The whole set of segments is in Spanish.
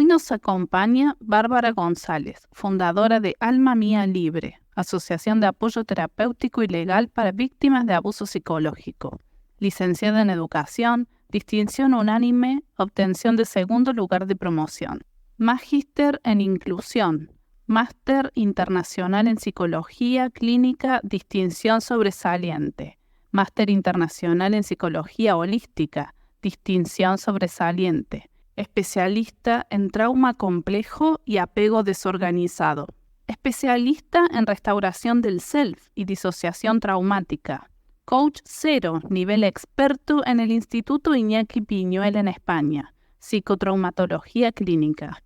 Hoy nos acompaña Bárbara González, fundadora de Alma Mía Libre, Asociación de Apoyo Terapéutico y Legal para Víctimas de Abuso Psicológico. Licenciada en Educación, distinción unánime, obtención de segundo lugar de promoción. Magíster en Inclusión, Máster Internacional en Psicología Clínica, distinción sobresaliente. Máster Internacional en Psicología Holística, distinción sobresaliente. Especialista en trauma complejo y apego desorganizado. Especialista en restauración del self y disociación traumática. Coach cero, nivel experto en el Instituto Iñaki Piñuel en España. Psicotraumatología clínica.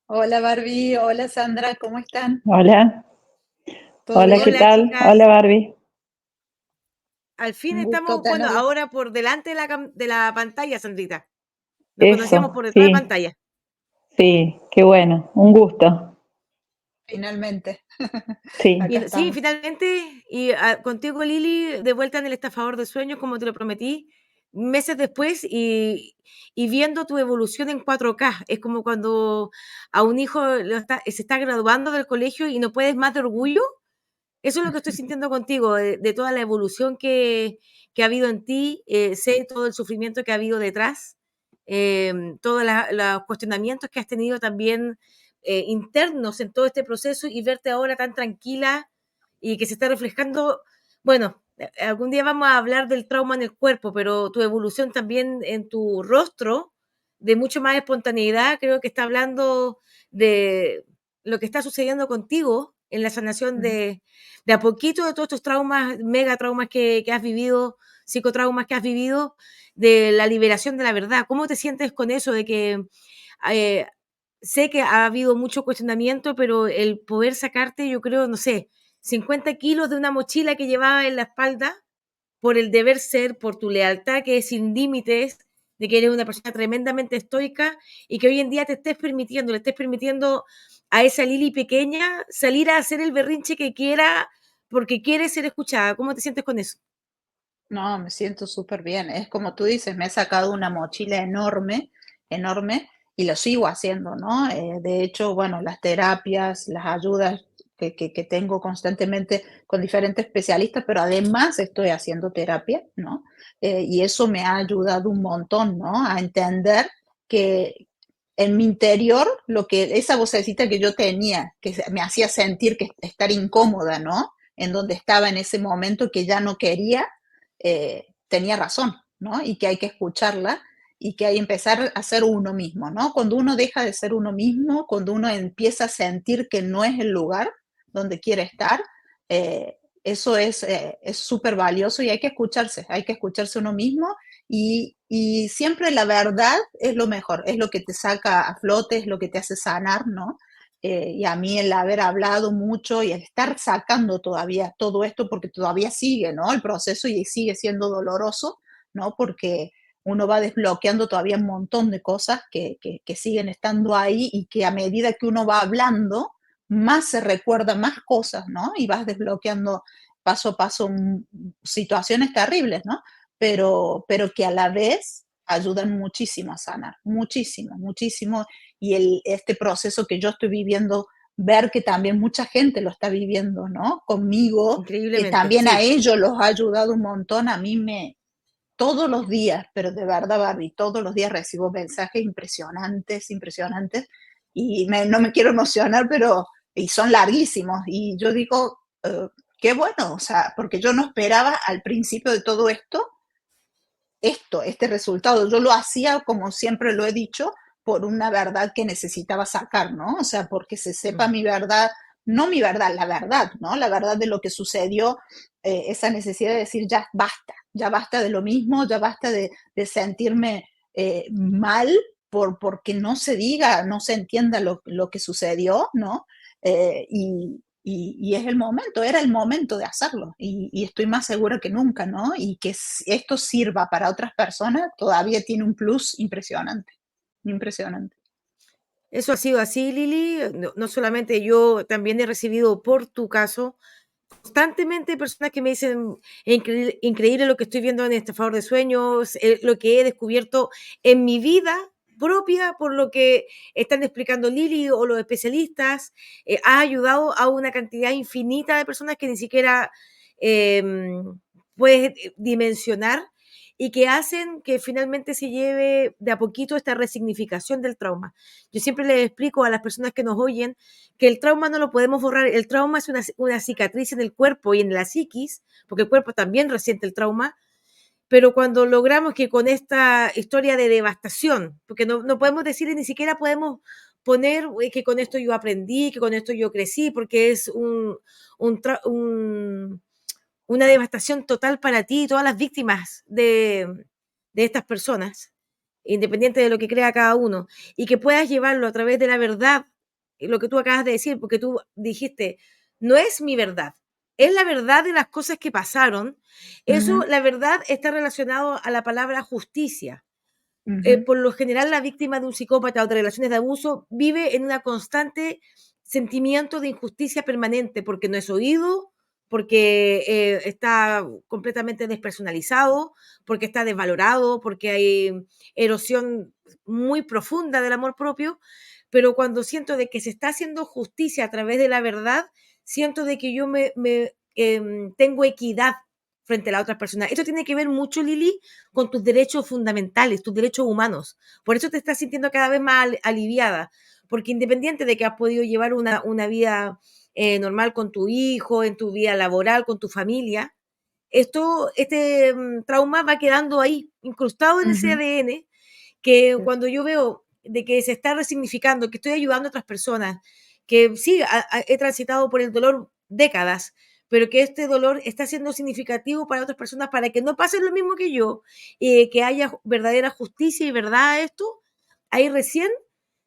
Hola Barbie, hola Sandra, ¿cómo están? Hola. ¿Todo Hola, bien? ¿qué tal? chicas. Hola, Barbie. Al fin Un gusto estamos, bueno, tenerla. ahora por delante de la pantalla, Sandrita. Nos conocíamos Eso, por detrás de sí, pantalla. sí, qué bueno, un gusto. Finalmente. Sí, Acá Sí, estamos. finalmente, y contigo, Lili, de vuelta en el estafador de sueños, como te lo prometí, meses después, y viendo tu evolución en 4K. Es como cuando a un hijo se está graduando del colegio y no puedes más de orgullo. Eso es lo que estoy sintiendo contigo, de toda la evolución que ha habido en ti. Sé todo el sufrimiento que ha habido detrás, todos los cuestionamientos que has tenido también internos en todo este proceso, y verte ahora tan tranquila y que se está reflejando. Bueno, algún día vamos a hablar del trauma en el cuerpo, pero tu evolución también en tu rostro, de mucho más espontaneidad, creo que está hablando de lo que está sucediendo contigo en la sanación de a poquito de todos estos traumas, mega traumas que has vivido, psicotraumas que has vivido, de la liberación de la verdad. ¿Cómo te sientes con eso de que sé que ha habido mucho cuestionamiento, pero el poder sacarte, yo creo, no sé, 50 kilos de una mochila que llevaba en la espalda por el deber ser, por tu lealtad que es sin límites, de que eres una persona tremendamente estoica, y que hoy en día le estés permitiendo a esa Lili pequeña salir a hacer el berrinche que quiera porque quiere ser escuchada? ¿Cómo te sientes con eso? No, me siento súper bien. Es como tú dices, me he sacado una mochila enorme, enorme, y lo sigo haciendo, ¿no? De hecho, bueno, las terapias, las ayudas que tengo constantemente con diferentes especialistas, pero además estoy haciendo terapia, ¿no? Y eso me ha ayudado un montón, ¿no? A entender que en mi interior, esa vocecita que yo tenía, que me hacía sentir que estar incómoda, ¿no? En donde estaba en ese momento que ya no quería, tenía razón, ¿no? Y que hay que escucharla y que hay que empezar a ser uno mismo, ¿no? Cuando uno deja de ser uno mismo, cuando uno empieza a sentir que no es el lugar donde quiere estar, eso es súper valioso, y hay que escucharse uno mismo, y siempre la verdad es lo mejor, es lo que te saca a flote, es lo que te hace sanar, ¿no? Y a mí el haber hablado mucho y el estar sacando todavía todo esto, porque todavía sigue, ¿no? El proceso, y sigue siendo doloroso, ¿no? Porque uno va desbloqueando todavía un montón de cosas que siguen estando ahí, y que a medida que uno va hablando, más se recuerda más cosas, ¿no? Y vas desbloqueando paso a paso situaciones terribles, ¿no? Pero que a la vez ayudan muchísimo a sanar, muchísimo, muchísimo. Y este proceso que yo estoy viviendo, ver que también mucha gente lo está viviendo, ¿no? Conmigo, que Increíblemente, también a sí. ellos los ha ayudado un montón. A mí todos los días, pero de verdad, Barbie, todos los días recibo mensajes impresionantes, impresionantes, y no me quiero emocionar, pero y son larguísimos, y yo digo, qué bueno, o sea, porque yo no esperaba al principio de todo este resultado. Yo lo hacía, como siempre lo he dicho, por una verdad que necesitaba sacar, ¿no? O sea, porque se sepa mi verdad, no mi verdad, la verdad, ¿no? La verdad de lo que sucedió, esa necesidad de decir, ya basta de lo mismo, ya basta de sentirme mal porque no se diga, no se entienda lo que sucedió, ¿no? Y es el momento, era el momento de hacerlo, y estoy más segura que nunca, ¿no? Y que esto sirva para otras personas todavía tiene un plus impresionante, impresionante. Eso ha sido así, Lili. No solamente yo, también he recibido por tu caso constantemente personas que me dicen: increíble lo que estoy viendo en Estafador de Sueños, lo que he descubierto en mi vida propia, por lo que están explicando Lili o los especialistas, ha ayudado a una cantidad infinita de personas que ni siquiera puedes dimensionar y que hacen que finalmente se lleve de a poquito esta resignificación del trauma. Yo siempre les explico a las personas que nos oyen que el trauma no lo podemos borrar. El trauma es una cicatriz en el cuerpo y en la psiquis, porque el cuerpo también resiente el trauma, pero cuando logramos que con esta historia de devastación, porque no podemos decir, ni siquiera podemos poner que con esto yo aprendí, que con esto yo crecí, porque es una devastación total para ti y todas las víctimas de estas personas, independiente de lo que crea cada uno, y que puedas llevarlo a través de la verdad, lo que tú acabas de decir, porque tú dijiste, no es mi verdad, es la verdad de las cosas que pasaron. Eso, la verdad, está relacionado a la palabra justicia. Por lo general, la víctima de un psicópata o de relaciones de abuso vive en un constante sentimiento de injusticia permanente, porque no es oído, porque está completamente despersonalizado, porque está desvalorado, porque hay erosión muy profunda del amor propio. Pero cuando siento de que se está haciendo justicia a través de la verdad, siento de que yo tengo equidad frente a la otra persona. Esto tiene que ver mucho, Lili, con tus derechos fundamentales, tus derechos humanos. Por eso te estás sintiendo cada vez más aliviada, porque independiente de que has podido llevar una vida normal con tu hijo, en tu vida laboral, con tu familia, este trauma va quedando ahí, incrustado en ese ADN, que cuando yo veo de que se está resignificando, que estoy ayudando a otras personas, que sí, he transitado por el dolor décadas, pero que este dolor está siendo significativo para otras personas, para que no pasen lo mismo que yo, que haya verdadera justicia y verdad a esto, ahí recién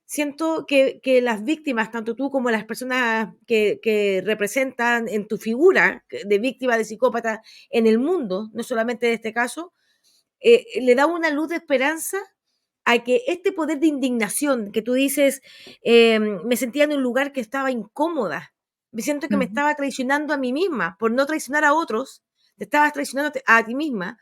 siento que las víctimas, tanto tú como las personas que representan en tu figura de víctima de psicópata en el mundo, no solamente de este caso, le da una luz de esperanza a que este poder de indignación que tú dices, me sentía en un lugar que estaba incómoda, me siento que me estaba traicionando a mí misma, por no traicionar a otros, te estabas traicionando a ti misma,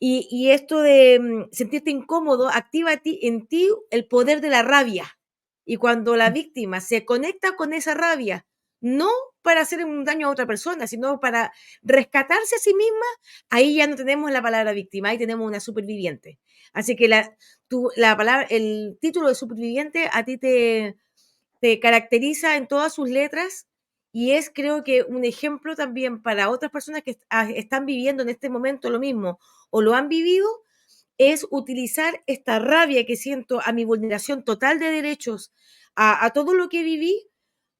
y esto de sentirte incómodo activa en ti el poder de la rabia, y cuando la víctima se conecta con esa rabia, no para hacer un daño a otra persona, sino para rescatarse a sí misma, ahí ya no tenemos la palabra víctima, ahí tenemos una superviviente. Así que el título de superviviente a ti te caracteriza en todas sus letras y es, creo que, un ejemplo también para otras personas que están viviendo en este momento lo mismo o lo han vivido, es utilizar esta rabia que siento a mi vulneración total de derechos, a todo lo que viví,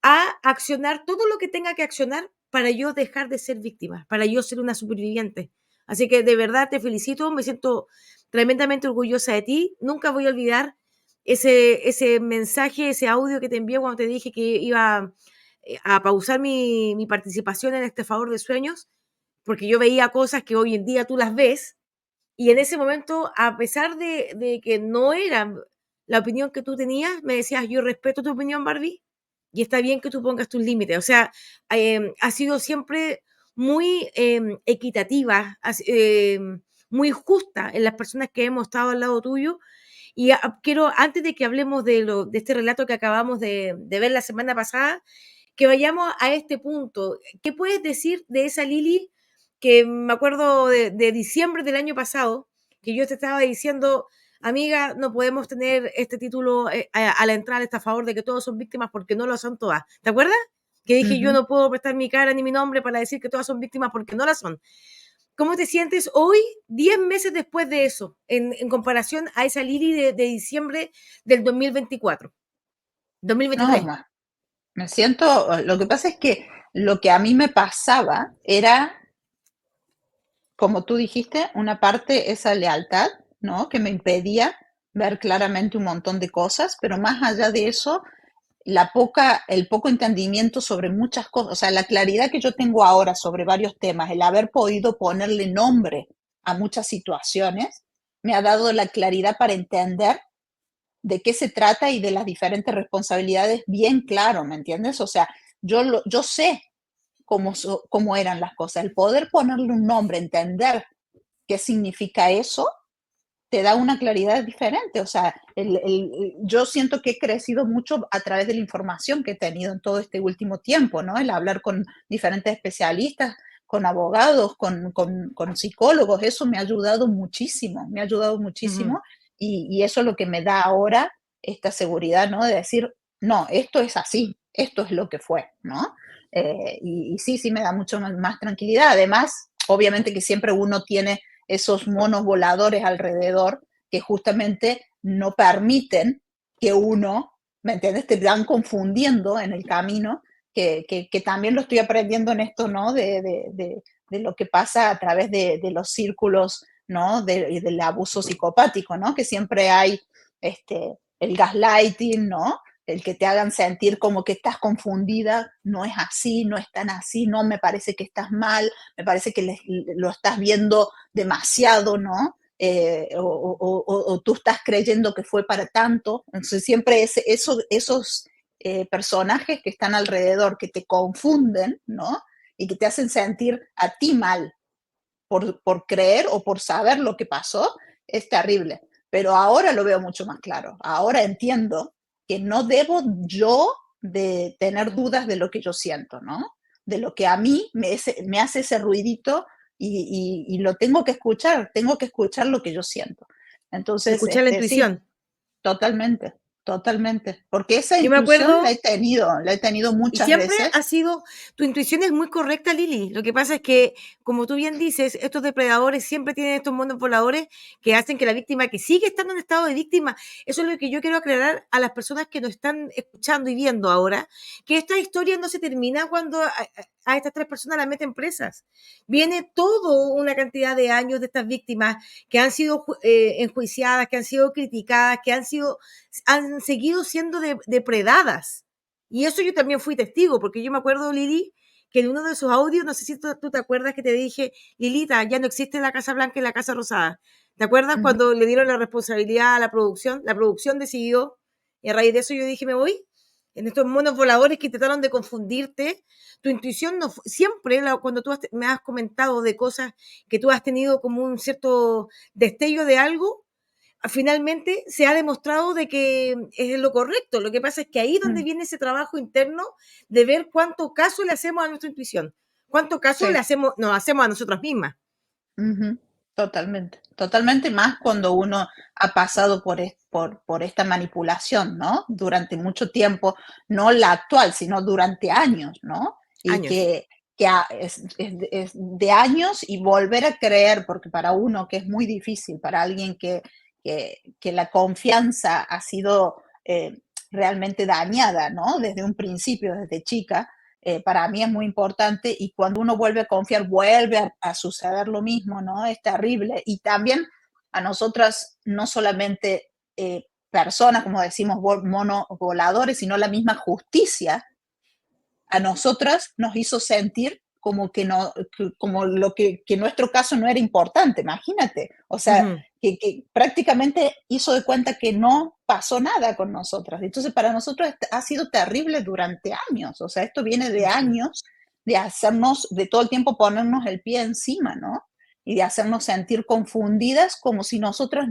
a accionar todo lo que tenga que accionar para yo dejar de ser víctima, para yo ser una superviviente. Así que de verdad te felicito, me siento tremendamente orgullosa de ti. Nunca voy a olvidar ese mensaje, ese audio que te envié cuando te dije que iba a pausar mi participación en este favor de sueños, porque yo veía cosas que hoy en día tú las ves, y en ese momento, a pesar de que no era la opinión que tú tenías, me decías, yo respeto tu opinión, Barbie, y está bien que tú pongas tus límites. O sea, ha sido siempre muy equitativa, muy justa en las personas que hemos estado al lado tuyo. Y quiero, antes de que hablemos de este relato que acabamos de ver la semana pasada, que vayamos a este punto. ¿Qué puedes decir de esa Lili que me acuerdo de diciembre del año pasado, que yo te estaba diciendo, amiga, no podemos tener este título a la entrada, está a favor de que todos son víctimas porque no lo son todas? ¿Te acuerdas? Que dije, yo no puedo prestar mi cara ni mi nombre para decir que todas son víctimas porque no las son. ¿Cómo te sientes hoy, 10 meses después de eso, en comparación a esa Lili de diciembre del 2024? 2023. No, me siento, lo que pasa es que lo que a mí me pasaba era, como tú dijiste, una parte esa lealtad, ¿no? Que me impedía ver claramente un montón de cosas, pero más allá de eso, el poco entendimiento sobre muchas cosas, o sea, la claridad que yo tengo ahora sobre varios temas, el haber podido ponerle nombre a muchas situaciones, me ha dado la claridad para entender de qué se trata y de las diferentes responsabilidades bien claro, ¿me entiendes? O sea, yo sé cómo eran las cosas, el poder ponerle un nombre, entender qué significa eso, te da una claridad diferente. O sea, yo siento que he crecido mucho a través de la información que he tenido en todo este último tiempo, ¿no? El hablar con diferentes especialistas, con abogados, con psicólogos, eso me ha ayudado muchísimo, y eso es lo que me da ahora esta seguridad, ¿no? De decir, no, esto es así, esto es lo que fue, ¿no? Y sí me da mucho más tranquilidad. Además, obviamente que siempre uno tiene esos monos voladores alrededor que justamente no permiten que uno, ¿me entiendes? Te van confundiendo en el camino, que también lo estoy aprendiendo en esto, ¿no? De lo que pasa a través de los círculos, ¿no? Del abuso psicopático, ¿no? Que siempre hay el gaslighting, ¿no? El que te hagan sentir como que estás confundida, no es así, no es tan así, no, me parece que estás mal, me parece que lo estás viendo demasiado, ¿no? O tú estás creyendo que fue para tanto. Entonces siempre esos personajes que están alrededor, que te confunden, ¿no? Y que te hacen sentir a ti mal por creer o por saber lo que pasó, es terrible. Pero ahora lo veo mucho más claro. Ahora entiendo que no debo yo de tener dudas de lo que yo siento, ¿no? De lo que a mí me hace ese ruidito y lo tengo que escuchar lo que yo siento. Entonces, Escuchar la sí, intuición. totalmente, totalmente. Porque esa Yo me intuición acuerdo, la he tenido y muchas siempre veces. ha sido, tu intuición es muy correcta, Lili. Lo que pasa es que, como tú bien dices, estos depredadores siempre tienen estos monos voladores que hacen que la víctima, que sigue estando en estado de víctima, eso es lo que yo quiero aclarar a las personas que nos están escuchando y viendo ahora, que esta historia no se termina cuando a estas 3 personas las meten presas. Viene todo una cantidad de años de estas víctimas que han sido enjuiciadas, que han sido criticadas, que han seguido siendo depredadas. Y eso yo también fui testigo, porque yo me acuerdo, Lili, que en uno de sus audios, no sé si tú te acuerdas que te dije, Lilita, ya no existe la Casa Blanca y la Casa Rosada. ¿Te acuerdas cuando le dieron la responsabilidad a la producción? La producción decidió, y a raíz de eso yo dije, me voy. En estos monos voladores que trataron de confundirte, tu intuición no siempre, cuando tú me has comentado de cosas que tú has tenido como un cierto destello de algo, finalmente se ha demostrado de que es lo correcto. Lo que pasa es que ahí es donde viene ese trabajo interno de ver cuánto caso le hacemos a nuestra intuición, cuánto caso Sí. nos hacemos a nosotras mismas. Totalmente más cuando uno ha pasado por esta manipulación, ¿no? Durante mucho tiempo, no la actual, sino durante años, ¿no? Y Años. es de años, y volver a creer, porque para uno que es muy difícil, para alguien que la confianza ha sido realmente dañada, ¿no? Desde un principio, desde chica. Para mí es muy importante, y cuando uno vuelve a confiar, vuelve a suceder lo mismo, ¿no? Es terrible. Y también a nosotras, no solamente personas, como decimos, monos voladores, sino la misma justicia, a nosotras nos hizo sentir como que no, como lo que nuestro caso no era importante, imagínate. O sea, que prácticamente hizo de cuenta que no pasó nada con nosotras. Entonces, para nosotros ha sido terrible durante años. O sea, esto viene de años de hacernos, de todo el tiempo ponernos el pie encima, ¿no? Y de hacernos sentir confundidas, como si nosotras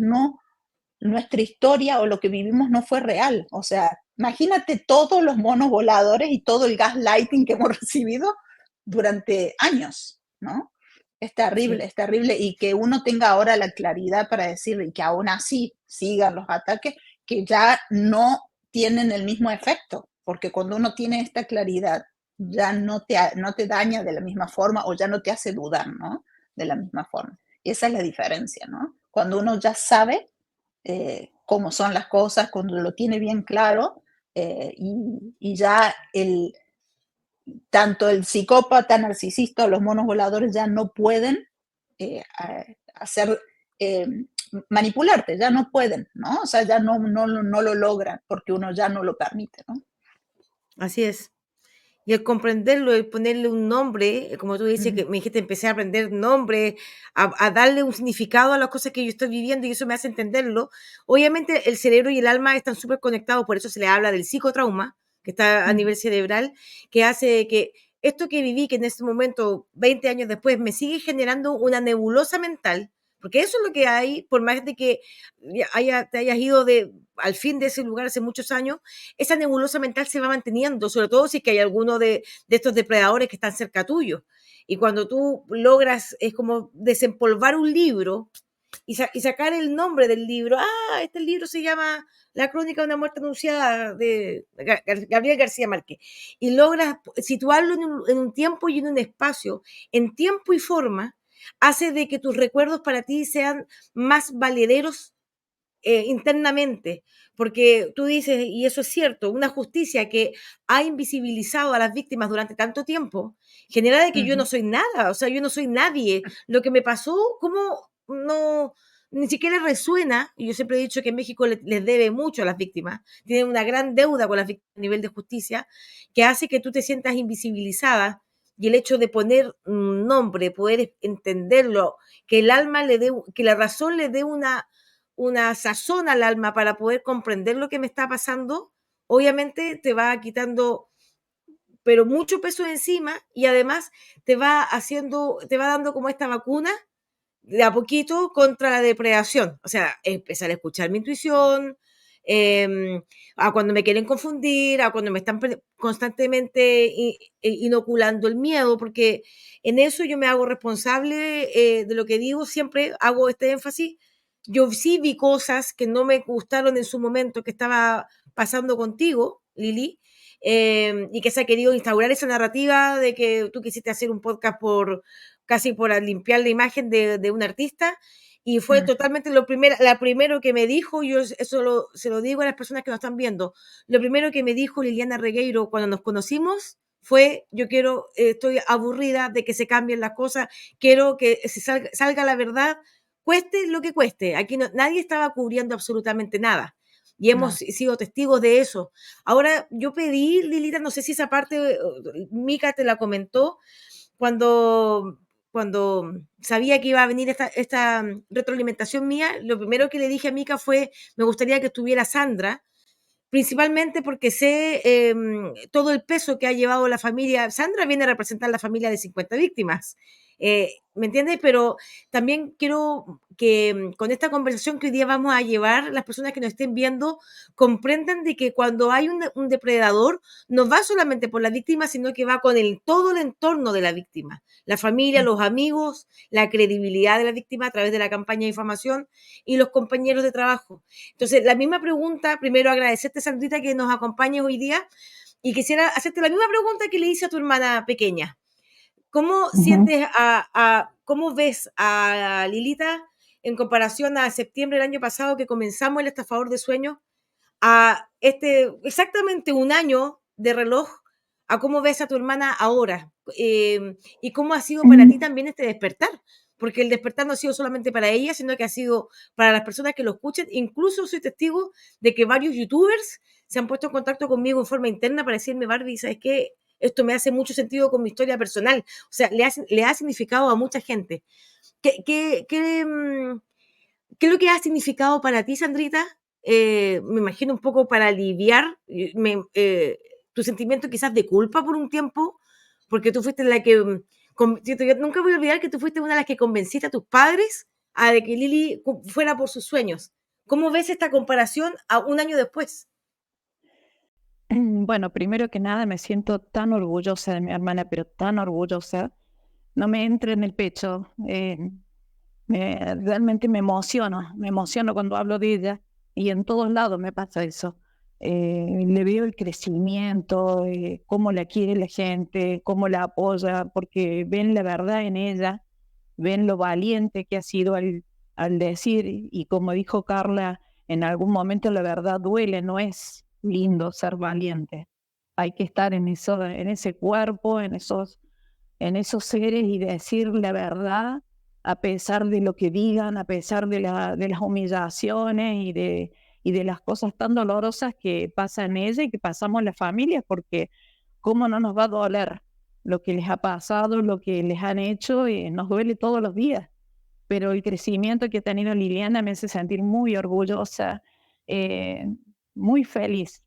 nuestra historia o lo que vivimos no fue real. O sea, imagínate todos los monos voladores y todo el gaslighting que hemos recibido durante años, ¿no? Es terrible, y que uno tenga ahora la claridad para decir, y que aún así sigan los ataques, que ya no tienen el mismo efecto, porque cuando uno tiene esta claridad, ya no te daña de la misma forma, o ya no te hace dudar, ¿no? De la misma forma. Y esa es la diferencia, ¿no? Cuando uno ya sabe cómo son las cosas, cuando lo tiene bien claro, y ya tanto el psicópata, narcisista o los monos voladores ya no pueden hacer, manipularte, ya no pueden, ¿no? O sea, ya no lo logran, porque uno ya no lo permite, ¿no? Así es. Y el comprenderlo, el ponerle un nombre, como tú dices, que me dijiste, empecé a aprender nombres, a darle un significado a las cosas que yo estoy viviendo, y eso me hace entenderlo. Obviamente el cerebro y el alma están súper conectados, por eso se le habla del psicotrauma, que está a nivel cerebral, que hace que esto que viví, que en este momento, 20 años después, me sigue generando una nebulosa mental, porque eso es lo que hay, por más de que te hayas ido al fin de ese lugar hace muchos años, esa nebulosa mental se va manteniendo, sobre todo si es que hay alguno de estos depredadores que están cerca tuyo. Y cuando tú logras, es como desempolvar un libro y sacar el nombre del libro. Este libro se llama La crónica de una muerte anunciada de Gabriel García Márquez. Y logras situarlo en un tiempo y en un espacio, en tiempo y forma, hace de que tus recuerdos para ti sean más valederos internamente, porque tú dices, y eso es cierto, una justicia que ha invisibilizado a las víctimas durante tanto tiempo, genera de que yo no soy nada, o sea, yo no soy nadie. Lo que me pasó, ¿cómo no? Ni siquiera resuena, y yo siempre he dicho que México les debe mucho a las víctimas, tienen una gran deuda con las víctimas a nivel de justicia, que hace que tú te sientas invisibilizada, y el hecho de poner un nombre, poder entenderlo, que el alma le dé, que la razón le dé una sazón al alma para poder comprender lo que me está pasando, obviamente te va quitando, pero mucho peso encima, y además te va dando como esta vacuna de a poquito contra la depredación. O sea, empezar a escuchar mi intuición, a cuando me quieren confundir, a cuando me están constantemente inoculando el miedo, porque en eso yo me hago responsable de lo que digo, siempre hago este énfasis. Yo sí vi cosas que no me gustaron en su momento que estaba pasando contigo, Lili, y que se ha querido instaurar esa narrativa de que tú quisiste hacer un podcast casi por limpiar la imagen de un artista, y fue totalmente la primero que me dijo, yo eso se lo digo a las personas que nos están viendo, lo primero que me dijo Liliana Regueiro cuando nos conocimos fue: estoy aburrida de que se cambien las cosas, quiero que salga la verdad, cueste lo que cueste. Aquí nadie estaba cubriendo absolutamente nada. Y hemos sido testigos de eso. Ahora, yo pedí, Lilita, no sé si esa parte Mica te la comentó, cuando sabía que iba a venir esta retroalimentación mía, lo primero que le dije a Mica fue: me gustaría que estuviera Sandra, principalmente porque sé todo el peso que ha llevado la familia. Sandra viene a representar la familia de 50 víctimas, ¿me entiendes? Pero también quiero que con esta conversación que hoy día vamos a llevar, las personas que nos estén viendo comprendan de que cuando hay un depredador, no va solamente por la víctima, sino que va con todo el entorno de la víctima, la familia, los amigos, la credibilidad de la víctima a través de la campaña de difamación y los compañeros de trabajo. Entonces, la misma pregunta, primero agradecerte, Sandrita, que nos acompañes hoy día, y quisiera hacerte la misma pregunta que le hice a tu hermana pequeña. ¿Cómo sientes cómo ves a Lilita en comparación a septiembre del año pasado, que comenzamos el estafador de sueños, a exactamente un año de reloj, a cómo ves a tu hermana ahora? Y cómo ha sido para ti también este despertar, porque el despertar no ha sido solamente para ella, sino que ha sido para las personas que lo escuchen. Incluso soy testigo de que varios youtubers se han puesto en contacto conmigo en forma interna para decirme: Barbie, ¿sabes qué? Esto me hace mucho sentido con mi historia personal. O sea, le ha significado a mucha gente. ¿Qué es lo que ha significado para ti, Sandrita? Me imagino un poco para aliviar tu sentimiento quizás de culpa por un tiempo, porque tú fuiste la que, yo nunca voy a olvidar que tú fuiste una de las que convenciste a tus padres a de que Lili fuera por sus sueños. ¿Cómo ves esta comparación a un año después? Bueno, primero que nada me siento tan orgullosa de mi hermana, pero tan orgullosa. No me entra en el pecho. Realmente me emociono cuando hablo de ella, y en todos lados me pasa eso. Le veo el crecimiento, cómo la quiere la gente, cómo la apoya, porque ven la verdad en ella, ven lo valiente que ha sido al decir, y como dijo Carla, en algún momento la verdad duele, no es lindo ser valiente. Hay que estar en ese cuerpo, en esos seres, y decir la verdad a pesar de lo que digan, a pesar de las humillaciones y de las cosas tan dolorosas que pasan en ella y que pasamos las familias, porque cómo no nos va a doler lo que les ha pasado, lo que les han hecho, nos duele todos los días. Pero el crecimiento que ha tenido Liliana me hace sentir muy orgullosa, eh, muy feliz,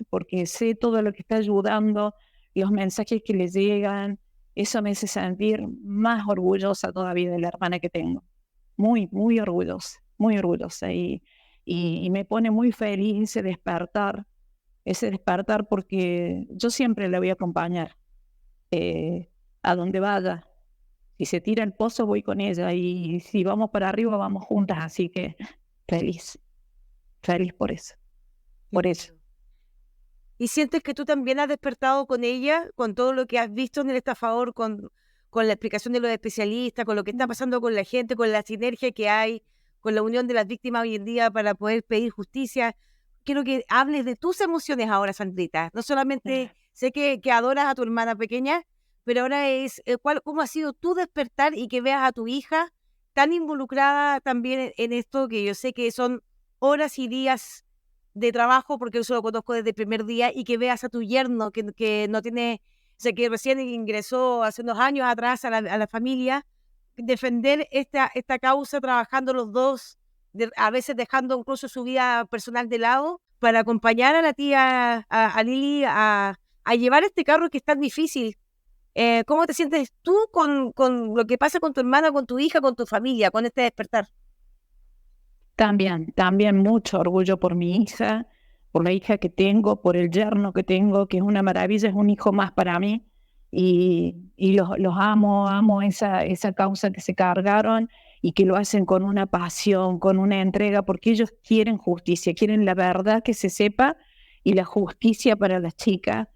porque sé todo lo que está ayudando, los mensajes que les llegan. Eso me hace sentir más orgullosa todavía de la hermana que tengo. muy, muy orgullosa y me pone muy feliz ese despertar porque yo siempre la voy a acompañar a donde vaya. Si se tira el pozo, voy con ella y si vamos para arriba, vamos juntas. Así que feliz, feliz por eso, por eso. ¿Y sientes que tú también has despertado con ella, con todo lo que has visto en el estafador, con la explicación de los especialistas, con lo que está pasando con la gente, con la sinergia que hay, con la unión de las víctimas hoy en día para poder pedir justicia? Quiero que hables de tus emociones ahora, Sandrita. No solamente sé que adoras a tu hermana pequeña, pero ahora es cómo ha sido tu despertar y que veas a tu hija tan involucrada también en esto, que yo sé que son horas y días de trabajo, porque yo lo conozco desde el primer día, y que veas a tu yerno que no tiene, o sea, que recién ingresó hace unos años atrás a la familia, defender esta causa, trabajando los dos, a veces dejando incluso su vida personal de lado, para acompañar a la tía, a Lili, a llevar este carro que es tan difícil. ¿Cómo te sientes tú con lo que pasa con tu hermana, con tu hija, con tu familia, con este despertar? También mucho orgullo por mi hija, por la hija que tengo, por el yerno que tengo, que es una maravilla, es un hijo más para mí. Y los amo esa causa que se cargaron y que lo hacen con una pasión, con una entrega, porque ellos quieren justicia, quieren la verdad que se sepa y la justicia para las chicas,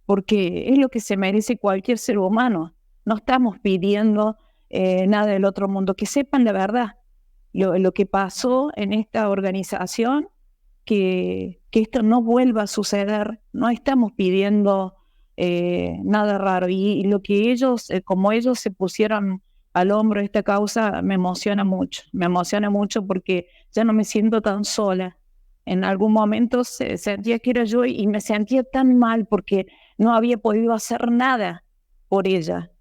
porque es lo que se merece cualquier ser humano. No estamos pidiendo nada del otro mundo, que sepan la verdad. Lo que pasó en esta organización, que esto no vuelva a suceder. No estamos pidiendo nada raro. Y lo que ellos, como ellos se pusieron al hombro esta causa, me emociona mucho porque ya no me siento tan sola. En algún momento sentía que era yo y me sentía tan mal porque no había podido hacer nada por ella.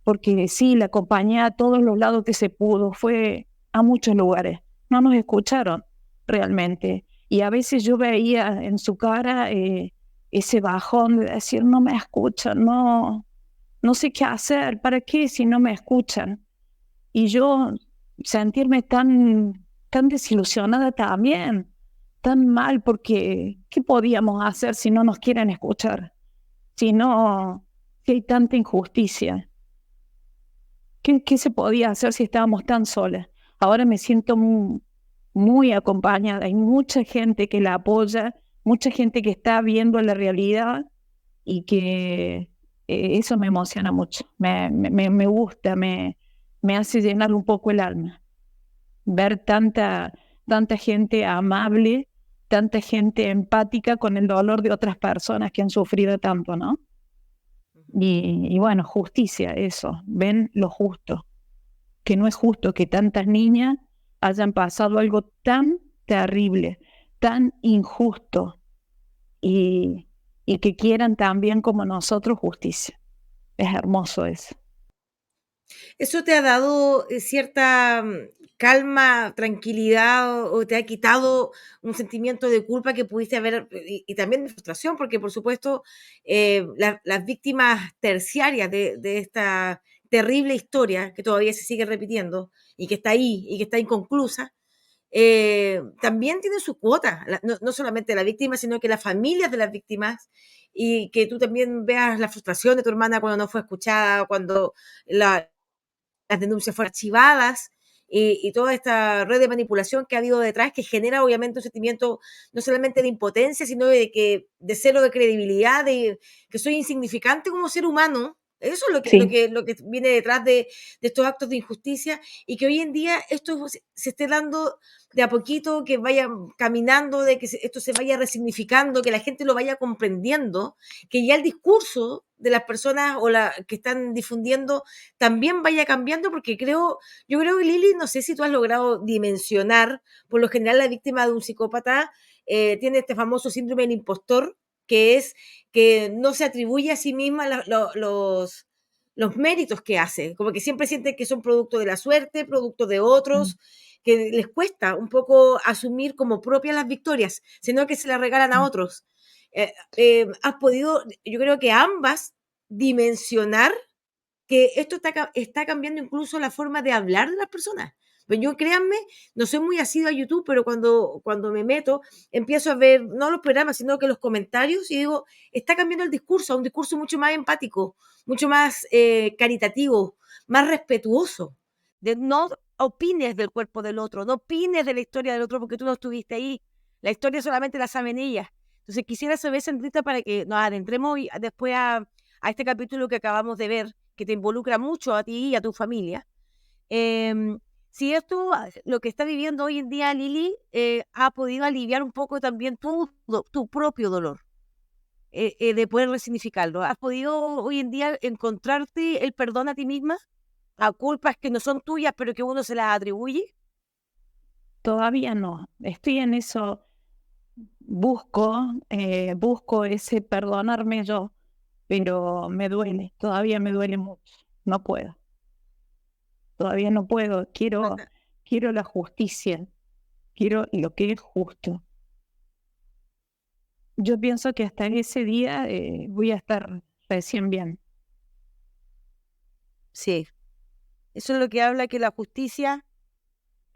Porque sí, la acompañé a todos los lados que se pudo, fue a muchos lugares. No nos escucharon realmente. Y a veces yo veía en su cara ese bajón de decir, no me escuchan, no sé qué hacer, ¿para qué si no me escuchan? Y yo sentirme tan desilusionada también, tan mal, porque ¿qué podíamos hacer si no nos quieren escuchar? Si hay tanta injusticia. ¿Qué se podía hacer si estábamos tan solas? Ahora me siento muy acompañada. Hay mucha gente que la apoya, mucha gente que está viendo la realidad y que eso me emociona mucho. Me gusta, me hace llenar un poco el alma. Ver tanta gente amable, tanta gente empática con el dolor de otras personas que han sufrido tanto, ¿no? Y bueno, justicia, eso, ven lo justo, que no es justo que tantas niñas hayan pasado algo tan terrible, tan injusto, y que quieran también como nosotros justicia. Es hermoso eso. ¿Eso te ha dado cierta calma, tranquilidad, o te ha quitado un sentimiento de culpa que pudiste haber, y también de frustración? Porque, por supuesto, las víctimas terciarias de esta terrible historia que todavía se sigue repitiendo y que está ahí y que está inconclusa, también tienen su cuota, no solamente la víctima, sino que las familias de las víctimas, y que tú también veas la frustración de tu hermana cuando no fue escuchada, cuando las denuncias fueron archivadas, y toda esta red de manipulación que ha habido detrás, que genera obviamente un sentimiento no solamente de impotencia, sino de cero de credibilidad, de que soy insignificante como ser humano. Eso es Sí. lo que viene detrás de estos actos de injusticia, y que hoy en día esto se esté dando de a poquito, que vaya caminando, de que esto se vaya resignificando, que la gente lo vaya comprendiendo, que ya el discurso de las personas que están difundiendo también vaya cambiando, porque yo creo que, Lili, no sé si tú has logrado dimensionar, por lo general la víctima de un psicópata tiene este famoso síndrome del impostor, que es que no se atribuye a sí misma los méritos que hace, como que siempre siente que son producto de la suerte, producto de otros, que les cuesta un poco asumir como propias las victorias, sino que se las regalan a otros. Has podido, yo creo que ambas, dimensionar que esto está cambiando incluso la forma de hablar de las personas. Pues yo, créanme, no soy muy asidua a YouTube, pero cuando me meto, empiezo a ver, no los programas, sino que los comentarios, y digo, está cambiando el discurso, a un discurso mucho más empático, mucho más caritativo, más respetuoso. No opines del cuerpo del otro, no opines de la historia del otro porque tú no estuviste ahí. La historia solamente la saben ellas. Entonces quisiera saber, Sandrita, para que nos adentremos después a este capítulo que acabamos de ver, que te involucra mucho a ti y a tu familia. Si esto, lo que está viviendo hoy en día Lili, ha podido aliviar un poco también tu propio dolor, de poder resignificarlo. ¿Has podido hoy en día encontrarte el perdón a ti misma, a culpas que no son tuyas, pero que uno se las atribuye? Todavía no, estoy en eso, busco ese perdonarme yo, pero me duele, todavía me duele mucho, no puedo, todavía no puedo, quiero la justicia, quiero lo que es justo. Yo pienso que hasta ese día voy a estar recién bien. Sí, eso es lo que habla que la justicia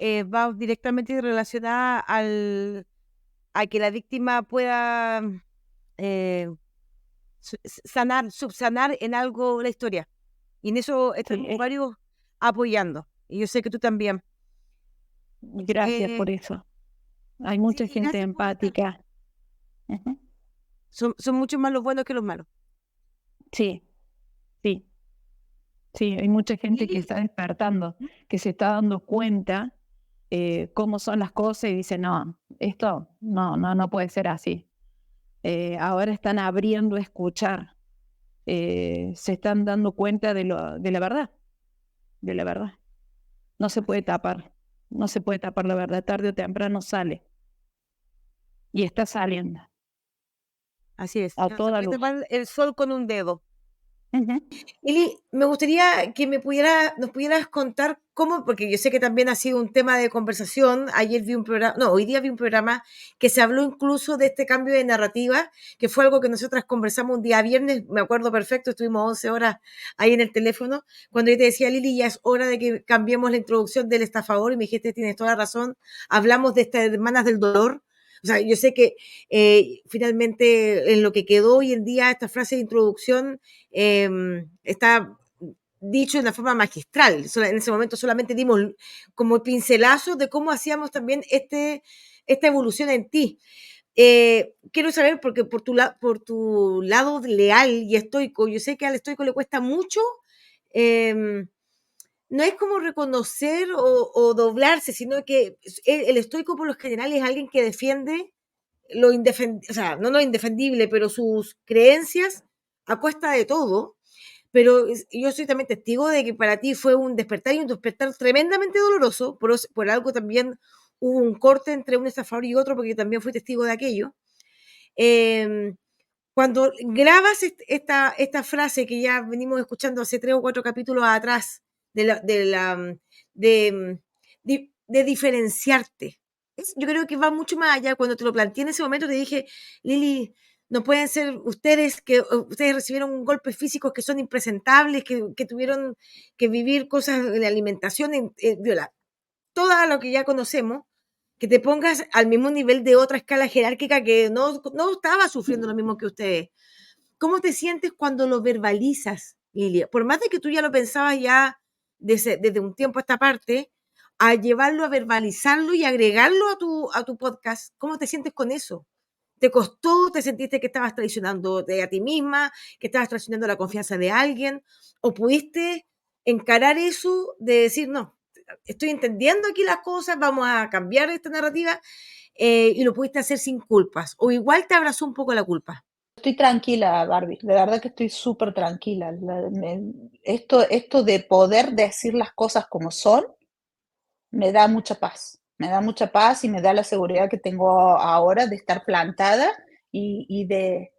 va directamente relacionada a que la víctima pueda subsanar en algo la historia. Y en eso estamos varios apoyando. Y yo sé que tú también. Gracias por eso. Hay mucha gente empática. Son mucho más los buenos que los malos. Sí, sí. Sí, hay mucha gente que está despertando, que se está dando cuenta cómo son las cosas y dice, no, esto no puede ser así. Ahora están abriendo a escuchar, se están dando cuenta de la verdad, de la verdad. No se puede tapar, no se puede tapar la verdad, tarde o temprano sale. Y está saliendo. Así es. A toda luz. El sol con un dedo. Uh-huh. Eli, me gustaría que nos pudieras contar cómo, porque yo sé que también ha sido un tema de conversación. Hoy día vi un programa que se habló incluso de este cambio de narrativa, que fue algo que nosotras conversamos un día viernes, me acuerdo perfecto, estuvimos 11 horas ahí en el teléfono, cuando yo te decía, Lili, ya es hora de que cambiemos la introducción del estafador, y me dijiste, tienes toda la razón, hablamos de estas hermanas del dolor. O sea, yo sé que finalmente en lo que quedó hoy en día esta frase de introducción está dicho de una forma magistral. En ese momento solamente dimos como pincelazos de cómo hacíamos también esta evolución en ti. Quiero saber, porque por tu lado leal y estoico, yo sé que al estoico le cuesta mucho, no es como reconocer o doblarse, sino que el estoico por lo general es alguien que defiende lo indefendible, o sea, no lo indefendible, pero sus creencias a costa de todo. Pero yo soy también testigo de que para ti fue un despertar, y un despertar tremendamente doloroso, por algo también hubo un corte entre un estafador y otro, porque yo también fui testigo de aquello. Cuando grabas esta frase que ya venimos escuchando hace 3 o 4 capítulos atrás, de diferenciarte, yo creo que va mucho más allá. Cuando te lo planteé en ese momento, te dije, Lili, no pueden ser ustedes recibieron un golpe físico, que son impresentables, que tuvieron que vivir cosas de alimentación, violar, todo lo que ya conocemos, que te pongas al mismo nivel de otra escala jerárquica que no estaba sufriendo lo mismo que ustedes. ¿Cómo te sientes cuando lo verbalizas, Lilia? Por más de que tú ya lo pensabas ya desde un tiempo a esta parte, a llevarlo a verbalizarlo y agregarlo a tu podcast, ¿cómo te sientes con eso? ¿Te costó? ¿Te sentiste que estabas traicionándote a ti misma? ¿Que estabas traicionando la confianza de alguien? ¿O pudiste encarar eso de decir, no, estoy entendiendo aquí las cosas, vamos a cambiar esta narrativa, y lo pudiste hacer sin culpas? ¿O igual te abrazó un poco la culpa? Estoy tranquila, Barbie, de verdad que estoy súper tranquila. Esto de poder decir las cosas como son, me da mucha paz. Me da mucha paz y me da la seguridad que tengo ahora de estar plantada y de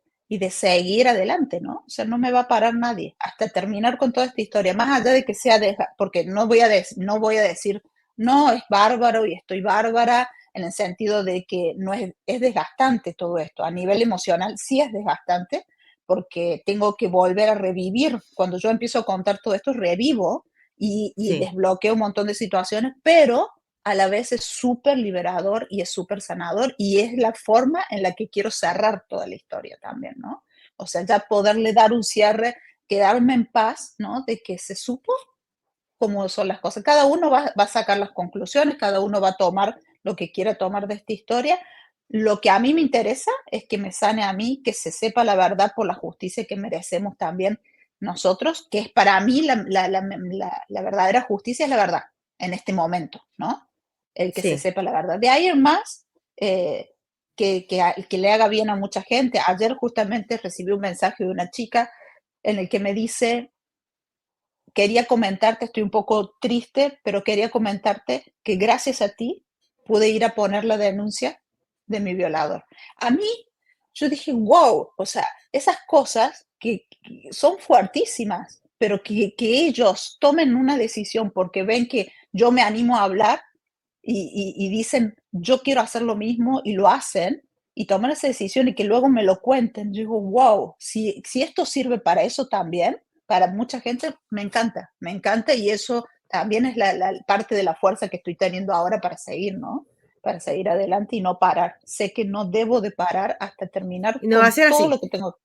seguir adelante, ¿no? O sea, no me va a parar nadie hasta terminar con toda esta historia, más allá de que sea, porque no voy a decir, no, es bárbaro y estoy bárbara, en el sentido de que no es desgastante todo esto. A nivel emocional sí es desgastante, porque tengo que volver a revivir. Cuando yo empiezo a contar todo esto, revivo y Sí, desbloqueo un montón de situaciones, pero a la vez es súper liberador y es súper sanador y es la forma en la que quiero cerrar toda la historia también, ¿no? O sea, ya poderle dar un cierre, quedarme en paz, ¿no? De que se supo cómo son las cosas. Cada uno va a sacar las conclusiones, cada uno va a tomar lo que quiera tomar de esta historia. Lo que a mí me interesa es que me sane a mí, que se sepa la verdad por la justicia que merecemos también nosotros, que es para mí la verdadera justicia, es la verdad en este momento, ¿no? El que se sí. sepa la verdad. De ahí en más, que le haga bien a mucha gente. Ayer justamente recibí un mensaje de una chica en el que me dice, quería comentarte, estoy un poco triste, pero quería comentarte que gracias a ti pude ir a poner la denuncia de mi violador. A mí, yo dije, wow, o sea, esas cosas que son fuertísimas, pero que ellos tomen una decisión porque ven que yo me animo a hablar y dicen, yo quiero hacer lo mismo y lo hacen y toman esa decisión y que luego me lo cuenten. Yo digo, wow, si esto sirve para eso también, para mucha gente, me encanta y eso también es la parte de la fuerza que estoy teniendo ahora para seguir, ¿no? Para seguir adelante y no parar. Sé que no debo de parar hasta terminar Y no va a con ser todo así. lo que tengo.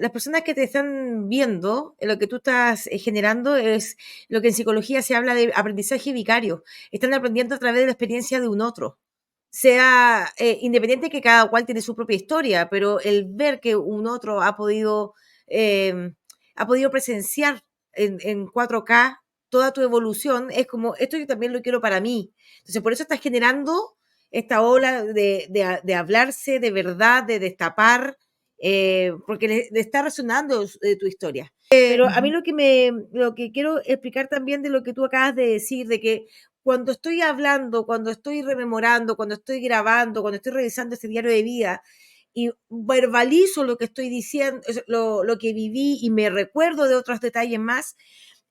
Las personas que te están viendo, lo que tú estás generando es lo que en psicología se habla de aprendizaje vicario. Están aprendiendo a través de la experiencia de un otro. Sea independiente que cada cual tiene su propia historia, pero el ver que un otro ha podido presenciar en 4K toda tu evolución, es como, esto yo también lo quiero para mí. Entonces, por eso estás generando esta ola de hablarse de verdad, de destapar, porque le está resonando tu historia. Pero a mí Ujú, lo que quiero explicar también de lo que tú acabas de decir, de que cuando estoy hablando, cuando estoy rememorando, cuando estoy grabando, cuando estoy revisando este diario de vida y verbalizo lo que estoy diciendo, lo que viví y me recuerdo de otros detalles más,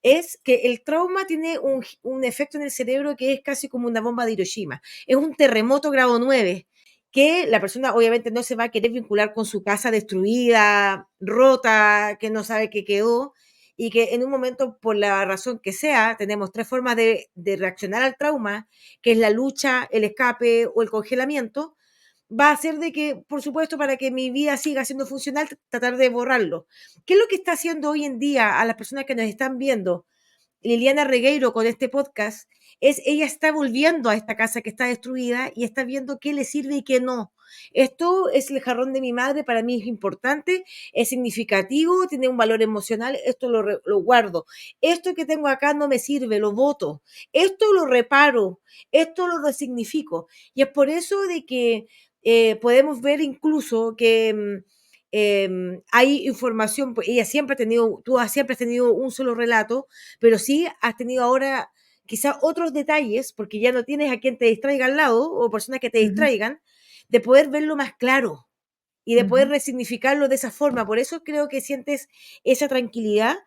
es que el trauma tiene un efecto en el cerebro que es casi como una bomba de Hiroshima. Es un terremoto grado 9 que la persona obviamente no se va a querer vincular con su casa destruida, rota, que no sabe qué quedó, y que en un momento, por la razón que sea, tenemos tres formas de reaccionar al trauma, que es la lucha, el escape o el congelamiento, va a ser de que, por supuesto, para que mi vida siga siendo funcional, tratar de borrarlo. ¿Qué es lo que está haciendo hoy en día a las personas que nos están viendo Liliana Regueiro con este podcast? Ella está volviendo a esta casa que está destruida y está viendo qué le sirve y qué no. Esto es el jarrón de mi madre, para mí es importante, es significativo, tiene un valor emocional, esto lo guardo. Esto que tengo acá no me sirve, lo voto. Esto lo reparo, esto lo resignifico. Y es por eso de que podemos ver incluso que hay información, pues ella siempre ha tenido, siempre has tenido un solo relato, pero sí has tenido ahora quizá otros detalles, porque ya no tienes a quien te distraiga al lado o personas que te ujú, distraigan, de poder verlo más claro y de poder ujú, resignificarlo de esa forma. Por eso creo que sientes esa tranquilidad,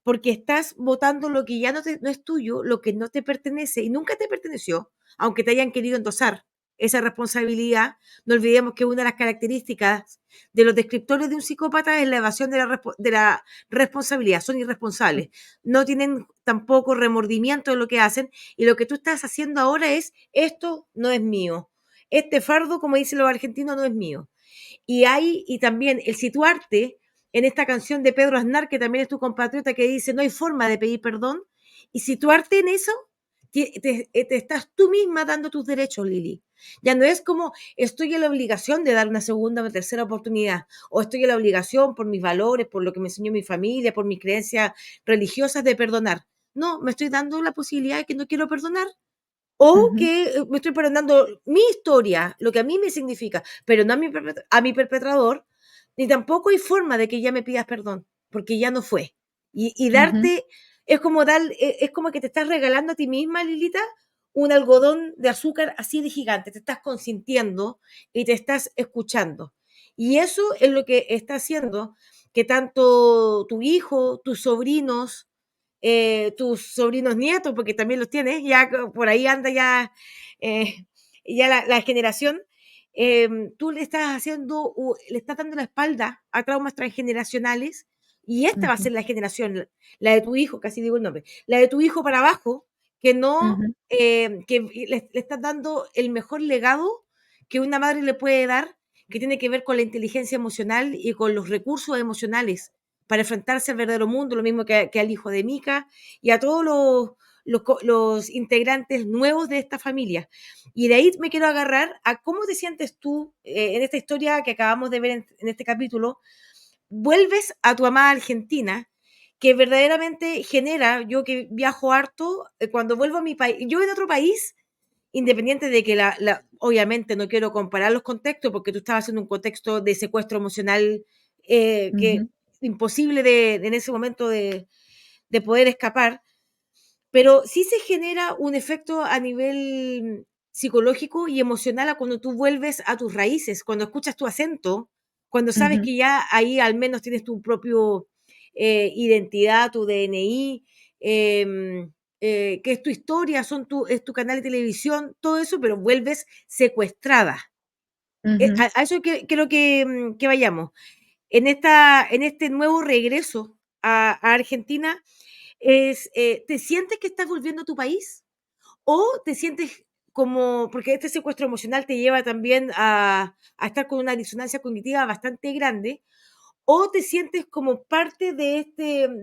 porque estás votando lo que ya no es tuyo, lo que no te pertenece y nunca te perteneció, aunque te hayan querido endosar esa responsabilidad. No olvidemos que una de las características de los descriptores de un psicópata es la evasión de la responsabilidad. Son irresponsables, no tienen tampoco remordimiento de lo que hacen, y lo que tú estás haciendo ahora es, esto no es mío. Este fardo, como dicen los argentinos, no es mío. Y también el situarte en esta canción de Pedro Aznar, que también es tu compatriota, que dice, no hay forma de pedir perdón, y situarte en eso, te estás tú misma dando tus derechos, Lili. Ya no es como estoy en la obligación de dar una segunda o tercera oportunidad, o estoy en la obligación por mis valores, por lo que me enseñó mi familia, por mis creencias religiosas de perdonar. No, me estoy dando la posibilidad de que no quiero perdonar, o ujú, que me estoy perdonando mi historia, lo que a mí me significa, pero no a mi perpetrador, ni tampoco hay forma de que ya me pidas perdón, porque ya no fue. Y ujú, darte, es como que te estás regalando a ti misma, Lilita, un algodón de azúcar así de gigante, te estás consintiendo y te estás escuchando. Y eso es lo que está haciendo que tanto tu hijo, tus sobrinos nietos, porque también los tienes, ya por ahí anda ya, ya la generación, tú le estás dando la espalda a traumas transgeneracionales y esta va a Ujú, ser la generación, la de tu hijo, casi digo el nombre, la de tu hijo para abajo, que no, ujú, que le estás dando el mejor legado que una madre le puede dar, que tiene que ver con la inteligencia emocional y con los recursos emocionales para enfrentarse al verdadero mundo, lo mismo que al hijo de Mika y a todos los integrantes nuevos de esta familia. Y de ahí me quiero agarrar a cómo te sientes tú en esta historia que acabamos de ver en este capítulo. Vuelves a tu amada Argentina, que verdaderamente genera, yo que viajo harto, cuando vuelvo a mi país, yo en otro país, independiente de que obviamente no quiero comparar los contextos, porque tú estabas en un contexto de secuestro emocional que ujú, imposible en ese momento de poder escapar, pero sí se genera un efecto a nivel psicológico y emocional a cuando tú vuelves a tus raíces, cuando escuchas tu acento, cuando sabes ujú, que ya ahí al menos tienes tu propio identidad, tu DNI, que es tu historia, es tu canal de televisión, todo eso, pero vuelves secuestrada. ujú. A eso quiero que vayamos. En este nuevo regreso a Argentina, ¿te sientes que estás volviendo a tu país? ¿O te sientes como, porque este secuestro emocional te lleva también a estar con una disonancia cognitiva bastante grande, o te sientes como parte de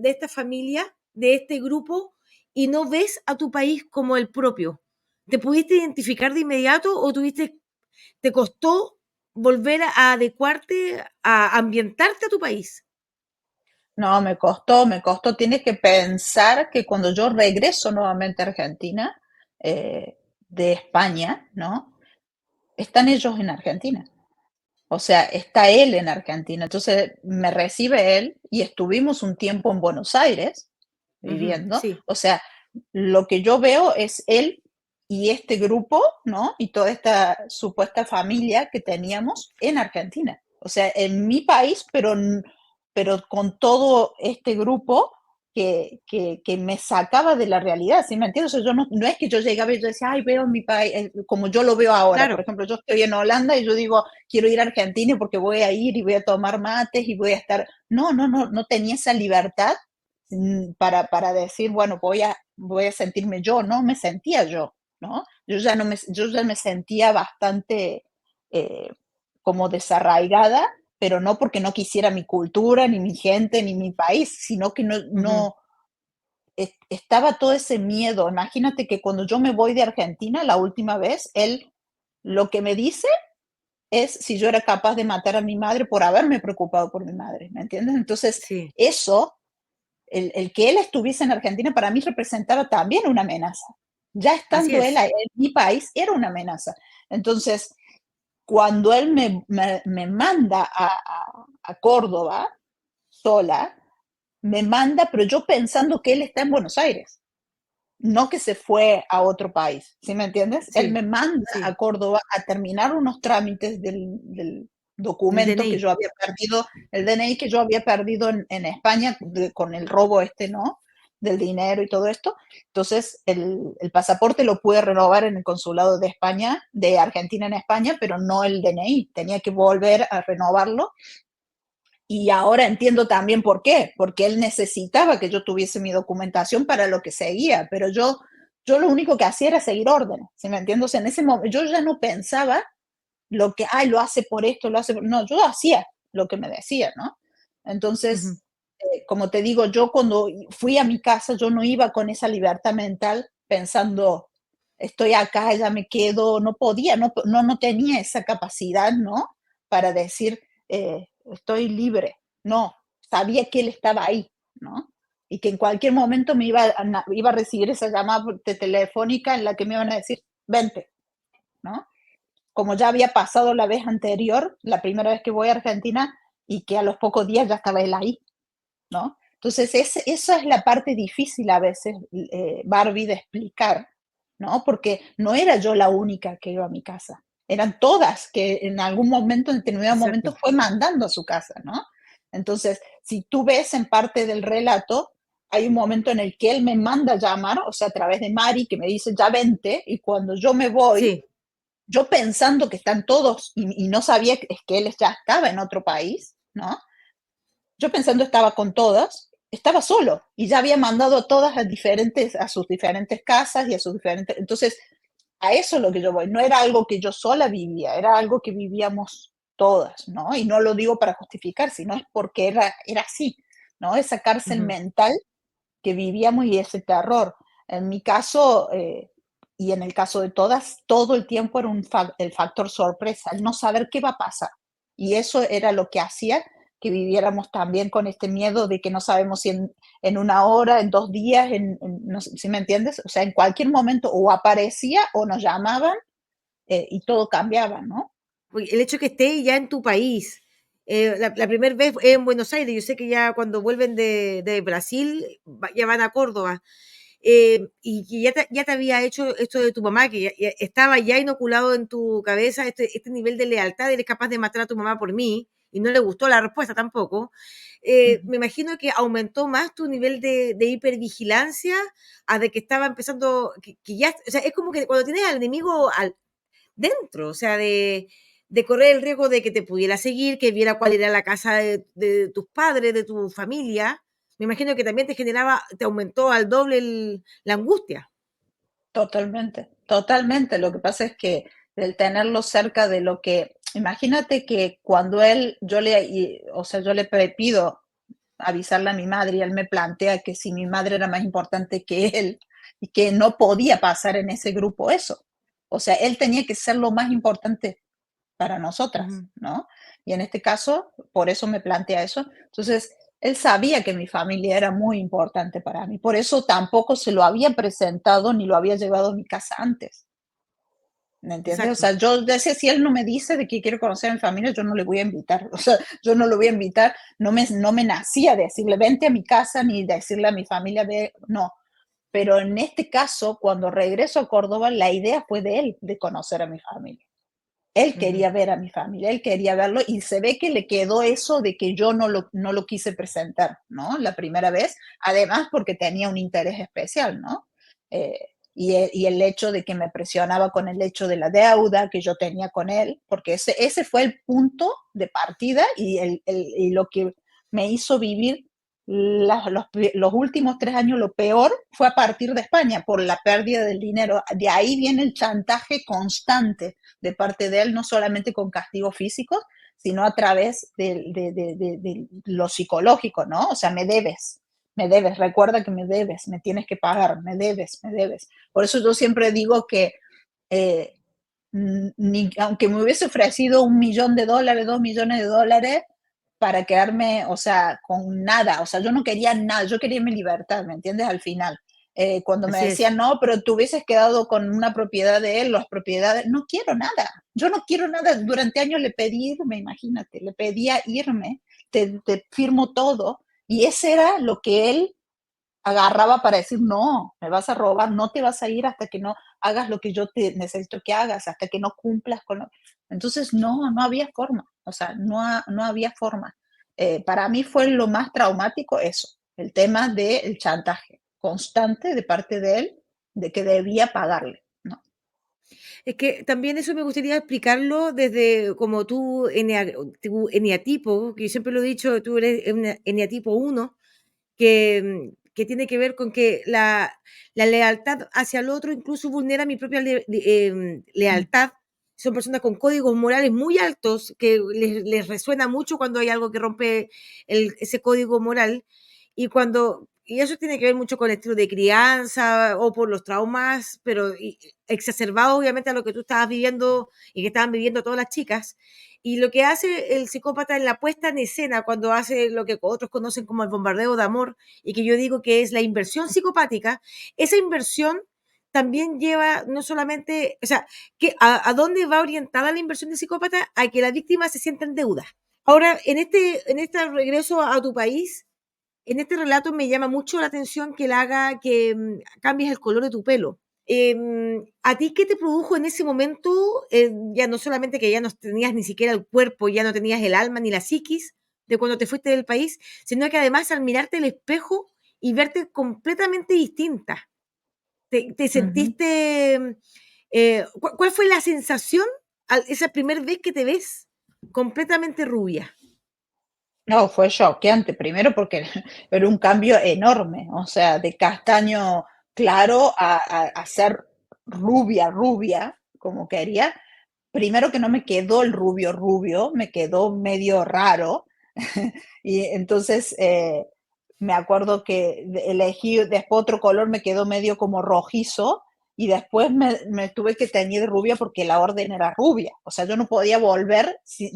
esta familia, de este grupo, y no ves a tu país como el propio? ¿Te pudiste identificar de inmediato o te costó volver a adecuarte, a ambientarte a tu país? No, me costó. Tienes que pensar que cuando yo regreso nuevamente a Argentina, de España, ¿no? Están ellos en Argentina. O sea, está él en Argentina. Entonces me recibe él y estuvimos un tiempo en Buenos Aires Ujú, viviendo. sí, O sea, lo que yo veo es él y este grupo, ¿no? Y toda esta supuesta familia que teníamos en Argentina. O sea, en mi país, pero con todo este grupo que me sacaba de la realidad, ¿sí me entiendes? O sea, yo no es que yo llegaba y yo decía, ay, veo mi país, como yo lo veo ahora. Por claro, ejemplo, yo estoy en Holanda y yo digo, quiero ir a Argentina porque voy a ir y voy a tomar mates y voy a estar... No, no tenía esa libertad para decir, bueno, voy a sentirme yo, no me sentía yo, ¿no? Yo ya me sentía bastante eh, como desarraigada, pero no porque no quisiera mi cultura, ni mi gente, ni mi país, sino que ujú, estaba todo ese miedo. Imagínate que cuando yo me voy de Argentina la última vez, él lo que me dice es si yo era capaz de matar a mi madre por haberme preocupado por mi madre, ¿me entiendes? Entonces, sí, eso, el que él estuviese en Argentina para mí representaba también una amenaza. Ya así estando él es. en mi país, era una amenaza. Entonces, cuando él me manda a Córdoba sola, me manda, pero yo pensando que él está en Buenos Aires, no que se fue a otro país, ¿sí me entiendes? Él Sí, me manda a sí, Córdoba a terminar unos trámites del del documento que DNI. yo había perdido, el DNI que yo había perdido en España con el robo este, ¿no? Del dinero y todo esto. Entonces, el pasaporte lo pude renovar en el consulado de España, de Argentina en España, pero no el DNI. Tenía que volver a renovarlo y ahora entiendo también por qué, porque él necesitaba que yo tuviese mi documentación para lo que seguía, pero yo lo único que hacía era seguir órdenes, ¿sí me entiendes? O sea, en ese momento yo ya no pensaba lo que, ay, lo hace por esto, lo hace por... No, yo hacía lo que me decía, ¿no? Ujú, Entonces, como te digo, yo cuando fui a mi casa, yo no iba con esa libertad mental pensando, estoy acá, ya me quedo, no podía, no tenía esa capacidad, ¿no? Para decir, estoy libre. No, sabía que él estaba ahí, ¿no? Y que en cualquier momento iba a recibir esa llamada telefónica en la que me iban a decir, vente, ¿no? Como ya había pasado la vez anterior, la primera vez que voy a Argentina, y que a los pocos días ya estaba él ahí, ¿no? Entonces, esa es la parte difícil a veces, Barbie, de explicar, ¿no? Porque no era yo la única que iba a mi casa, eran todas que en algún momento, en determinado momento, exacto. fue mandando a su casa, ¿no? Entonces, si tú ves en parte del relato, hay un momento en el que él me manda a llamar, o sea, a través de Mari, que me dice, ya vente, y cuando yo me voy, Sí, yo pensando que están todos, y no sabía que él ya estaba en otro país, ¿no? Yo pensando estaba con todas, estaba solo y ya había mandado a todas a sus diferentes casas y a sus diferentes... Entonces, a eso es lo que yo voy. No era algo que yo sola vivía, era algo que vivíamos todas, ¿no? Y no lo digo para justificar, sino es porque era así, ¿no? Esa cárcel Ujú. mental que vivíamos y ese terror. En mi caso, y en el caso de todas, todo el tiempo era el factor sorpresa, el no saber qué va a pasar. Y eso era lo que hacía que viviéramos también con este miedo de que no sabemos si en una hora, en 2 días, no sé, ¿sí me entiendes? O sea, en cualquier momento o aparecía o nos llamaban y todo cambiaba, ¿no? Porque el hecho que esté ya en tu país, la primera vez en Buenos Aires, yo sé que ya cuando vuelven de Brasil, ya van a Córdoba, y que ya te había hecho esto de tu mamá, que ya estaba ya inoculado en tu cabeza este nivel de lealtad, eres capaz de matar a tu mamá por mí, y no le gustó la respuesta tampoco. Me imagino que aumentó más tu nivel de hipervigilancia a de que estaba empezando, que ya, o sea, es como que cuando tienes al enemigo dentro, o sea, de correr el riesgo de que te pudiera seguir, que viera cuál era la casa de tus padres, de tu familia. Me imagino que también te aumentó al doble la angustia. Totalmente, totalmente. Lo que pasa es que el tenerlo cerca de lo que, imagínate que cuando o sea, yo le pido avisarle a mi madre y él me plantea que si mi madre era más importante que él y que no podía pasar en ese grupo eso. O sea, él tenía que ser lo más importante para nosotras, Ujú. ¿no? Y en este caso, por eso me plantea eso. Entonces, él sabía que mi familia era muy importante para mí, por eso tampoco se lo había presentado ni lo había llevado a mi casa antes. ¿Me entiendes? O Exacto. sea, yo decía, si él no me dice de que quiere conocer a mi familia, yo no le voy a invitar. O sea, yo no lo voy a invitar. No me nacía decirle, vente a mi casa, ni decirle a mi familia, ve, no. Pero en este caso, cuando regreso a Córdoba, la idea fue de él, de conocer a mi familia. Él Ujú. quería ver a mi familia, él quería verlo y se ve que le quedó eso de que yo no lo quise presentar, ¿no? La primera vez, además porque tenía un interés especial, ¿no? Eh, y el hecho de que me presionaba con el hecho de la deuda que yo tenía con él, porque ese fue el punto de partida y lo que me hizo vivir los últimos 3 años, lo peor fue a partir de España, por la pérdida del dinero. De ahí viene el chantaje constante de parte de él, no solamente con castigos físicos, sino a través de lo psicológico, ¿no? O sea, me debes, recuerda que me debes, me tienes que pagar, me debes, me debes. Por eso yo siempre digo que eh, aunque me hubiese ofrecido $1 millón, $2 millones para quedarme, o sea, con nada, o sea, yo no quería nada, yo quería mi libertad, ¿me entiendes? Al final, cuando me Así decían, es. no, pero tú hubieses quedado con una propiedad de él, las propiedades, no quiero nada, yo no quiero nada, durante años le pedí irme, imagínate, le pedía irme, te firmo todo, y ese era lo que él agarraba para decir, no, me vas a robar, no te vas a ir hasta que no hagas lo que yo te necesito que hagas, hasta que no cumplas con lo... Entonces, no había forma, o sea, no había forma. Para mí fue lo más traumático eso, el tema del chantaje constante de parte de él, de que debía pagarle, ¿no? Es que también eso me gustaría explicarlo desde como tu eneatipo, que yo siempre lo he dicho, tú eres un eneatipo 1, que tiene que ver con que la lealtad hacia el otro incluso vulnera mi propia Mm, lealtad. Son personas con códigos morales muy altos que les resuena mucho cuando hay algo que rompe ese código moral. Y eso tiene que ver mucho con el estilo de crianza o por los traumas, pero exacerbado obviamente a lo que tú estabas viviendo y que estaban viviendo todas las chicas. Y lo que hace el psicópata en la puesta en escena, cuando hace lo que otros conocen como el bombardeo de amor, y que yo digo que es la inversión psicopática, esa inversión también lleva no solamente, o sea, ¿a dónde va orientada la inversión del psicópata? A que la víctima se sienta en deuda. Ahora, en este regreso a tu país, en este relato me llama mucho la atención que él haga que cambies el color de tu pelo. ¿A ti qué te produjo en ese momento? Ya no solamente que ya no tenías ni siquiera el cuerpo, ya no tenías el alma ni la psiquis de cuando te fuiste del país, sino que además al mirarte al espejo y verte completamente distinta, te ujú. sentiste ¿Cuál fue la sensación esa primera vez que te ves completamente rubia? No, fue choqueante, primero porque era un cambio enorme, o sea, de castaño claro a ser rubia, rubia, como quería. Primero que no me quedó el rubio rubio, me quedó medio raro. Y entonces me acuerdo que elegí después otro color, me quedó medio como rojizo. Y después me tuve que teñir de rubia porque la orden era rubia. O sea, yo no podía volver si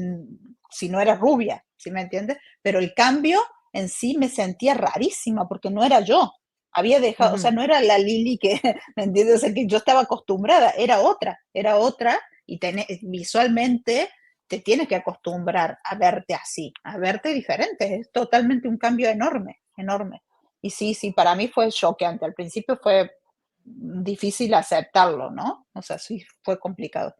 no era rubia, ¿sí me entiendes? Pero el cambio en sí me sentía rarísima porque no era yo. Había dejado, o sea, Ujú. no era la Lili que, ¿me entiendes? O sea, que yo estaba acostumbrada, era otra y visualmente te tienes que acostumbrar a verte así, a verte diferente. Es totalmente un cambio enorme, enorme. Y sí, sí, para mí fue choqueante. Al principio fue difícil aceptarlo, ¿no? O sea, sí, fue complicado.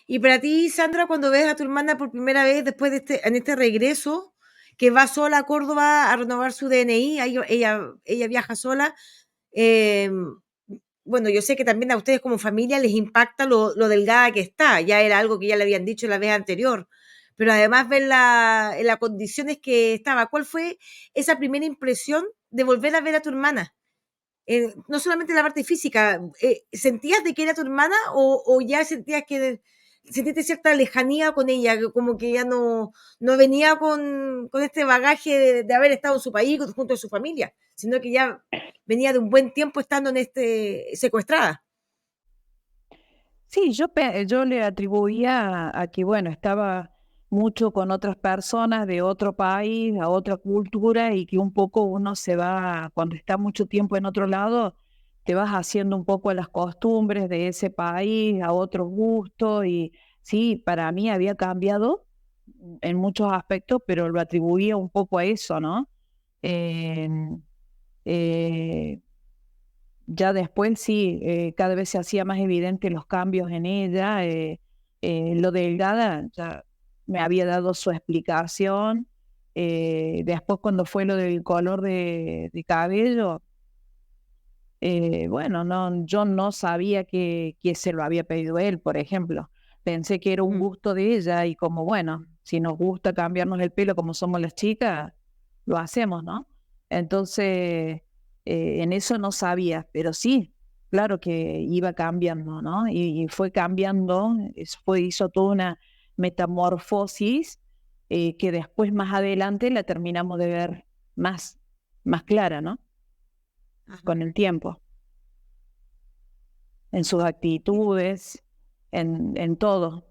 Y para ti, Sandra, cuando ves a tu hermana por primera vez después de en este regreso, que va sola a Córdoba a renovar su DNI, ella viaja sola, eh, bueno, yo sé que también a ustedes como familia les impacta lo delgada que está, ya era algo que ya le habían dicho la vez anterior, pero además ver en las condiciones que estaba, ¿cuál fue esa primera impresión de volver a ver a tu hermana? No solamente la parte física, ¿sentías de que era tu hermana o ya sentías que sentiste cierta lejanía con ella, como que ya no venía con este bagaje de haber estado en su país junto a su familia, sino que ya venía de un buen tiempo estando secuestrada? Sí, yo le atribuía a que, bueno, estaba mucho con otras personas de otro país, a otra cultura, y que un poco uno se va, cuando está mucho tiempo en otro lado, te vas haciendo un poco a las costumbres de ese país, a otros gustos, y sí, para mí había cambiado en muchos aspectos, pero lo atribuía un poco a eso, ¿no? Eh, eh, ya después sí, cada vez se hacía más evidente los cambios en ella. Lo delgada ya me había dado su explicación. Después cuando fue lo del color de cabello, bueno, no, yo no sabía que se lo había pedido él, por ejemplo. Pensé que era un Mm. gusto de ella y como, bueno, si nos gusta cambiarnos el pelo como somos las chicas, lo hacemos, ¿no? Entonces, en eso no sabía, pero sí, claro que iba cambiando, ¿no? Y fue cambiando, hizo toda una metamorfosis que después más adelante la terminamos de ver más clara, ¿no? Ajá. Con el tiempo, en sus actitudes, en todo,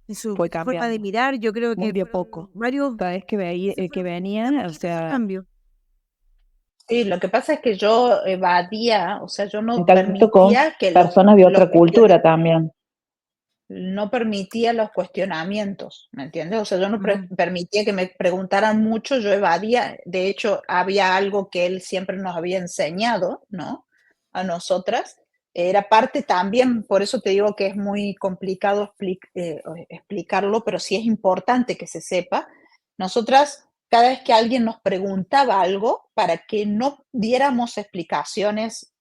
En su fue forma de cambiando, mirar, yo creo muy que de a fueron poco. varios, Cada vez sí, que fueron de a venía, o poquito esos sea, cambios. Sí, lo que pasa es que yo evadía, o sea, yo no Contacto con permitía que personas de los otra cultura también. no permitía los cuestionamientos, ¿me entiendes? O sea, yo no Ujú. permitía que me preguntaran mucho, yo evadía. De hecho, había algo que él siempre nos había enseñado, ¿no? A nosotras. Era parte también, por eso te digo que es muy complicado explicarlo, pero sí es importante que se sepa. Nosotras, cada vez que alguien nos preguntaba algo, para que no diéramos explicaciones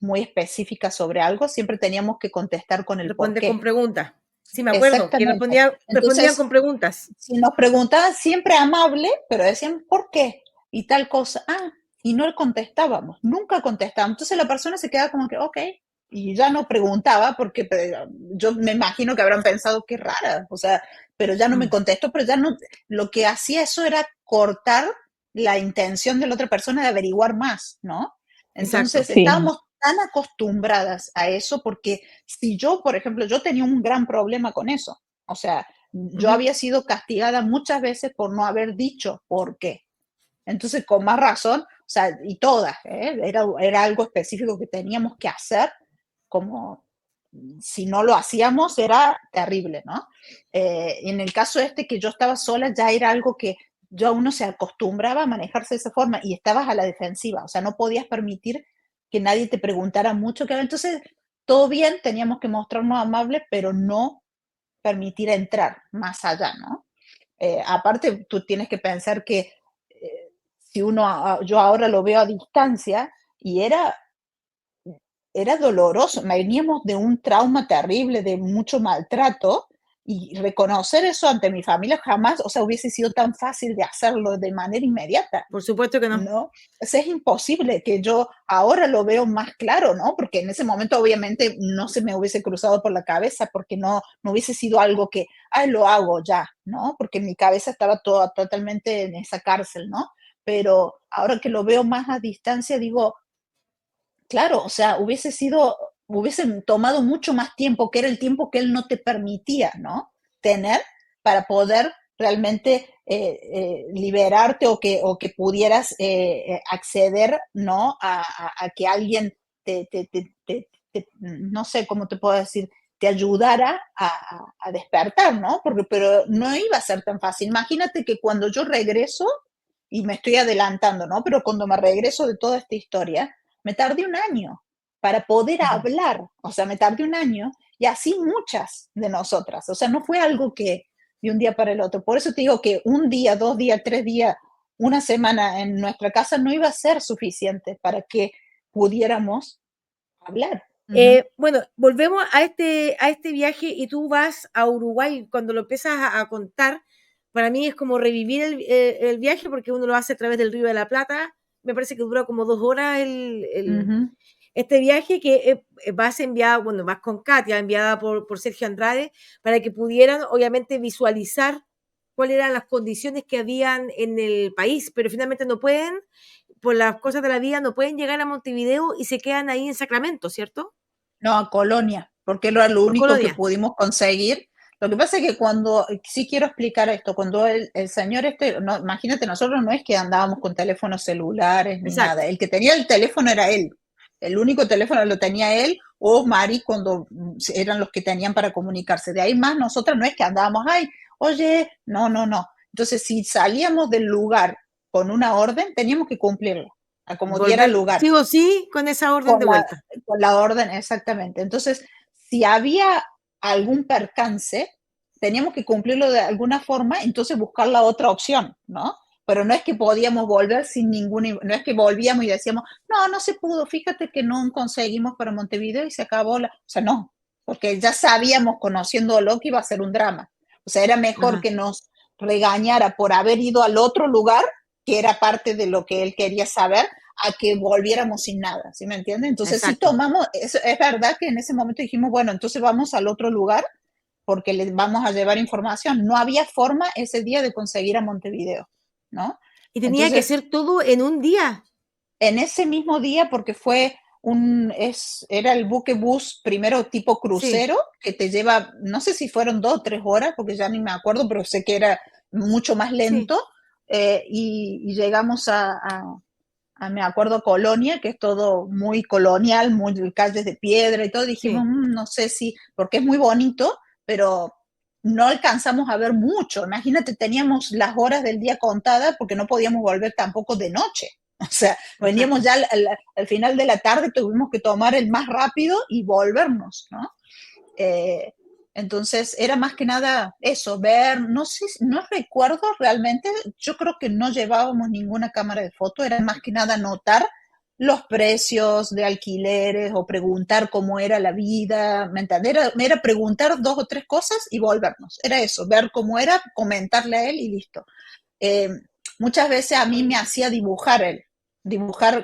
muy específicas sobre algo, siempre teníamos que contestar con el por Responde con qué. preguntas. Sí, me acuerdo, que Exactamente. respondían con Entonces, preguntas. si nos preguntaban siempre amable, pero decían, ¿por qué? Y tal cosa. Ah, y no le contestábamos, nunca contestábamos. Entonces la persona se quedaba como que, ok, y ya no preguntaba porque yo me imagino que habrán pensado que rara, o sea, pero ya no me Mm, contestó, pero ya no, lo que hacía eso era cortar la intención de la otra persona de averiguar más, ¿no? exacto. Entonces Sí, estábamos tan acostumbradas a eso porque si yo, por ejemplo, yo tenía un gran problema con eso, o sea, yo Ujú. había sido castigada muchas veces por no haber dicho por qué. Entonces, con más razón, o sea, y todas, ¿eh? Era algo específico que teníamos que hacer, como si no lo hacíamos era terrible, ¿no? En el caso este que yo estaba sola, ya era algo que ya uno se acostumbraba a manejarse de esa forma y estabas a la defensiva, o sea, no podías permitir que nadie te preguntara mucho. Entonces, todo bien, teníamos que mostrarnos amables, pero no permitir entrar más allá, ¿no? Aparte, tú tienes que pensar que si uno, yo ahora lo veo a distancia y era era doloroso, veníamos de un trauma terrible, de mucho maltrato, y reconocer eso ante mi familia jamás, o sea, hubiese sido tan fácil de hacerlo de manera inmediata, Por supuesto que no. ¿no? O sea, es imposible que yo ahora lo veo más claro, ¿no? Porque en ese momento obviamente no se me hubiese cruzado por la cabeza, porque no hubiese sido algo que, ay, lo hago ya, ¿no? Porque mi cabeza estaba toda totalmente en esa cárcel, ¿no? Pero ahora que lo veo más a distancia, digo, claro, o sea, hubiese tomado mucho más tiempo, que era el tiempo que él no te permitía, ¿no? Tener para poder realmente liberarte o que pudieras acceder, ¿no? A que alguien no sé cómo te puedo decir, te ayudara a despertar, ¿no? Pero no iba a ser tan fácil. Imagínate que cuando yo regreso, y me estoy adelantando, ¿no? Pero cuando me regreso de toda esta historia, me tardé un año para poder hablar, o sea, me tardé un año y así muchas de nosotras, o sea, no fue algo que de un día para el otro. Por eso te digo que un día, 2 días, 3 días, una semana en nuestra casa no iba a ser suficiente para que pudiéramos hablar. Bueno, volvemos a este viaje y tú vas a Uruguay. Cuando lo empiezas a contar, para mí es como revivir el viaje, porque uno lo hace a través del Río de la Plata. Me parece que dura como 2 horas este viaje, que vas enviada, bueno, vas con Katia, enviada por Sergio Andrade, para que pudieran obviamente visualizar cuáles eran las condiciones que habían en el país, pero finalmente no pueden, por las cosas de la vida, no pueden llegar a Montevideo y se quedan ahí en Sacramento, ¿cierto? No, a Colonia, porque era lo Por único que Colonia. pudimos conseguir. Lo que pasa es que sí quiero explicar esto, cuando el señor no, imagínate, nosotros no es que andábamos con teléfonos celulares ni Exacto. nada, el que tenía el teléfono era él, el único teléfono lo tenía él o Mari cuando eran los que tenían para comunicarse. De ahí más nosotros no es que andábamos, ay, oye, no. Entonces, si salíamos del lugar con una orden, teníamos que cumplirla, a como diera el lugar. Sí o sí, con esa orden de vuelta. Con la orden, exactamente. Entonces, si había algún percance, teníamos que cumplirlo de alguna forma, entonces buscar la otra opción, ¿no? Pero no es que podíamos volver sin ninguna, no es que volvíamos y decíamos, no se pudo, fíjate que no conseguimos para Montevideo y se acabó o sea, no, porque ya sabíamos, conociéndolo, que iba a ser un drama. O sea, era mejor que nos regañara por haber ido al otro lugar, que era parte de lo que él quería saber, a que volviéramos sin nada, ¿sí me entienden? Entonces, sí tomamos, es verdad que en ese momento dijimos, bueno, entonces vamos al otro lugar porque les vamos a llevar información. No había forma ese día de conseguir a Montevideo, ¿no? Y tenía que ser todo en un día. En ese mismo día, porque era el buque bus primero tipo crucero, que te lleva, no sé si fueron 2 o 3 horas, porque ya ni me acuerdo, pero sé que era mucho más lento, y llegamos me acuerdo, Colonia, que es todo muy colonial, muy calles de piedra y todo, dijimos, no sé si, porque es muy bonito, pero no alcanzamos a ver mucho. Imagínate, teníamos las horas del día contadas porque no podíamos volver tampoco de noche. O sea, veníamos ya al final de la tarde, tuvimos que tomar el más rápido y volvernos, ¿no? Entonces era más que nada eso, ver, no recuerdo realmente, yo creo que no llevábamos ninguna cámara de foto, era más que nada notar los precios de alquileres o preguntar cómo era la vida, ¿me entiendes? Era preguntar 2 o 3 cosas y volvernos, era eso, ver cómo era, comentarle a él y listo. Muchas veces a mí me hacía dibujar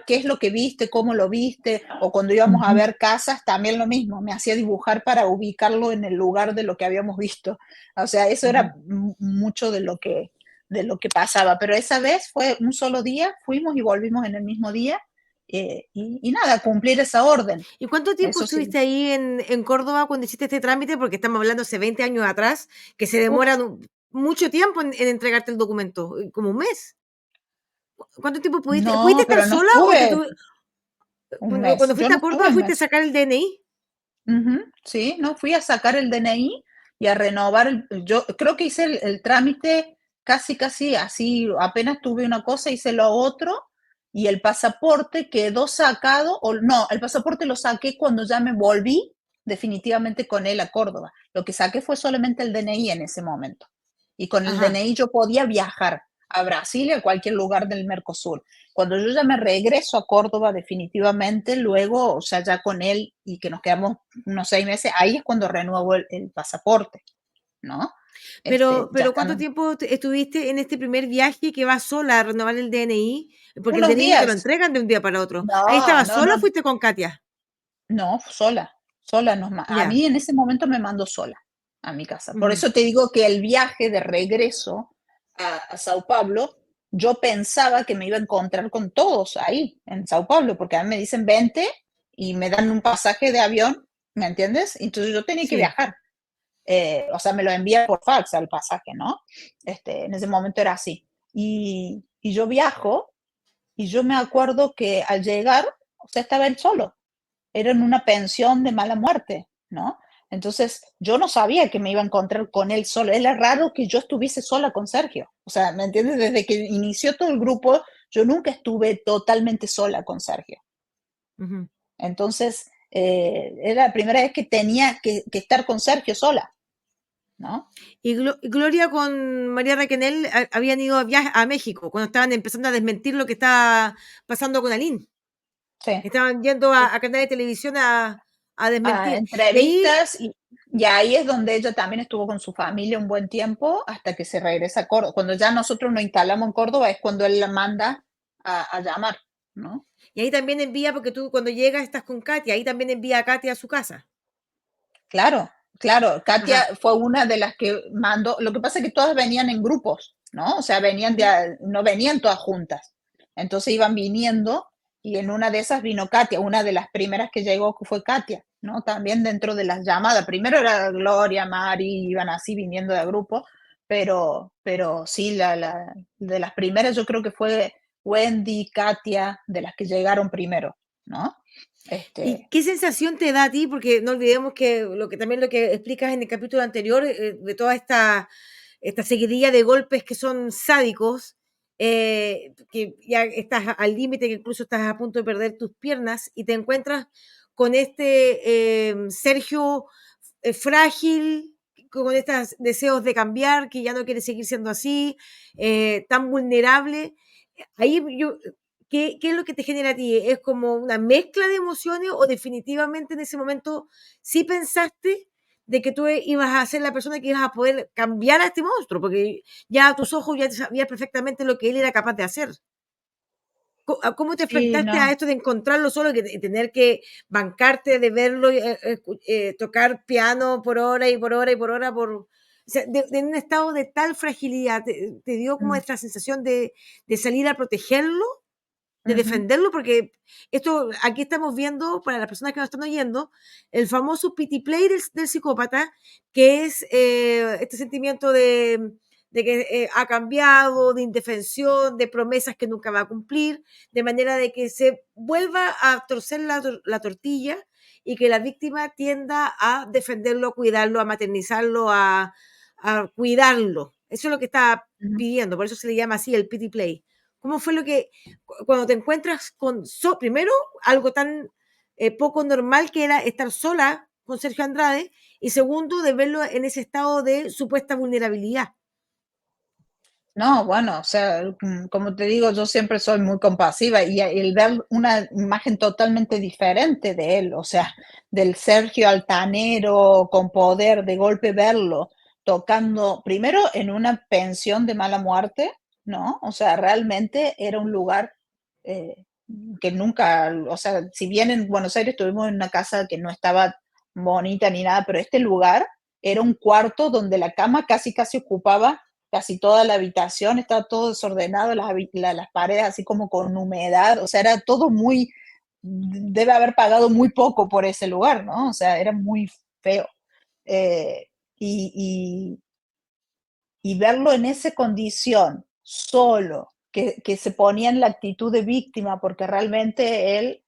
qué es lo que viste, cómo lo viste, o cuando íbamos a ver casas, también lo mismo, me hacía dibujar para ubicarlo en el lugar de lo que habíamos visto. O sea, eso era mucho de lo que pasaba, pero esa vez fue un solo día, fuimos y volvimos en el mismo día, y nada, cumplir esa orden. ¿Y cuánto tiempo estuviste ahí en Córdoba cuando hiciste este trámite? Porque estamos hablando hace 20 años atrás, que se demoran mucho tiempo en entregarte el documento, como un mes. ¿Cuánto tiempo pudiste? No, ¿Pudiste estar sola? Un mes. Cuando fuiste a Córdoba, ¿fuiste a sacar el DNI? Sí, no, fui a sacar el DNI y a renovar. Yo creo que hice el trámite casi así, apenas tuve una cosa, hice lo otro, y el pasaporte quedó sacado, o no, el pasaporte lo saqué cuando ya me volví definitivamente con él a Córdoba. Lo que saqué fue solamente el DNI en ese momento. Y con el DNI yo podía viajar. a Brasil y a cualquier lugar del Mercosur. Cuando yo ya me regreso a Córdoba definitivamente, luego, o sea, ya con él y que nos quedamos unos 6 meses, ahí es cuando renuevo el pasaporte, ¿no? Pero Ya ¿cuánto están tiempo estuviste en este primer viaje que vas sola a renovar el DNI? Porque el unos DNI no te lo días. entregan de un día para otro. ¿Ahí No, estabas no, sola o no, fuiste con Katia? no, sola a Ya. mí en ese momento me mandó sola a mi casa. Por Ujú. eso te digo que el viaje de regreso a Sao Paulo, yo pensaba que me iba a encontrar con todos ahí en Sao Paulo, porque a mí me dicen vente y me dan un pasaje de avión, ¿me entiendes? Entonces yo tenía que Sí. viajar. O sea, me lo envía por fax al pasaje, ¿no? En ese momento era así. Y yo viajo y yo me acuerdo que al llegar, o sea, estaba él solo, era en una pensión de mala muerte, ¿no? Entonces, yo no sabía que me iba a encontrar con él solo. Era raro que yo estuviese sola con Sergio. O sea, ¿me entiendes? Desde que inició todo el grupo, yo nunca estuve totalmente sola con Sergio. Ujú. Entonces, era la primera vez que tenía que estar con Sergio sola, ¿no? Y Gloria con María Raquel habían ido a viaje a México cuando estaban empezando a desmentir lo que estaba pasando con Aline. Sí. Estaban yendo a canales de televisión a desmentir. Y ahí, Entrevistas y ahí es donde ella también estuvo con su familia un buen tiempo hasta que se regresa a Córdoba. Cuando ya nosotros nos instalamos en Córdoba es cuando él la manda a llamar, ¿no? y ahí también envía, porque tú cuando llegas estás con Katia, ahí también envía a Katia a su casa. Claro, claro. Ajá. Katia fue una de las que mandó. Lo que pasa es que todas venían en grupos, ¿no? O sea, Ujú. no venían todas juntas. Entonces iban viniendo y en una de esas vino Katia, una de las primeras que llegó fue Katia, ¿no? También dentro de las llamadas. Primero era Gloria, Mari, iban así viniendo de grupo, pero sí, de las primeras yo creo que fue Wendy, Katia, de las que llegaron primero, ¿no? ¿Y qué sensación te da a ti? Porque no olvidemos que también lo que explicas en el capítulo anterior, de toda esta seguidilla de golpes que son sádicos, que ya estás al límite, que incluso estás a punto de perder tus piernas y te encuentras con Sergio frágil, con estos deseos de cambiar, que ya no quiere seguir siendo así, tan vulnerable. Ahí yo, ¿qué es lo que te genera a ti? ¿Es como una mezcla de emociones o definitivamente en ese momento sí pensaste de que tú ibas a ser la persona que ibas a poder cambiar a este monstruo? Porque ya a tus ojos ya sabías perfectamente lo que él era capaz de hacer. ¿Cómo te Sí, enfrentaste a no. esto de encontrarlo solo y tener que bancarte de verlo, tocar piano por hora y por hora y por hora, o sea, de un estado de tal fragilidad, te dio como Mm, esta sensación de salir a protegerlo, de ujú. defenderlo? Porque esto, aquí estamos viendo, para las personas que nos están oyendo, el famoso pity play del psicópata, que es este sentimiento de que ha cambiado, de indefensión, de promesas que nunca va a cumplir, de manera de que se vuelva a torcer la tortilla y que la víctima tienda a defenderlo, a cuidarlo, a maternizarlo, a cuidarlo. Eso es lo que está Ujú. pidiendo, por eso se le llama así el pity play. ¿Cómo fue lo que, cuando te encuentras con, primero, algo tan poco normal que era estar sola con Sergio Andrade, y segundo, de verlo en ese estado de supuesta vulnerabilidad? No, bueno, o sea, como te digo, yo siempre soy muy compasiva y el ver una imagen totalmente diferente de él, o sea, del Sergio altanero con poder, de golpe verlo tocando, primero en una pensión de mala muerte, ¿no? O sea, realmente era un lugar eh, que nunca, o sea, si bien en Buenos Aires estuvimos en una casa que no estaba bonita ni nada, pero este lugar era un cuarto donde la cama casi casi ocupaba casi toda la habitación, estaba todo desordenado, las paredes así como con humedad, o sea, era todo muy, debe haber pagado muy poco por ese lugar, ¿no? O sea, era muy feo. Eh, y, y verlo en esa condición, solo, que se ponía en la actitud de víctima, porque realmente él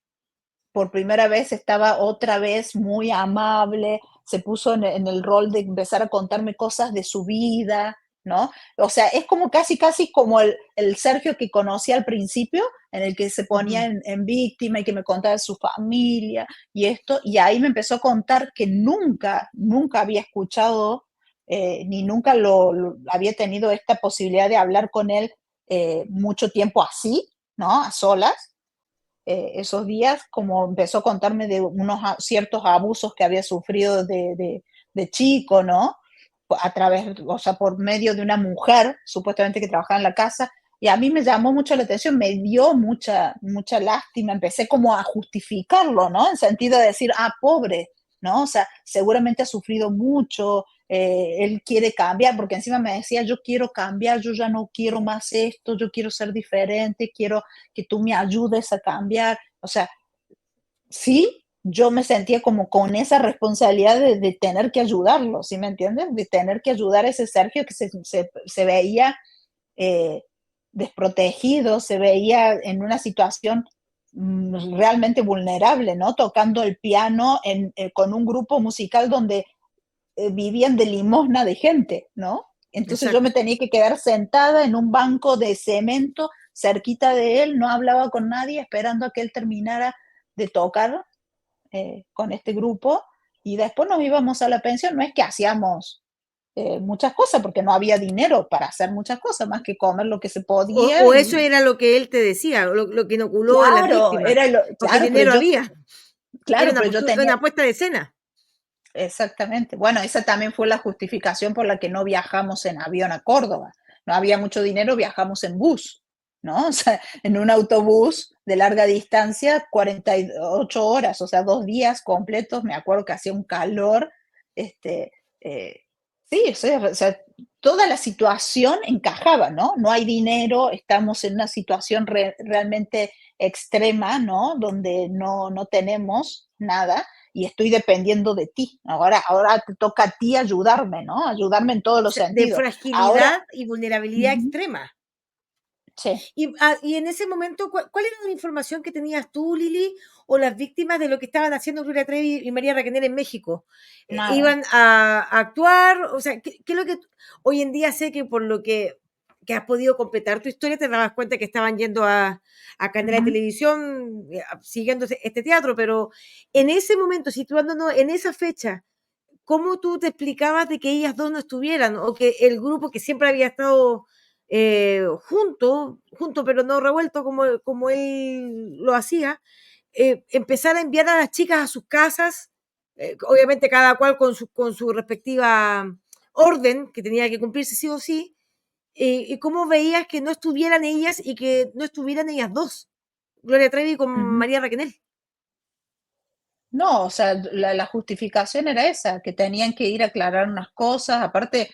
por primera vez estaba otra vez muy amable, se puso en el rol de empezar a contarme cosas de su vida, ¿no? O sea, es como casi, casi como el Sergio que conocí al principio, en el que se ponía Ujú. en víctima y que me contaba de su familia y esto, y ahí me empezó a contar que nunca, nunca había escuchado, ni nunca había tenido esta posibilidad de hablar con él mucho tiempo así, ¿no? A solas. Esos días, como empezó a contarme de unos ciertos abusos que había sufrido de chico, ¿no? A través, o sea, por medio de una mujer, supuestamente que trabajaba en la casa, y a mí me llamó mucho la atención, me dio mucha lástima, empecé como a justificarlo, ¿no? En sentido de decir, pobre, ¿no? O sea, seguramente ha sufrido mucho, él quiere cambiar, porque encima me decía, yo quiero cambiar, yo ya no quiero más esto, yo quiero ser diferente, quiero que tú me ayudes a cambiar. O sea, sí, yo me sentía como con esa responsabilidad de tener que ayudarlo, ¿sí me entiendes? De tener que ayudar a ese Sergio que se veía eh, desprotegido, se veía en una situación realmente vulnerable, ¿no? Tocando el piano con un grupo musical donde vivían de limosna de gente, ¿no? Entonces yo me Exacto. tenía que quedar sentada en un banco de cemento cerquita de él, no hablaba con nadie, esperando a que él terminara de tocar con este grupo y después nos íbamos a la pensión. No es que hacíamos muchas cosas porque no había dinero para hacer muchas cosas, más que comer lo que se podía. O eso era lo que él te decía, lo que inoculó a las Claro, víctimas, porque claro, pero dinero había. Era claro, pero yo tenía, una puesta de escena. exactamente. Bueno, esa también fue la justificación por la que no viajamos en avión a Córdoba. No había mucho dinero, viajamos en bus, ¿no? O sea, en un autobús de larga distancia, 48 horas, o sea, 2 días completos. Me acuerdo que hacía un calor. Este, eh, sí, o sea, toda la situación encajaba, ¿no? No hay dinero, estamos en una situación realmente extrema, ¿no? Donde no tenemos nada y estoy dependiendo de ti. Ahora te toca a ti ayudarme, ¿no? Ayudarme en todos O los sea, de sentidos. Ahora, fragilidad y vulnerabilidad ujú, extrema. sí, Y en ese momento, ¿cuál era la información que tenías tú, Lili, o las víctimas de lo que estaban haciendo Gloria Trevi y María Raquel en México? nada. ¿Iban a actuar? O sea, ¿qué es lo que hoy en día sé que por lo que has podido completar tu historia, te dabas cuenta que estaban yendo a canales de Ujú, televisión siguiendo este teatro, pero en ese momento, situándonos en esa fecha, ¿cómo tú te explicabas de que ellas dos no estuvieran o que el grupo que siempre había estado junto pero no revuelto como él lo hacía, empezar a enviar a las chicas a sus casas, obviamente cada cual con su respectiva orden que tenía que cumplirse sí o sí, y cómo veías que no estuvieran ellas y que no estuvieran ellas dos, Gloria Trevi con ujú. María Raquel? No, o sea, la justificación era esa, que tenían que ir a aclarar unas cosas, aparte,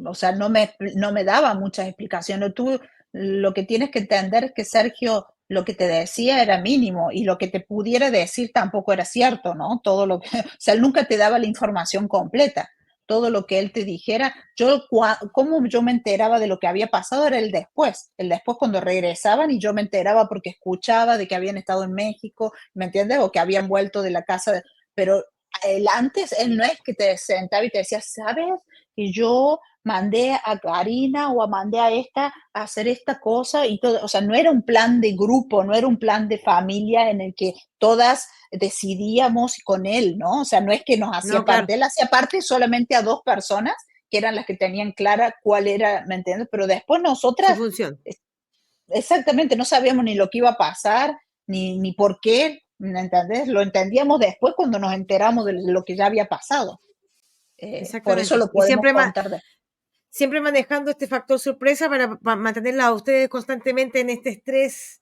o sea, no me daba muchas explicaciones. Tú lo que tienes que entender es que Sergio lo que te decía era mínimo y lo que te pudiera decir tampoco era cierto, ¿no? Todo lo que, o sea, él nunca te daba la información completa. Todo lo que él te dijera, cómo yo me enteraba de lo que había pasado era el después cuando regresaban y yo me enteraba porque escuchaba de que habían estado en México, ¿me entiendes? O que habían vuelto de la casa, pero él antes, él no es que te sentaba y te decía, ¿sabes? Que yo mandé a Karina o mandé a esta a hacer esta cosa y todo, o sea, no era un plan de grupo, no era un plan de familia en el que todas decidíamos con él, ¿no? O sea, no es que nos hacía No, claro, parte, él hacía parte solamente a 2 personas que eran las que tenían clara cuál era, ¿me entiendes? Pero después su nosotras, función. exactamente, no sabíamos ni lo que iba a pasar, ni por qué, ¿me entendés? Lo entendíamos después cuando nos enteramos de lo que ya había pasado. Por eso Exactamente. lo podemos contar Siempre manejando este factor sorpresa para mantenerla a ustedes constantemente en este estrés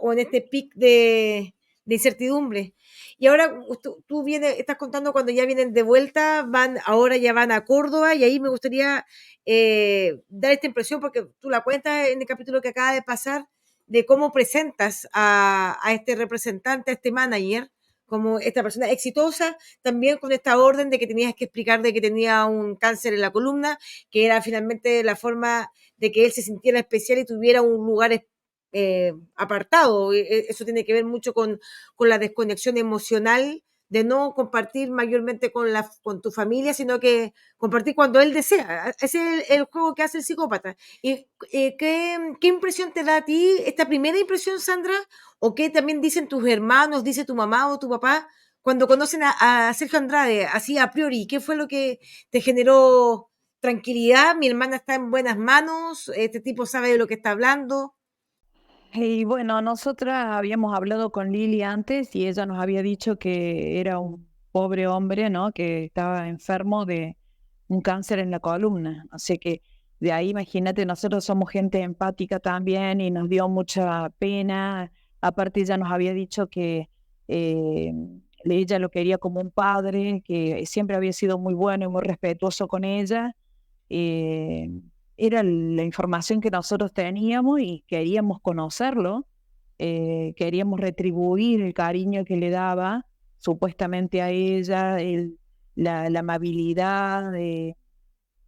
o en este pic de incertidumbre. Y ahora tú vienes, estás contando cuando ya vienen de vuelta, ahora ya van a Córdoba y ahí me gustaría dar esta impresión porque tú la cuentas en el capítulo que acaba de pasar de cómo presentas a este representante, a este manager, como esta persona exitosa, también con esta orden de que tenías que explicar de que tenía un cáncer en la columna, que era finalmente la forma de que él se sintiera especial y tuviera un lugar apartado. Eso tiene que ver mucho con la desconexión emocional de no compartir mayormente con tu familia, sino que compartir cuando él desea. Ese es el juego que hace el psicópata. ¿Y qué impresión te da a ti esta primera impresión, Sandra? ¿O qué también dicen tus hermanos, dice tu mamá o tu papá cuando conocen a Sergio Andrade, así a priori? ¿Qué fue lo que te generó tranquilidad, mi hermana está en buenas manos, este tipo sabe de lo que está hablando. Y bueno, nosotras habíamos hablado con Lili antes y ella nos había dicho que era un pobre hombre, ¿no? Que estaba enfermo de un cáncer en la columna. Así que de ahí, imagínate, nosotros somos gente empática también y nos dio mucha pena. Aparte, ella nos había dicho que ella lo quería como un padre, que siempre había sido muy bueno y muy respetuoso con ella. Eh, Era la información que nosotros teníamos y queríamos conocerlo, queríamos retribuir el cariño que le daba supuestamente a ella, la amabilidad,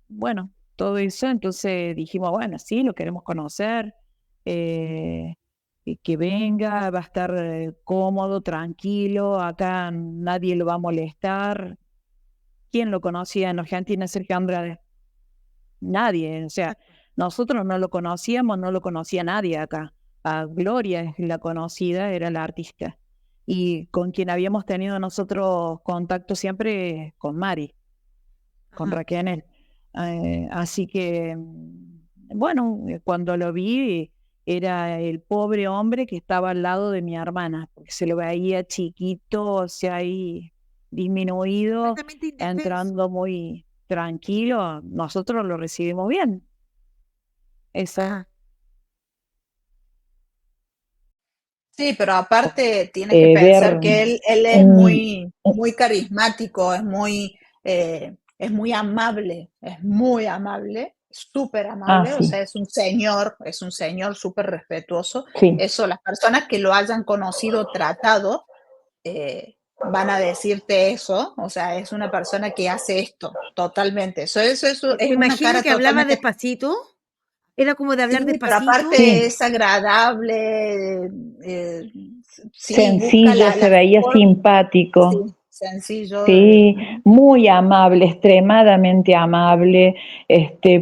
bueno, todo eso. Entonces dijimos, bueno, sí, lo queremos conocer, y que venga, va a estar cómodo, tranquilo, acá nadie lo va a molestar. ¿Quién lo conocía en Argentina, Sergio Andrade? Nadie, o sea, nosotros no lo conocíamos, no lo conocía nadie acá. A Gloria es la conocida, era la artista. Y con quien habíamos tenido nosotros contacto siempre con Mari, con Ajá. Raquel. Así que, bueno, cuando lo vi, era el pobre hombre que estaba al lado de mi hermana, porque se lo veía chiquito, o sea, ahí disminuido, Completamente indefenso. entrando muy tranquilo. Nosotros lo recibimos bien. Esa Ajá. Sí, pero aparte tienes que pensar ver que él es un, muy carismático, es muy amable, súper amable, o sí, sea, es un señor súper respetuoso. sí, Eso, las personas que lo hayan conocido, tratado, van a decirte eso, o sea, es una persona que hace esto, totalmente. Eso es Me una imagino cara que hablaba totalmente. despacito, era como de hablar Sí, pero despacito. aparte sí, es agradable, sí, busca sencillo, se la veía forma, sí, simpático. sencillo. Sí, muy amable, extremadamente amable,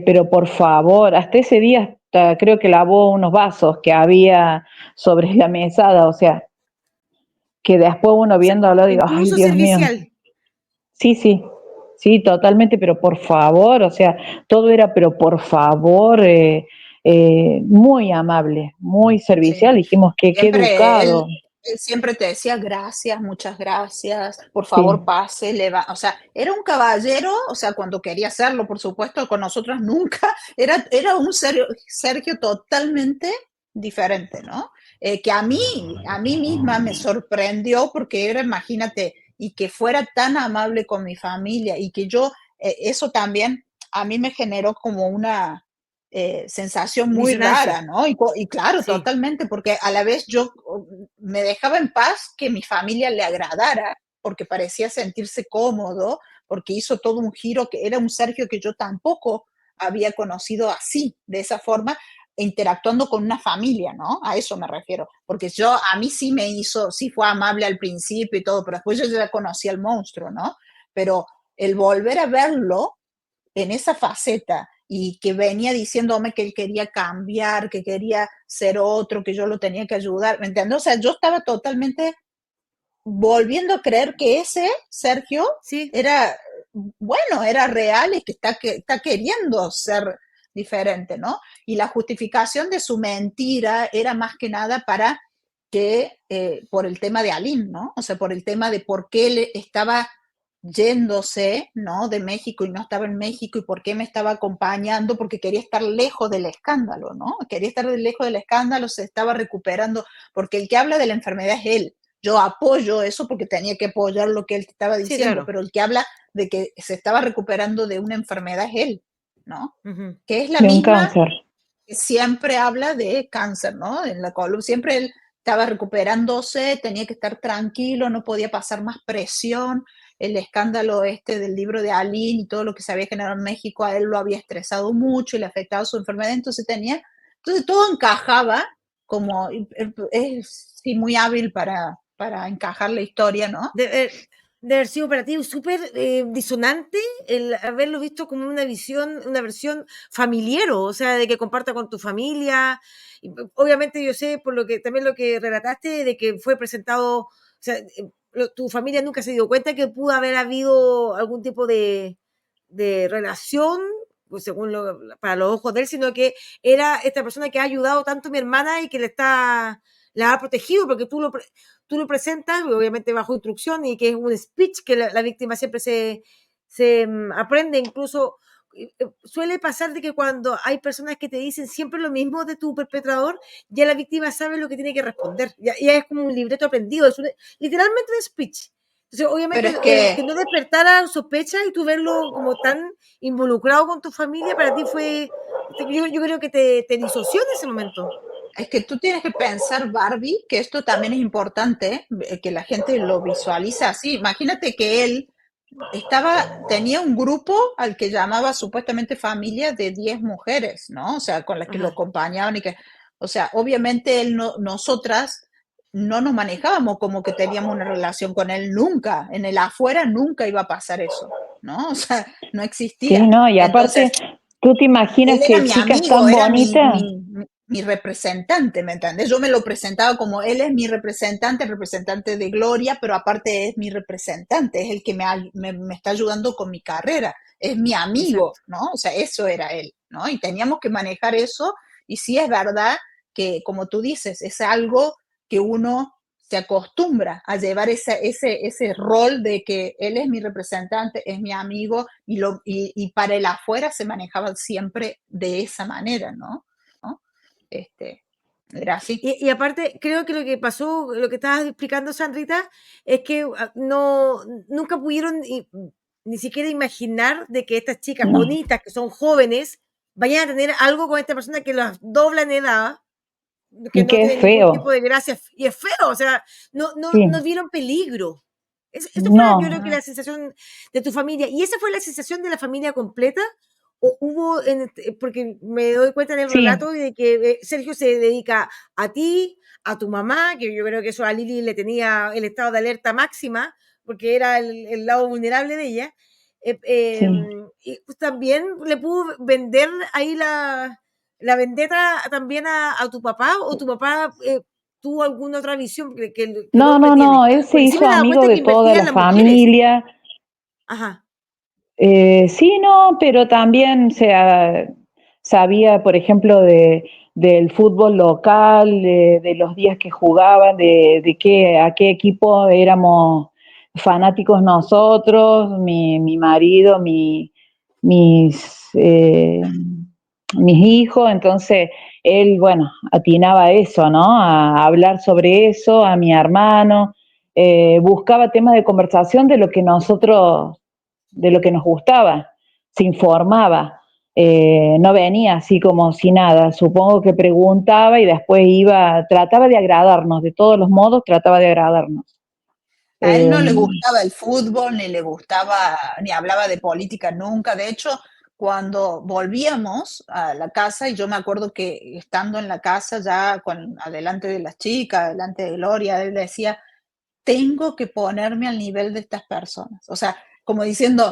pero por favor, hasta ese día hasta creo que lavó unos vasos que había sobre la mesada, o sea, que después uno O sea, viéndolo digo, ay, incluso Dios mío, servicial. sí, sí, sí, totalmente, pero por favor, o sea, todo era, pero por favor, muy amable, muy Sí, servicial, dijimos que qué siempre educado, él siempre te decía gracias, muchas gracias, por favor sí, pase, o sea, era un caballero, o sea, cuando quería hacerlo, por supuesto, con nosotros nunca, era un Sergio totalmente diferente, ¿no? Que a mí misma me sorprendió porque era, imagínate, y que fuera tan amable con mi familia y que yo, eso también a mí me generó como una sensación muy Disonancia. rara, ¿no? Y claro, Sí, totalmente, porque a la vez yo me dejaba en paz que mi familia le agradara, porque parecía sentirse cómodo, porque hizo todo un giro que era un Sergio que yo tampoco había conocido así, de esa forma, interactuando con una familia, ¿no? A eso me refiero, porque a mí sí me hizo, sí fue amable al principio y todo, pero después yo ya conocía al monstruo, ¿no? Pero el volver a verlo en esa faceta y que venía diciéndome que él quería cambiar, que quería ser otro, que yo lo tenía que ayudar, ¿me entiendes? O sea, yo estaba totalmente volviendo a creer que ese Sergio sí. era, bueno, era real y que está queriendo ser diferente, ¿no? Y la justificación de su mentira era más que nada para que, por el tema de Aline, ¿no? O sea, por el tema de por qué él estaba yéndose, ¿no? De México y no estaba en México y por qué me estaba acompañando, porque quería estar lejos del escándalo, ¿no? Quería estar lejos del escándalo, se estaba recuperando, porque el que habla de la enfermedad es él. Yo apoyo eso porque tenía que apoyar lo que él estaba Sí, diciendo, claro. pero el que habla de que se estaba recuperando de una enfermedad es él, ¿no? Ujú. Que es la de un misma cáncer. que siempre habla de cáncer, ¿no? En la columna, siempre él estaba recuperándose, tenía que estar tranquilo, no podía pasar más presión. El escándalo este del libro de Aline y todo lo que se había generado en México, a él lo había estresado mucho y le afectaba su enfermedad, entonces todo encajaba como, es sí, muy hábil para encajar la historia, ¿no? De haber sido para ti súper disonante el haberlo visto como una visión, una versión familiero, o sea, de que comparta con tu familia. Y, obviamente yo sé, por lo que también lo que relataste, de que fue presentado, o sea, tu familia nunca se dio cuenta que pudo haber habido algún tipo de relación pues, según para los ojos de él, sino que era esta persona que ha ayudado tanto a mi hermana y que la ha protegido, porque tú lo presentas, obviamente bajo instrucción, y que es un speech que la víctima siempre se aprende. Incluso suele pasar de que cuando hay personas que te dicen siempre lo mismo de tu perpetrador, ya la víctima sabe lo que tiene que responder, ya es como un libreto aprendido, es literalmente un speech. Entonces, obviamente, Pero es que no despertara sospecha y tú verlo como tan involucrado con tu familia, para ti fue, yo creo que te disoció en ese momento. Es que tú tienes que pensar, Barbie, que esto también es importante, que la gente lo visualice así. Imagínate que él tenía un grupo al que llamaba supuestamente familia de 10 mujeres, ¿no? O sea, con las que lo Ajá. acompañaban y que, o sea, obviamente nosotras no nos manejábamos como que teníamos una relación con él nunca. En el afuera nunca iba a pasar eso, ¿no? O sea, no Sí, existía. no, y Entonces, aparte, ¿tú te imaginas él era que mi chicas amigo, tan era bonitas? mi representante, ¿me entiendes? Yo me lo presentaba como él es mi representante, el representante de Gloria, pero aparte es mi representante, es el que me está ayudando con mi carrera, es mi amigo, Exacto. ¿no? O sea, eso era él, ¿no? Y teníamos que manejar eso, y sí es verdad que, como tú dices, es algo que uno se acostumbra a llevar ese rol de que él es mi representante, es mi amigo, y para el afuera se manejaba siempre de esa manera, ¿no? ¿No? Era así. Y aparte, creo que lo que pasó, lo que estabas explicando, Sandrita, es que nunca pudieron ni siquiera imaginar de que estas chicas No. bonitas, que son jóvenes, vayan a tener algo con esta persona que las dobla en edad, que Y no que es tiene ningún tipo feo. de gracia, y es feo, o sea, no Sí, vieron peligro. Eso fue, yo creo que no. la sensación de tu familia. ¿Y esa fue la sensación de la familia completa? ¿O hubo, porque me doy cuenta en el Sí, relato de que Sergio se dedica a ti, a tu mamá, que yo creo que eso a Lili le tenía el estado de alerta máxima, porque era el lado vulnerable de ella, sí. y pues también le pudo vender ahí la vendetta también a tu papá, o tu papá tuvo alguna otra visión que el No, hombre no, tiene. no, él se Porque sí me hizo he dado amigo cuenta que de toda invertía en la las mujeres. familia. Ajá, Sí, no, pero también sabía, por ejemplo, del fútbol local, de los días que jugaban, a qué equipo éramos fanáticos nosotros, mi marido, mis, mis hijos, entonces él, bueno, atinaba a eso, ¿no? A hablar sobre eso, a mi hermano, buscaba temas de conversación de lo que nos gustaba, se informaba, no venía así como si nada, supongo que preguntaba y después trataba de agradarnos, de todos los modos trataba de agradarnos. A él Eh, no le gustaba el fútbol, ni le gustaba, ni hablaba de política nunca. De hecho, cuando volvíamos a la casa, y yo me acuerdo que estando en la casa ya adelante de las chicas, adelante de Gloria, él decía, tengo que ponerme al nivel de estas personas. O sea, como diciendo,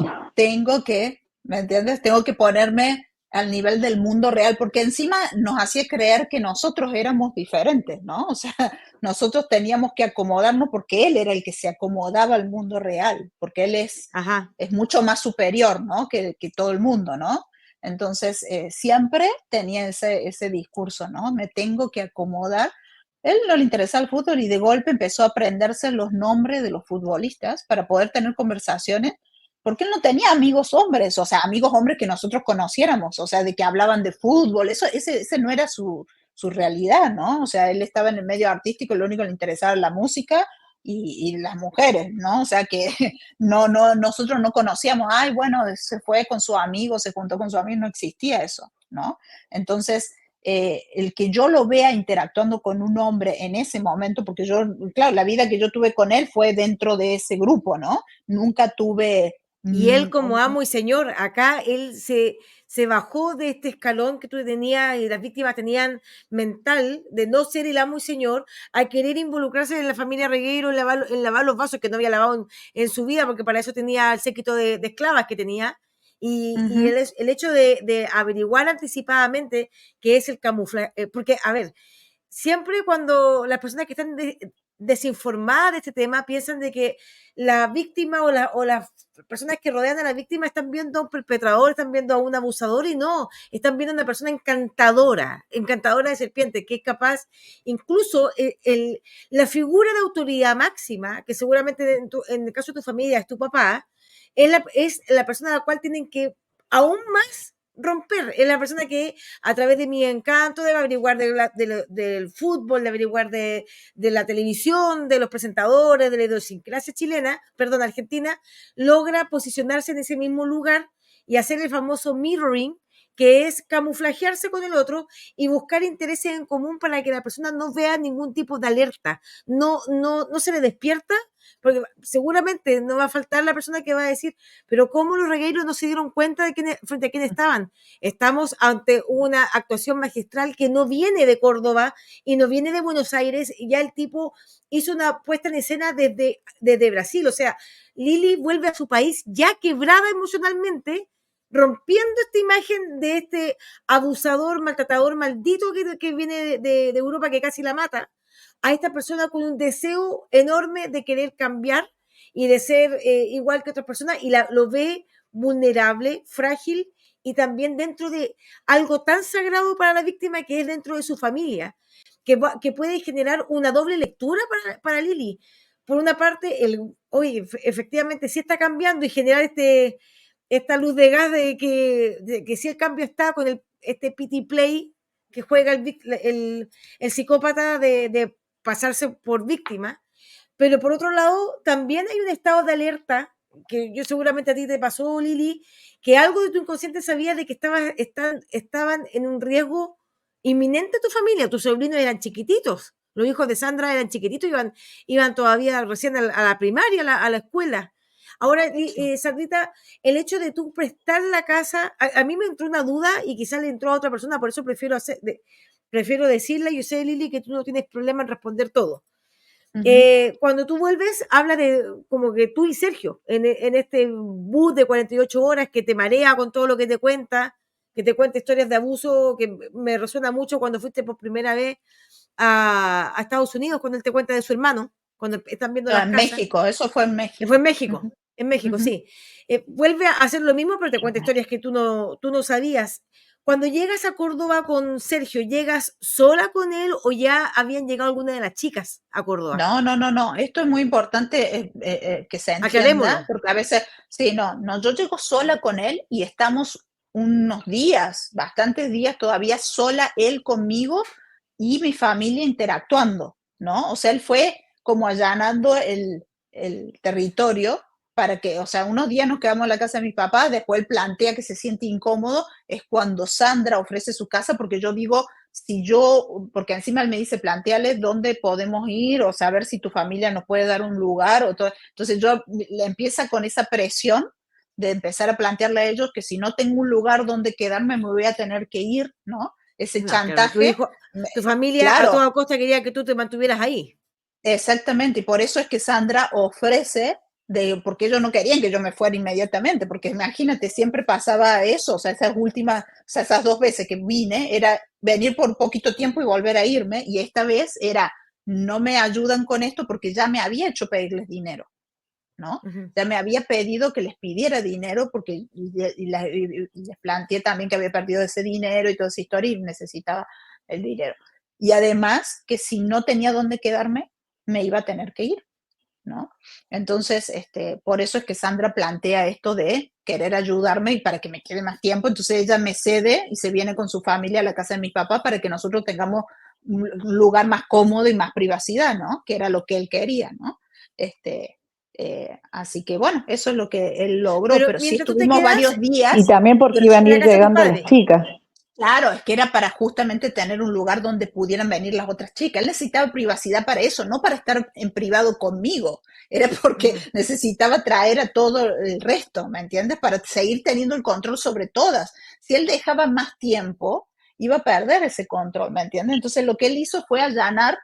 ¿me entiendes? Tengo que ponerme al nivel del mundo real, porque encima nos hacía creer que nosotros éramos diferentes, ¿no? O sea, nosotros teníamos que acomodarnos porque él era el que se acomodaba al mundo real, porque él ajá. es mucho más superior, ¿no? Que todo el mundo, ¿no? Entonces, siempre tenía ese discurso, ¿no? Me tengo que acomodar. Él no le interesaba el fútbol y de golpe empezó a aprenderse los nombres de los futbolistas para poder tener conversaciones, porque él no tenía amigos hombres, o sea, amigos hombres que nosotros conociéramos, o sea, de que hablaban de fútbol, ese no era su realidad, ¿no? O sea, él estaba en el medio artístico, lo único que le interesaba era la música y las mujeres, ¿no? O sea, que nosotros no conocíamos, ay, bueno, se fue con su amigo, se juntó con su amigo, no existía eso, ¿no? Entonces, el que yo lo vea interactuando con un hombre en ese momento, porque yo, claro, la vida que yo tuve con él fue dentro de ese grupo, ¿no? Nunca tuve... Y él como amo y señor, acá él se bajó de este escalón que tú tenías y las víctimas tenían mental de no ser el amo y señor, a querer involucrarse en la familia Regueiro, en lavar los vasos que no había lavado en su vida, porque para eso tenía el séquito de esclavas que tenía. Y el hecho de averiguar anticipadamente qué es el camuflaje, porque, a ver, siempre cuando las personas que están desinformadas de este tema piensan de que la víctima o las personas que rodean a la víctima están viendo a un perpetrador, están viendo a un abusador, y no, están viendo a una persona encantadora de serpiente, que es capaz, incluso la figura de autoridad máxima, que seguramente en el caso de tu familia es tu papá, es la persona a la cual tienen que aún más romper. Es la persona que a través de mi encanto, de averiguar del fútbol, de averiguar de la televisión, de los presentadores, de la idiosincrasia argentina, logra posicionarse en ese mismo lugar y hacer el famoso mirroring, que es camuflajearse con el otro y buscar intereses en común para que la persona no vea ningún tipo de alerta, no se le despierta, porque seguramente no va a faltar la persona que va a decir, pero ¿cómo los regueiros no se dieron cuenta de frente a quién estaban? Estamos ante una actuación magistral que no viene de Córdoba y no viene de Buenos Aires, y ya el tipo hizo una puesta en escena desde Brasil. O sea, Lili vuelve a su país ya quebrada emocionalmente, rompiendo esta imagen de este abusador, maltratador, maldito que viene de Europa, que casi la mata, a esta persona con un deseo enorme de querer cambiar y de ser igual que otras personas, y lo ve vulnerable, frágil, y también dentro de algo tan sagrado para la víctima, que es dentro de su familia, que puede generar una doble lectura para Lili. Por una parte, oye, efectivamente sí está cambiando, y generar esta luz de gas de que si el cambio está con este pity play que juega el psicópata de pasarse por víctima. Pero por otro lado, también hay un estado de alerta, que yo seguramente a ti te pasó, Lili, que algo de tu inconsciente sabía de que estaban en un riesgo inminente tu familia. Tus sobrinos eran chiquititos, los hijos de Sandra eran chiquititos, iban todavía recién a la primaria, a la escuela. Ahora, Sandrita, el hecho de tú prestar la casa, a mí me entró una duda, y quizás le entró a otra persona, por eso prefiero decirle. Yo sé, Lili, que tú no tienes problema en responder todo. Cuando tú vuelves, habla de como que tú y Sergio, en este bus de 48 horas que te marea con todo lo que te cuenta historias de abuso, que me resuena mucho cuando fuiste por primera vez a Estados Unidos, cuando él te cuenta de su hermano, cuando están viendo las casas. México, eso fue en México. Fue en México, en México, sí. Vuelve a hacer lo mismo, pero te cuenta historias que tú no sabías. Cuando llegas a Córdoba con Sergio, ¿llegas sola con él o ya habían llegado alguna de las chicas a Córdoba? No. Esto es muy importante que se entienda, porque a veces, sí, no, yo llego sola con él y estamos unos días, bastantes días todavía sola, él conmigo y mi familia interactuando, ¿no? O sea, él fue como allanando el territorio para que, o sea, unos días nos quedamos en la casa de mi papá, después él plantea que se siente incómodo, es cuando Sandra ofrece su casa, porque yo digo, porque encima él me dice, planteale dónde podemos ir, o saber si tu familia nos puede dar un lugar, o todo. Entonces yo le empieza con esa presión de empezar a plantearle a ellos que si no tengo un lugar donde quedarme, me voy a tener que ir, ¿no? Ese chantaje. Claro, tu familia, claro, a toda costa quería que tú te mantuvieras ahí. Exactamente, y por eso es que Sandra ofrece, porque ellos no querían que yo me fuera inmediatamente, porque imagínate, siempre pasaba eso, o sea, esas 2 veces que vine, era venir por poquito tiempo y volver a irme, y esta vez era, no me ayudan con esto porque ya me había hecho pedirles dinero, ¿no? Ya me había pedido que les pidiera dinero, porque y les planteé también que había perdido ese dinero y toda esa historia y necesitaba el dinero. Y además que si no tenía dónde quedarme, me iba a tener que ir, ¿no? Entonces, por eso es que Sandra plantea esto de querer ayudarme y para que me quede más tiempo. Entonces ella me cede y se viene con su familia a la casa de mi papá para que nosotros tengamos un lugar más cómodo y más privacidad, ¿no? Que era lo que él quería, ¿no? Así que bueno, eso es lo que él logró, pero sí estuvimos varios días. Y también porque iban a ir llegando las chicas. Claro, es que era para justamente tener un lugar donde pudieran venir las otras chicas. Él necesitaba privacidad para eso, no para estar en privado conmigo. Era porque necesitaba traer a todo el resto, ¿me entiendes? Para seguir teniendo el control sobre todas. Si él dejaba más tiempo, iba a perder ese control, ¿me entiendes? Entonces lo que él hizo fue allanar.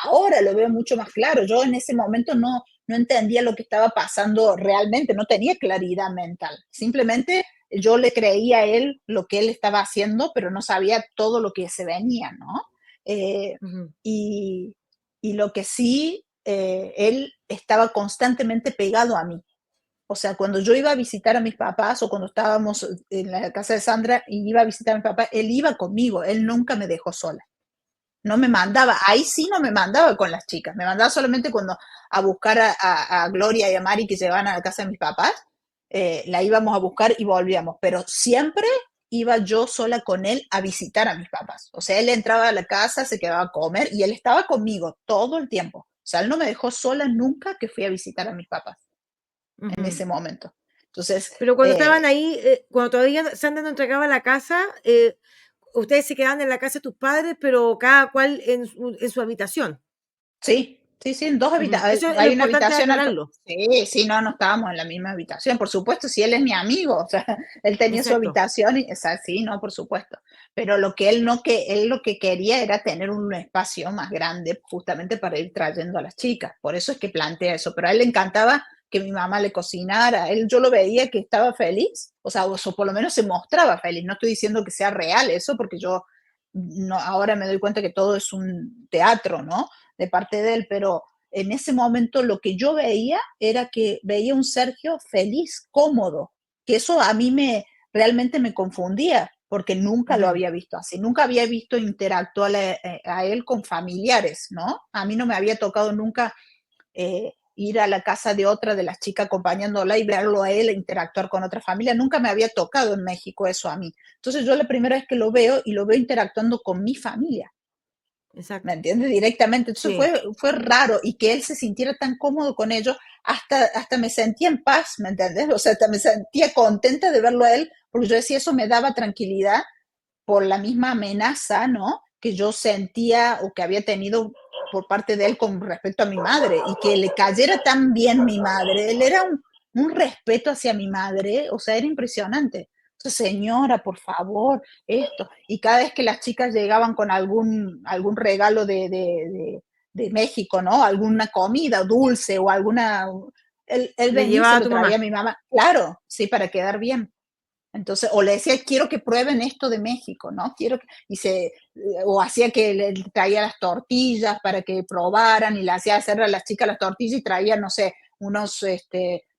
Ahora lo veo mucho más claro. Yo en ese momento no entendía lo que estaba pasando realmente, no tenía claridad mental. Simplemente yo le creía a él lo que él estaba haciendo, pero no sabía todo lo que se venía, ¿no? Y lo que sí él estaba constantemente pegado a mí. O sea, cuando yo iba a visitar a mis papás o cuando estábamos en la casa de Sandra y iba a visitar a mi papá, él iba conmigo, él nunca me dejó sola. No me mandaba, ahí sí no me mandaba con las chicas, me mandaba solamente cuando a buscar a Gloria y a Mari que se van a la casa de mis papás, la íbamos a buscar y volvíamos, pero siempre iba yo sola con él a visitar a mis papás. O sea, él entraba a la casa, se quedaba a comer y él estaba conmigo todo el tiempo. O sea, él no me dejó sola nunca que fui a visitar a mis papás en ese momento. Entonces, Pero cuando estaban ahí, cuando todavía Sandra no entregaba la casa, ustedes se quedaban en la casa de tus padres, pero cada cual en su habitación. Sí, en dos habitaciones. Eso es lo Hay una importante de habitación. aclararlo. Sí, no estábamos en la misma habitación. Por supuesto, si él es mi amigo, o sea, él tenía su Exacto. habitación y, o sea, sí, no, por supuesto. Pero lo que él lo que quería era tener un espacio más grande justamente para ir trayendo a las chicas. Por eso es que plantea eso. Pero a él le encantaba que mi mamá le cocinara. Yo lo veía que estaba feliz, o sea, o por lo menos se mostraba feliz. No estoy diciendo que sea real eso, porque yo no, ahora me doy cuenta que todo es un teatro, ¿no? De parte de él, pero en ese momento lo que yo veía era que veía un Sergio feliz, cómodo, que eso a mí realmente me confundía, porque nunca lo había visto así, nunca había visto interactuar a él con familiares, ¿no? A mí no me había tocado nunca ir a la casa de otra de las chicas acompañándola y verlo a él interactuar con otra familia. Nunca me había tocado en México eso a mí. Entonces yo la primera vez que lo veo y lo veo interactuando con mi familia. Exacto. ¿Me entiendes? Directamente. Entonces Sí. fue raro y que él se sintiera tan cómodo con ellos, hasta me sentía en paz, ¿me entiendes? O sea, hasta me sentía contenta de verlo a él, porque yo decía, eso me daba tranquilidad por la misma amenaza, ¿no? Que yo sentía o que había tenido por parte de él con respecto a mi madre y que le cayera tan bien mi madre. Él era un respeto hacia mi madre, o sea, era impresionante. Entonces, señora, por favor, esto. Y cada vez que las chicas llegaban con algún regalo de México, ¿no? Alguna comida dulce o alguna... Él Le venía y llevaba se a lo tu traía a mamá. mi mamá. Claro, sí, para quedar bien. Entonces, o le decía, quiero que prueben esto de México, ¿no? O hacía que le traía las tortillas para que probaran y le hacía hacer a las chicas las tortillas y traía, no sé, unos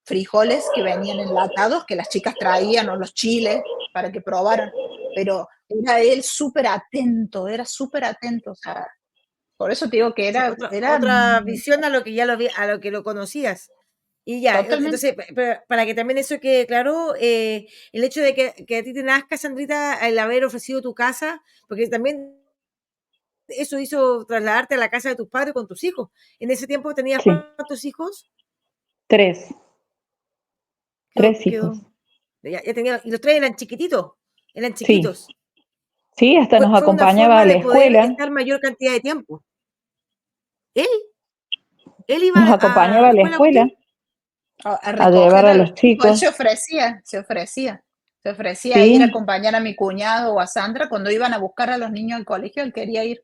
frijoles que venían enlatados que las chicas traían o los chiles para que probaran. Pero era él súper atento, o sea, por eso te digo que Sí, era otra visión a lo que ya a lo que lo conocías. Y ya, totalmente. entonces, para que también eso quede claro, el hecho de que a ti te nazca, Sandrita, el haber ofrecido tu casa, porque también eso hizo trasladarte a la casa de tus padres con tus hijos. En ese tiempo tenías Sí, ¿cuántos hijos? 3 hijos. Ya tenía, y los 3 eran chiquititos, eran Sí, chiquitos. sí, hasta nos Fue una acompañaba a forma la de poder escuela, estar mayor cantidad de tiempo. ¿Él? ¿Él iba nos a acompañaba la a la escuela contigo? escuela A a llevar recoger a a los los chicos. Él chicos. se ofrecía a ir a Sí, acompañar a mi cuñado o a Sandra cuando iban a buscar a los niños al colegio, él quería ir.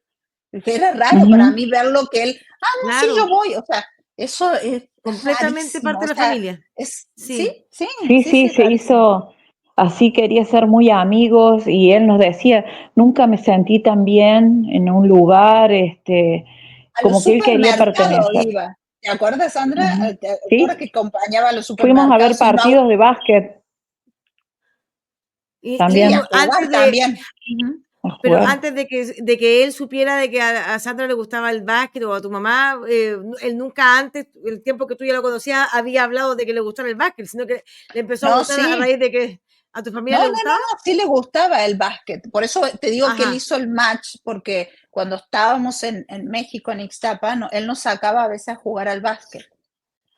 Era raro para ujú, mí verlo que él, no, sí, yo Claro, voy, o sea, eso es completamente rarísimo, parte o de la sea, familia. sí, Sí. sí, se rarísimo. hizo así, quería ser muy amigos y él nos decía, nunca me sentí tan bien en un lugar, A los como que él quería supermercados pertenecer. iba. ¿Te acuerdas, Sandra? Ujú. ¿Te acuerdas Sí, que acompañaba a los fuimos a ver supermercados y no partidos de básquet sí, a también, jugar Antes de, también? Ujú. a pero jugar. antes de que él supiera de que a Sandra le gustaba el básquet o a tu mamá, él nunca antes, el tiempo que tú ya lo conocías, había hablado de que le gustara el básquet, sino que le empezó a No, gustar a sí. raíz de que a tu familia No, le no, no, gustaba. no, sí le gustaba el básquet. Por eso te digo que él Ajá. hizo el match, porque cuando estábamos en México, en Ixtapa, él nos sacaba a veces a jugar al básquet,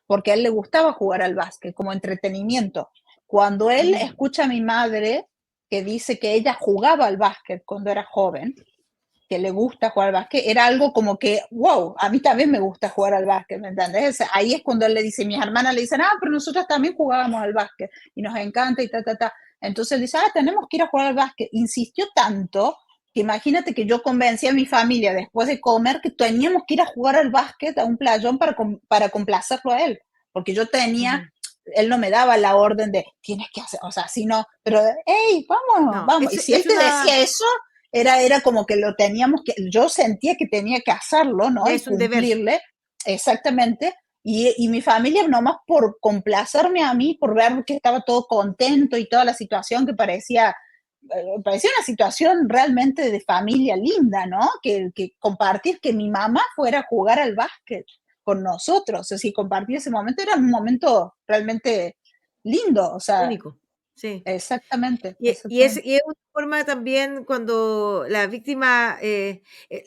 porque a él le gustaba jugar al básquet como entretenimiento. Cuando él escucha a mi madre que dice que ella jugaba al básquet cuando era joven, que le gusta jugar al básquet, era algo como que, wow, a mí también me gusta jugar al básquet, ¿me entendés? Ahí es cuando él le dice, mis hermanas le dicen, pero nosotros también jugábamos al básquet y nos encanta y ta, ta, ta. Entonces él dice, tenemos que ir a jugar al básquet. Insistió tanto que imagínate que yo convencí a mi familia después de comer que teníamos que ir a jugar al básquet a un playón para complacerlo a él, porque yo tenía... Él no me daba la orden de tienes que hacer, o sea, sino, pero, hey, vamos, No, vamos. Y si él es te una, decía eso, era como que lo teníamos que, yo sentía que tenía que hacerlo, ¿no? ya Y es un deber. cumplirle. exactamente. Y mi familia, nomás por complacerme a mí, por ver que estaba todo contento y toda la situación que parecía una situación realmente de familia linda, ¿no? Que compartir que mi mamá fuera a jugar al básquet con nosotros, o sea, si compartir ese momento era un momento realmente lindo, o sea, Único, sí. exactamente, Y exactamente. es una forma también cuando la víctima,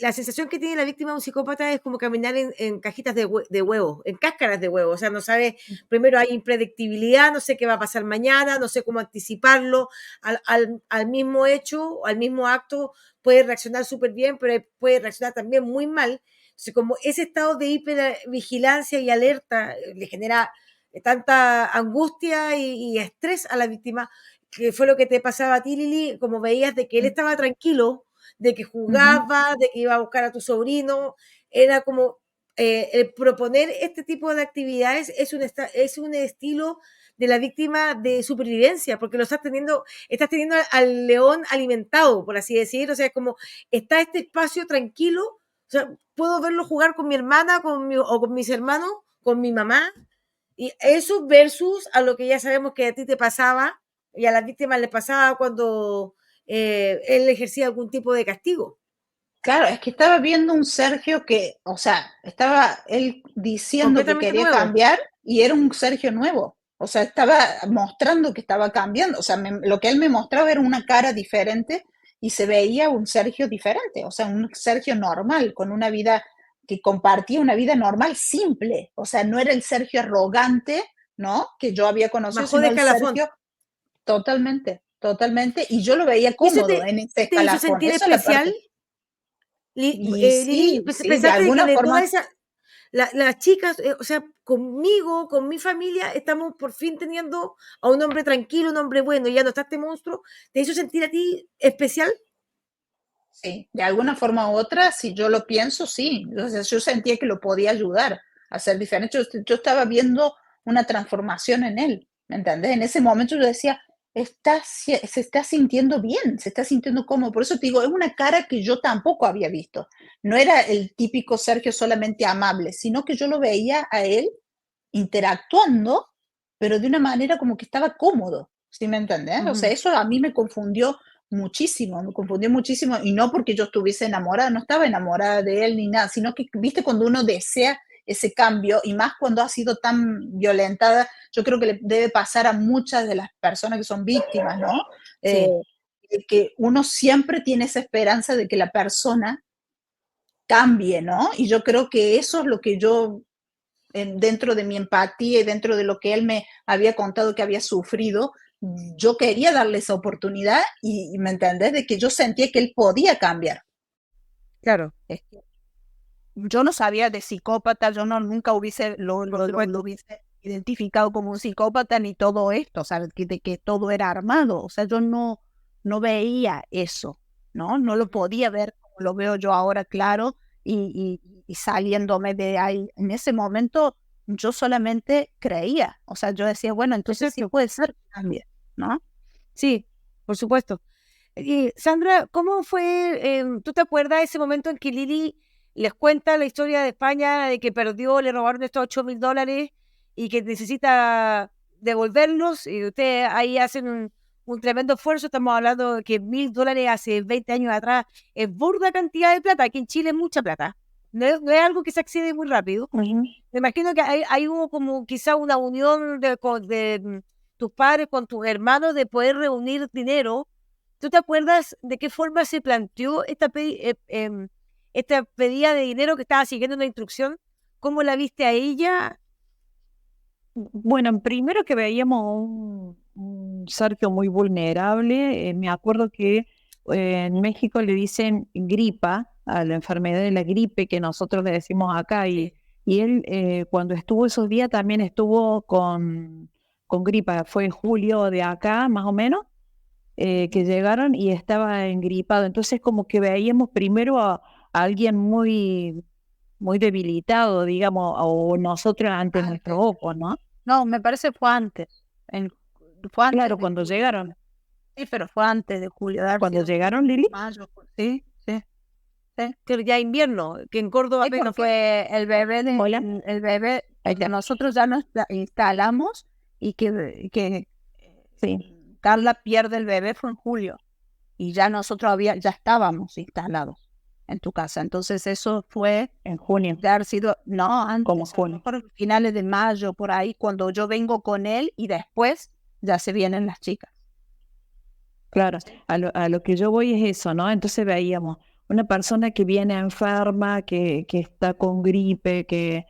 la sensación que tiene la víctima de un psicópata es como caminar en cajitas de huevo, en cáscaras de huevo. O sea, no sabe, primero hay impredictibilidad, no sé qué va a pasar mañana, no sé cómo anticiparlo. Al mismo hecho, al mismo acto, puede reaccionar súper bien, pero puede reaccionar también muy mal. Entonces, como ese estado de hipervigilancia y alerta le genera tanta angustia y estrés a la víctima, que fue lo que te pasaba a ti, Lili, como veías de que él estaba tranquilo, de que Ujú. jugaba, de que iba a buscar a tu sobrino, era como el proponer este tipo de actividades es un estilo de la víctima de supervivencia, porque lo estás teniendo al león alimentado, por así decir, o sea, como está este espacio tranquilo, o sea, puedo verlo jugar con mi hermana o con mis hermanos, con mi mamá, y eso versus a lo que ya sabemos que a ti te pasaba y a las víctimas le pasaba cuando él ejercía algún tipo de castigo. Claro, es que estaba viendo un Sergio que, o sea, estaba él diciendo que Completamente quería nuevo. cambiar y era un Sergio nuevo. O sea, estaba mostrando que estaba cambiando. O sea, lo que él me mostraba era una cara diferente y se veía un Sergio diferente. O sea, un Sergio normal, con una vida que compartía una vida normal, simple. O sea, no era el Sergio arrogante, ¿no? Que yo había conocido, Bajó sino de el escalafón. Sergio totalmente, totalmente. Y yo lo veía ¿Y eso cómodo en ese te hizo escalafón. sentir Eso es la especial, parte. Y Lili? sí, sí, de ¿Pensaste de que alguna de todas forma, esas, las chicas, o sea, conmigo, con mi familia, estamos por fin teniendo a un hombre tranquilo, un hombre bueno, y ya no está este monstruo? ¿Te hizo sentir a ti especial? sí, de alguna forma u otra, si yo lo pienso, sí. Entonces, yo sentía que lo podía ayudar a ser diferente. Yo estaba viendo una transformación en él, ¿me entendés? En ese momento yo decía, se está sintiendo bien, se está sintiendo cómodo. Por eso te digo, es una cara que yo tampoco había visto. No era el típico Sergio solamente amable, sino que yo lo veía a él interactuando, pero de una manera como que estaba cómodo, ¿sí me entendés? O sea, Ujú. eso a mí me confundió muchísimo, y no porque yo estuviese enamorada, no estaba enamorada de él ni nada, sino que, viste, cuando uno desea ese cambio, y más cuando ha sido tan violentada, yo creo que le debe pasar a muchas de las personas que son víctimas, ¿no? Sí. Que uno siempre tiene esa esperanza de que la persona cambie, ¿no? Y yo creo que eso es lo que yo dentro de mi empatía y dentro de lo que él me había contado que había sufrido, yo quería darle esa oportunidad y me entendés de que yo sentía que él podía cambiar. Claro, Es que yo no sabía de psicópata, yo nunca hubiese por supuesto. lo hubiese identificado como un psicópata ni todo esto, o sea, de que todo era armado, o sea, yo no veía eso, ¿no? No lo podía ver como lo veo yo ahora, claro, y saliéndome de ahí. En ese momento yo solamente creía, o sea, yo decía, bueno, entonces sí Exacto. puede ser que cambie, ¿no? Sí, por supuesto. Y Sandra, ¿cómo fue? ¿Tú te acuerdas de ese momento en que Lili les cuenta la historia de España, de que perdió, le robaron estos $8,000 y que necesita devolverlos? Y ustedes ahí hacen un tremendo esfuerzo. Estamos hablando de que $1,000 hace 20 años atrás es burda cantidad de plata. Aquí en Chile es mucha plata. No es algo que se accede muy rápido. Ujú. Me imagino que hay hubo como quizá una unión de tus padres con tus hermanos de poder reunir dinero. ¿Tú te acuerdas de qué forma se planteó esta pedida de dinero, que estaba siguiendo una instrucción? ¿Cómo la viste a ella? Bueno, primero que veíamos un Sergio muy vulnerable. Me acuerdo que en México le dicen gripa a la enfermedad de la gripe que nosotros le decimos acá, Sí. y él cuando estuvo esos días también estuvo con gripa. Fue en julio de acá, más o menos, que llegaron y estaba engripado. Entonces como que veíamos primero a alguien muy debilitado, digamos, o nosotros ante nuestros ojos, ¿no? No, me parece fue antes. En- Fue antes Claro, de cuando julio. llegaron. Sí, pero fue antes de julio, de haber Cuando sido llegaron, Lili. mayo. Sí, sí. que ya invierno, que en Córdoba Sí, porque el bebé que nosotros ya nos instalamos y que Carla pierde el bebé fue en julio y ya nosotros ya estábamos instalados en tu casa. Entonces eso fue En junio, de haber sido, no, antes, como junio. por finales de mayo, por ahí, cuando yo vengo con él y después ya se vienen las chicas. Claro, a lo que yo voy es eso, ¿no? Entonces veíamos una persona que viene enferma, que está con gripe, que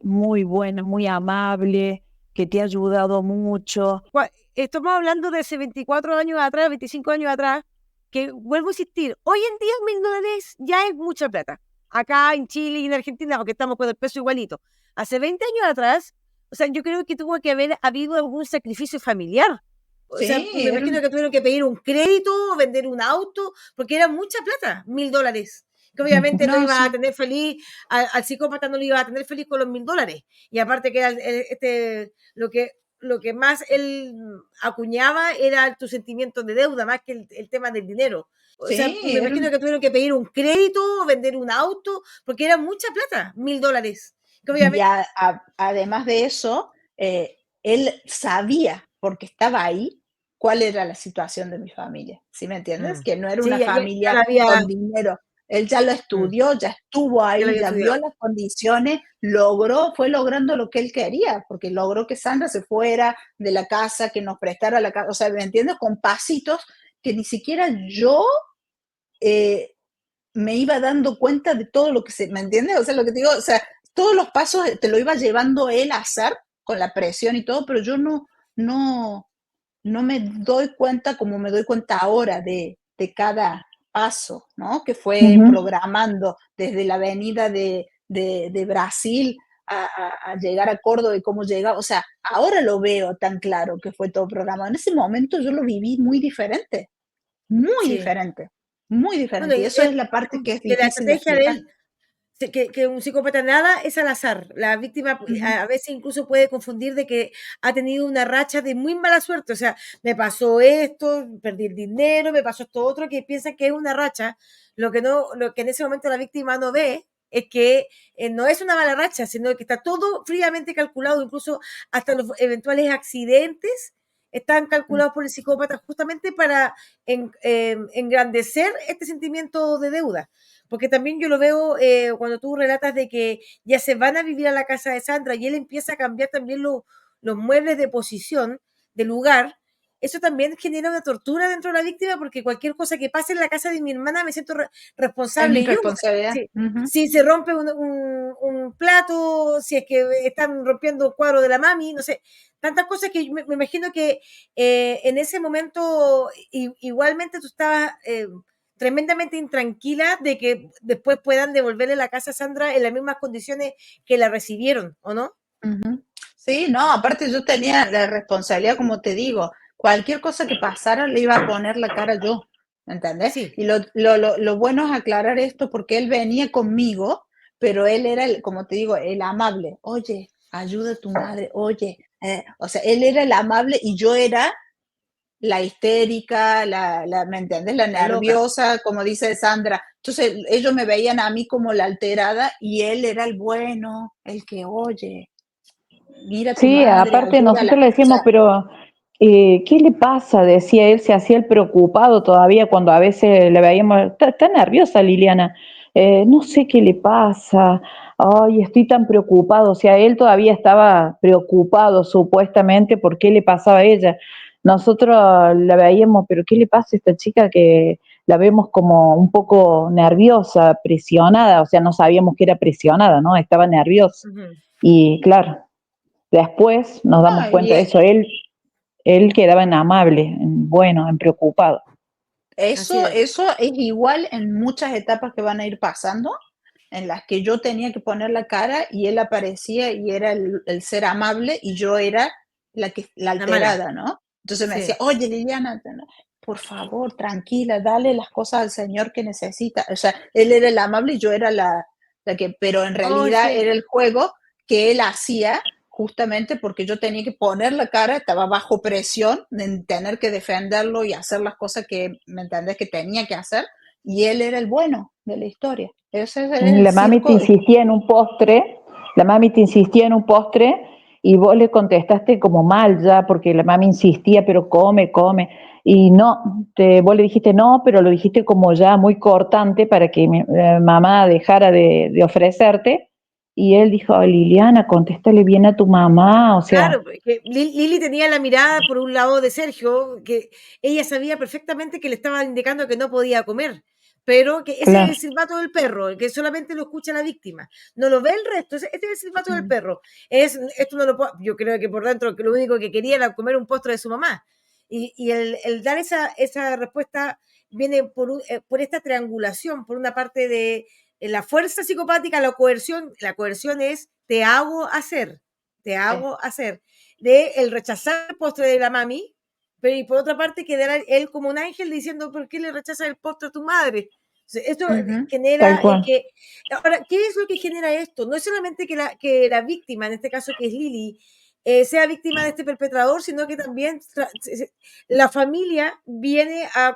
muy buena, muy amable, que te ha ayudado mucho. Estamos hablando de hace 24 años atrás, 25 años atrás, que vuelvo a insistir, hoy en día $1.000 ya es mucha plata. Acá en Chile y en Argentina, aunque estamos con el peso igualito. Hace 20 años atrás, o sea, yo creo que tuvo que haber habido algún sacrificio familiar. O sea, Sí, me imagino que tuvieron que pedir un crédito, vender un auto, porque era mucha plata, $1.000. Que obviamente no no, iba a sí. tener feliz, al psicópata no lo iba a tener feliz con los $1.000. Y aparte que era lo que más él acuñaba era tu sentimiento de deuda, más que el tema del dinero. O sea, Sí, me imagino que tuvieron que pedir un crédito, vender un auto, porque era mucha plata, $1.000. Que obviamente... además de eso, él sabía, porque estaba ahí, cuál era la situación de mi familia. ¿Sí me entiendes? Que no era Sí, una ya familia la había, con dinero. Él ya lo estudió, ya estuvo ya la ahí, había ya vio estudiado. las condiciones, fue logrando lo que él quería, porque logró que Sandra se fuera de la casa, que nos prestara la casa, o sea, ¿me entiendes? Con pasitos que ni siquiera yo me iba dando cuenta de todo lo que ¿me entiendes? O sea, lo que te digo, o sea, todos los pasos te lo iba llevando él a hacer con la presión y todo, pero yo no, no me doy cuenta como me doy cuenta ahora de cada paso, ¿no? Que fue programando desde la avenida de Brasil a llegar a Córdoba y cómo llegaba. O sea, ahora lo veo tan claro que fue todo programado. En ese momento yo lo viví muy diferente, muy Sí. diferente, muy Bueno, diferente. Y eso es la parte que es que la difícil de estrategia de explicar. él, que un psicópata nada es al azar. La víctima a veces incluso puede confundir de que ha tenido una racha de muy mala suerte. O sea, me pasó esto, perdí el dinero, me pasó esto otro, que piensa que es una racha. Lo que en ese momento la víctima no ve es que no es una mala racha, sino que está todo fríamente calculado, incluso hasta los eventuales accidentes están calculados por el psicópata justamente para engrandecer este sentimiento de deuda. Porque también yo lo veo cuando tú relatas de que ya se van a vivir a la casa de Sandra y él empieza a cambiar también los muebles de posición, de lugar. Eso también genera una tortura dentro de la víctima, porque cualquier cosa que pase en la casa de mi hermana me siento Es responsable mi yo. responsabilidad. Si se rompe un plato, si es que están rompiendo el cuadro de la mami, no sé, tantas cosas que me imagino que en ese momento igualmente tú estabas tremendamente intranquila de que después puedan devolverle la casa a Sandra en las mismas condiciones que la recibieron, ¿o no? Sí, no, aparte yo tenía la responsabilidad, como te digo, cualquier cosa que pasara le iba a poner la cara yo, ¿entendés? Sí. Y lo bueno es aclarar esto porque él venía conmigo, pero él era, como te digo, el amable. Oye, ayuda a tu madre, oye. O sea, él era el amable y yo era la histérica, ¿me entiendes? La La loca. nerviosa, como dice Sandra. Entonces ellos me veían a mí como la alterada y él era el bueno, el que oye, mira a tu Sí, madre, aparte ayúdala. nosotros le O decíamos, sea, pero ¿qué le pasa? Decía él, se hacía el preocupado todavía cuando a veces le veíamos, está nerviosa Liliana, no sé qué le pasa, ay, estoy tan preocupado, o sea, él todavía estaba preocupado supuestamente por qué le pasaba a ella. Nosotros la veíamos, pero ¿qué le pasa a esta chica que la vemos como un poco nerviosa, presionada? O sea, no sabíamos que era presionada, ¿no? Estaba nerviosa. Y claro, después nos damos no, cuenta de eso, él quedaba en amable, en bueno, en preocupado. eso es igual en muchas etapas que van a ir pasando, en las que yo tenía que poner la cara y él aparecía y era el ser amable y yo era la La mala. alterada, ¿no? Entonces me Sí. decía, oye Liliana, por favor, tranquila, dale las cosas al Señor que necesita. O sea, él era el amable y yo era la que, pero en realidad sí. era el juego que él hacía justamente porque yo tenía que poner la cara, estaba bajo presión de tener que defenderlo y hacer las cosas que, ¿me entendés?, que tenía que hacer. y él era el bueno de la historia. Ese es el La mami te circo. insistía en un postre, la mami te insistía en un postre y vos le contestaste como mal ya, porque la mami insistía, pero come, come. Y no, vos le dijiste no, pero lo dijiste como ya muy cortante para que mamá dejara de ofrecerte. Y él dijo, "Ay, Liliana, contéstale bien a tu mamá", o sea, Claro, porque Lili tenía la mirada por un lado de Sergio, que ella sabía perfectamente que le estaba indicando que no podía comer, pero que ese es claro. el silbato del perro, el que solamente lo escucha la víctima, no lo ve el resto, este es el silbato del perro. Esto no lo puedo, yo creo que por dentro que lo único que quería era comer un postre de su mamá. Y el dar esa respuesta viene por esta triangulación, por una parte de la fuerza psicopática, la coerción es te hago hacer, de el rechazar el postre de la mami, pero y por otra parte quedar él como un ángel diciendo, ¿por qué le rechazas el postre a tu madre? Esto Tal genera cual. ahora, ¿qué es lo que genera esto? No es solamente que la víctima, en este caso que es Lili, sea víctima de este perpetrador, sino que también la familia viene a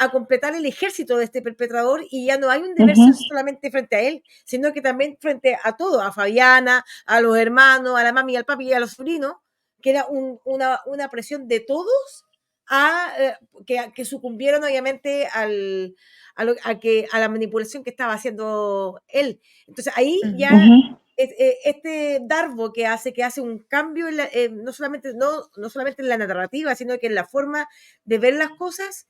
completar el ejército de este perpetrador y ya no hay un deber Ujú. solamente frente a él, sino que también frente a todo, a Fabiana, a los hermanos, a la mami, al papi y a los sobrinos, que era una presión de todos que sucumbieron obviamente a la manipulación que estaba haciendo él. Entonces ahí ya Ujú. este Darbo que hace un cambio no solamente en la narrativa, sino que en la forma de ver las cosas,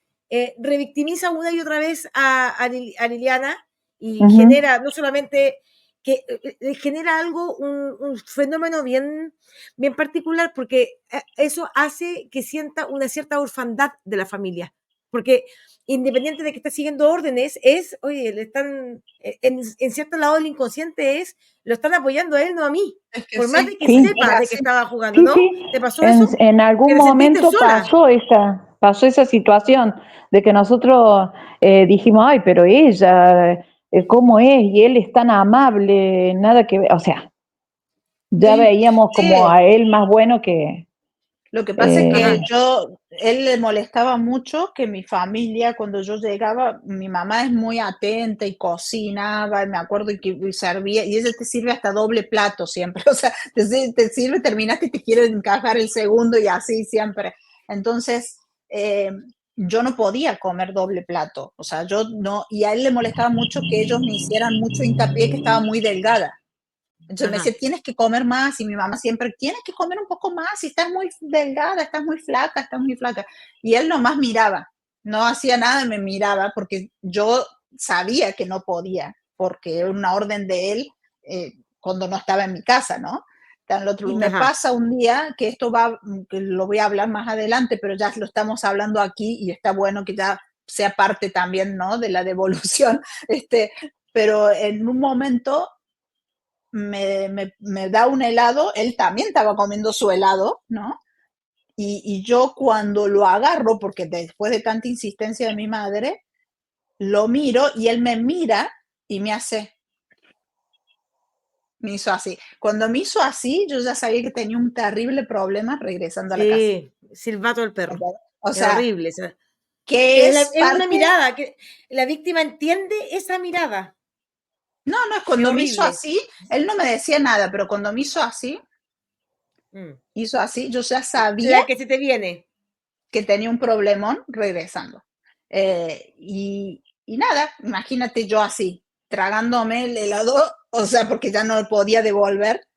revictimiza una y otra vez a Liliana y Ujú. genera no solamente que genera un fenómeno bien particular porque eso hace que sienta una cierta orfandad de la familia. Porque independiente de que esté siguiendo órdenes, oye, le están, en cierto lado del inconsciente lo están apoyando a él, no a mí. Es que Por más sí, de que Sí, sepa era de que así. estaba jugando, sí, ¿no? sí. ¿Te pasó eso? En Que algún te sentiste momento sola. pasó esa situación de que nosotros dijimos, ay, pero ella, ¿cómo es? Y él es tan amable, nada que ver, o sea, ya Sí, veíamos como sí. a él más bueno que... Lo que pasa es eh, que él le molestaba mucho que mi familia, cuando yo llegaba, mi mamá es muy atenta y cocinaba, y me acuerdo y servía, y ella te sirve hasta doble plato siempre, o sea, te sirve, terminaste y te quiere encajar el segundo y así siempre. Entonces, yo no podía comer doble plato, o sea, yo no, y a él le molestaba mucho que ellos me hicieran mucho hincapié que estaba muy delgada. Entonces me Ajá. decía, tienes que comer más, y mi mamá siempre, tienes que comer un poco más, si estás muy delgada, estás muy flaca, estás muy flaca. Y él nomás miraba, no hacía nada y me miraba, porque yo sabía que no podía, porque era una orden de él cuando no estaba en mi casa, ¿no? Y me Ajá. pasa un día, que esto que lo voy a hablar más adelante, pero ya lo estamos hablando aquí y está bueno que ya sea parte también, ¿no? De la devolución, pero en un momento me da un helado, él también estaba comiendo su helado, ¿no? Y yo cuando lo agarro, porque después de tanta insistencia de mi madre, lo miro y él me mira y me hizo así. Cuando me hizo así, yo ya sabía que tenía un terrible problema regresando a la casa. Sí, silbato del perro. O Es sea, horrible. que es Es una parte. mirada que la víctima entiende esa mirada. No, no, es Es cuando me hizo horrible. así, él no me decía nada, pero cuando me Mm. hizo así, yo ya sabía La que se te viene. que tenía un problemón regresando. Y nada, imagínate yo así, tragándome el helado, o sea, porque ya no podía devolver,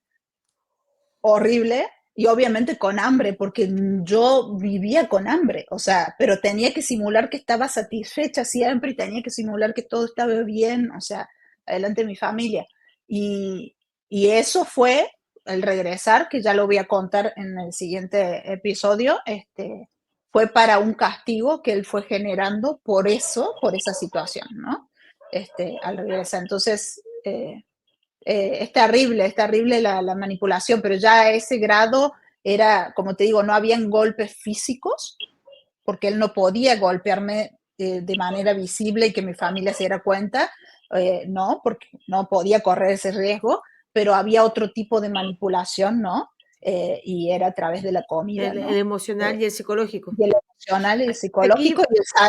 horrible, y obviamente con hambre, porque yo vivía con hambre, o sea, pero tenía que simular que estaba satisfecha siempre y tenía que simular que todo estaba bien, o sea, adelante mi familia. Y eso fue el regresar, que ya lo voy a contar en el siguiente episodio, fue para un castigo que él fue generando por eso, por esa situación, ¿no? Al regresar. Entonces, es terrible la manipulación, pero ya a ese grado era, como te digo, no habían golpes físicos, porque él no podía golpearme de manera visible y que mi familia se diera cuenta, no, porque no podía correr ese riesgo, pero había otro tipo de manipulación, ¿no? y era a través de la comida, El ¿no? emocional y el psicológico. Y el emocional y el Aquí, psicológico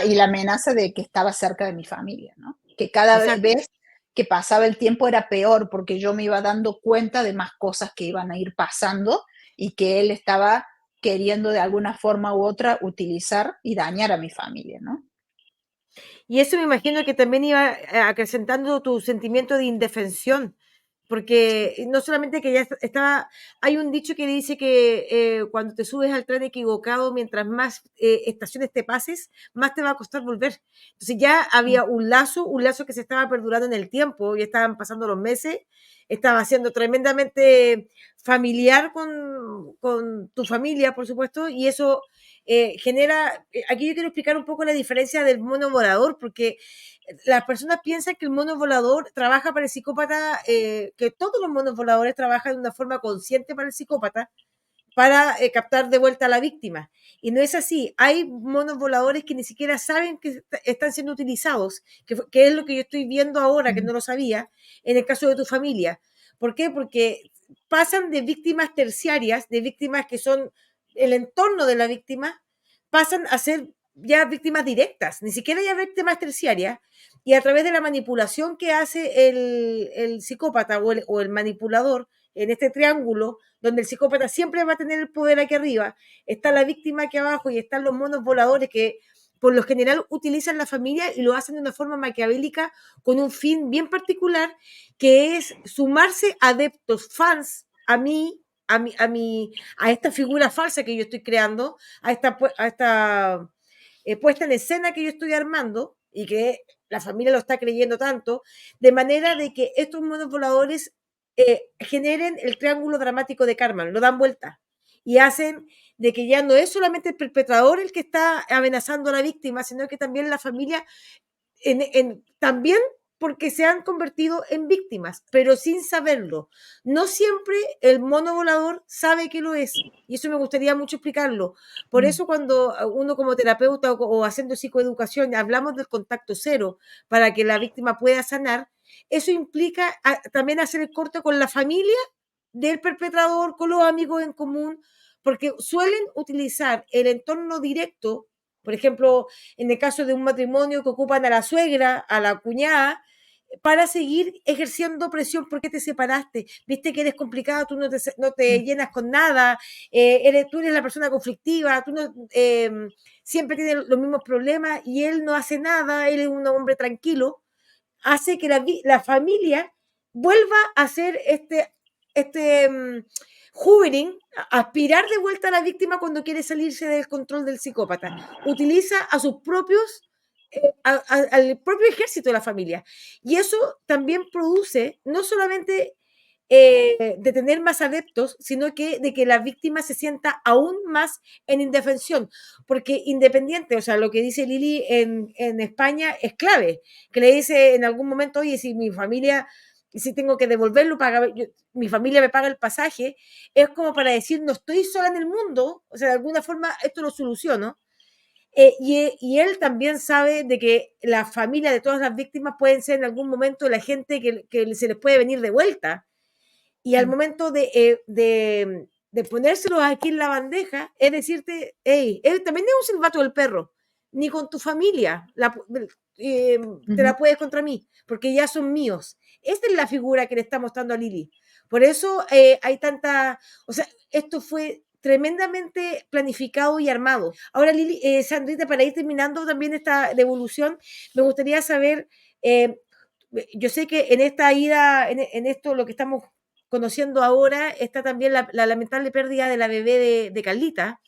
y la amenaza de que estaba cerca de mi familia, ¿no? Que cada exacto. vez que pasaba el tiempo era peor porque yo me iba dando cuenta de más cosas que iban a ir pasando y que él estaba queriendo de alguna forma u otra utilizar y dañar a mi familia, ¿no? Y eso me imagino que también iba acrecentando tu sentimiento de indefensión, porque no solamente que ya estaba, hay un dicho que dice que cuando te subes al tren equivocado, mientras más estaciones te pases, más te va a costar volver. Entonces ya había un lazo que se estaba perdurando en el tiempo, y estaban pasando los meses, estaba siendo tremendamente familiar con tu familia, por supuesto, y eso genera, aquí yo quiero explicar un poco la diferencia del mono volador, porque las personas piensan que el mono volador trabaja para el psicópata, que todos los monos voladores trabajan de una forma consciente para el psicópata, para captar de vuelta a la víctima. Y no es así. Hay monos voladores que ni siquiera saben que están siendo utilizados, que es lo que yo estoy viendo ahora, que no lo sabía, en el caso de tu familia. ¿Por qué? Porque pasan de víctimas terciarias, de víctimas que son el entorno de la víctima, pasan a ser ya víctimas directas, ni siquiera ya víctimas terciarias, y a través de la manipulación que hace el psicópata o el manipulador en este triángulo, donde el psicópata siempre va a tener el poder aquí arriba, está la víctima aquí abajo y están los monos voladores que por lo general utilizan la familia y lo hacen de una forma maquiavélica con un fin bien particular, que es sumarse adeptos, fans, a esta figura falsa que yo estoy creando, a esta puesta en escena que yo estoy armando y que la familia lo está creyendo tanto, de manera de que estos monos voladores generen el triángulo dramático de karma, lo dan vuelta y hacen de que ya no es solamente el perpetrador el que está amenazando a la víctima, sino que también la familia, también porque se han convertido en víctimas, pero sin saberlo. No siempre el mono volador sabe que lo es, y eso me gustaría mucho explicarlo. Por eso cuando uno como terapeuta o haciendo psicoeducación hablamos del contacto cero para que la víctima pueda sanar, eso implica también hacer el corte con la familia del perpetrador, con los amigos en común, porque suelen utilizar el entorno directo, por ejemplo, en el caso de un matrimonio que ocupan a la suegra, a la cuñada, para seguir ejerciendo presión. ¿Por qué te separaste? Viste que eres complicada, tú no te llenas con nada, tú eres la persona conflictiva, tú no, siempre tienes los mismos problemas y él no hace nada, él es un hombre tranquilo. Hace que la familia vuelva a hacer este hovering, aspirar de vuelta a la víctima cuando quiere salirse del control del psicópata. Utiliza a sus propios, al propio ejército de la familia. Y eso también produce no solamente de tener más adeptos, sino que de que la víctima se sienta aún más en indefensión, porque independiente, o sea, lo que dice Lili en España es clave, que le dice en algún momento, oye, si mi familia, si tengo que devolverlo, mi familia me paga el pasaje, es como para decir, no estoy sola en el mundo, o sea, de alguna forma esto lo soluciono. Y él también sabe de que la familia de todas las víctimas pueden ser en algún momento la gente que se les puede venir de vuelta. Y al momento de ponérselos aquí en la bandeja, es decirte, hey, él también es un silbato del perro, ni con tu familia te la puedes contra mí, porque ya son míos. Esta es la figura que le está mostrando a Lili. Por eso hay tanta, o sea, esto fue tremendamente planificado y armado. Ahora, Lili, Sandrita, para ir terminando también esta devolución, me gustaría saber, yo sé que en esta ida, en esto, lo que estamos conociendo ahora, está también la lamentable pérdida de la bebé de Carlita.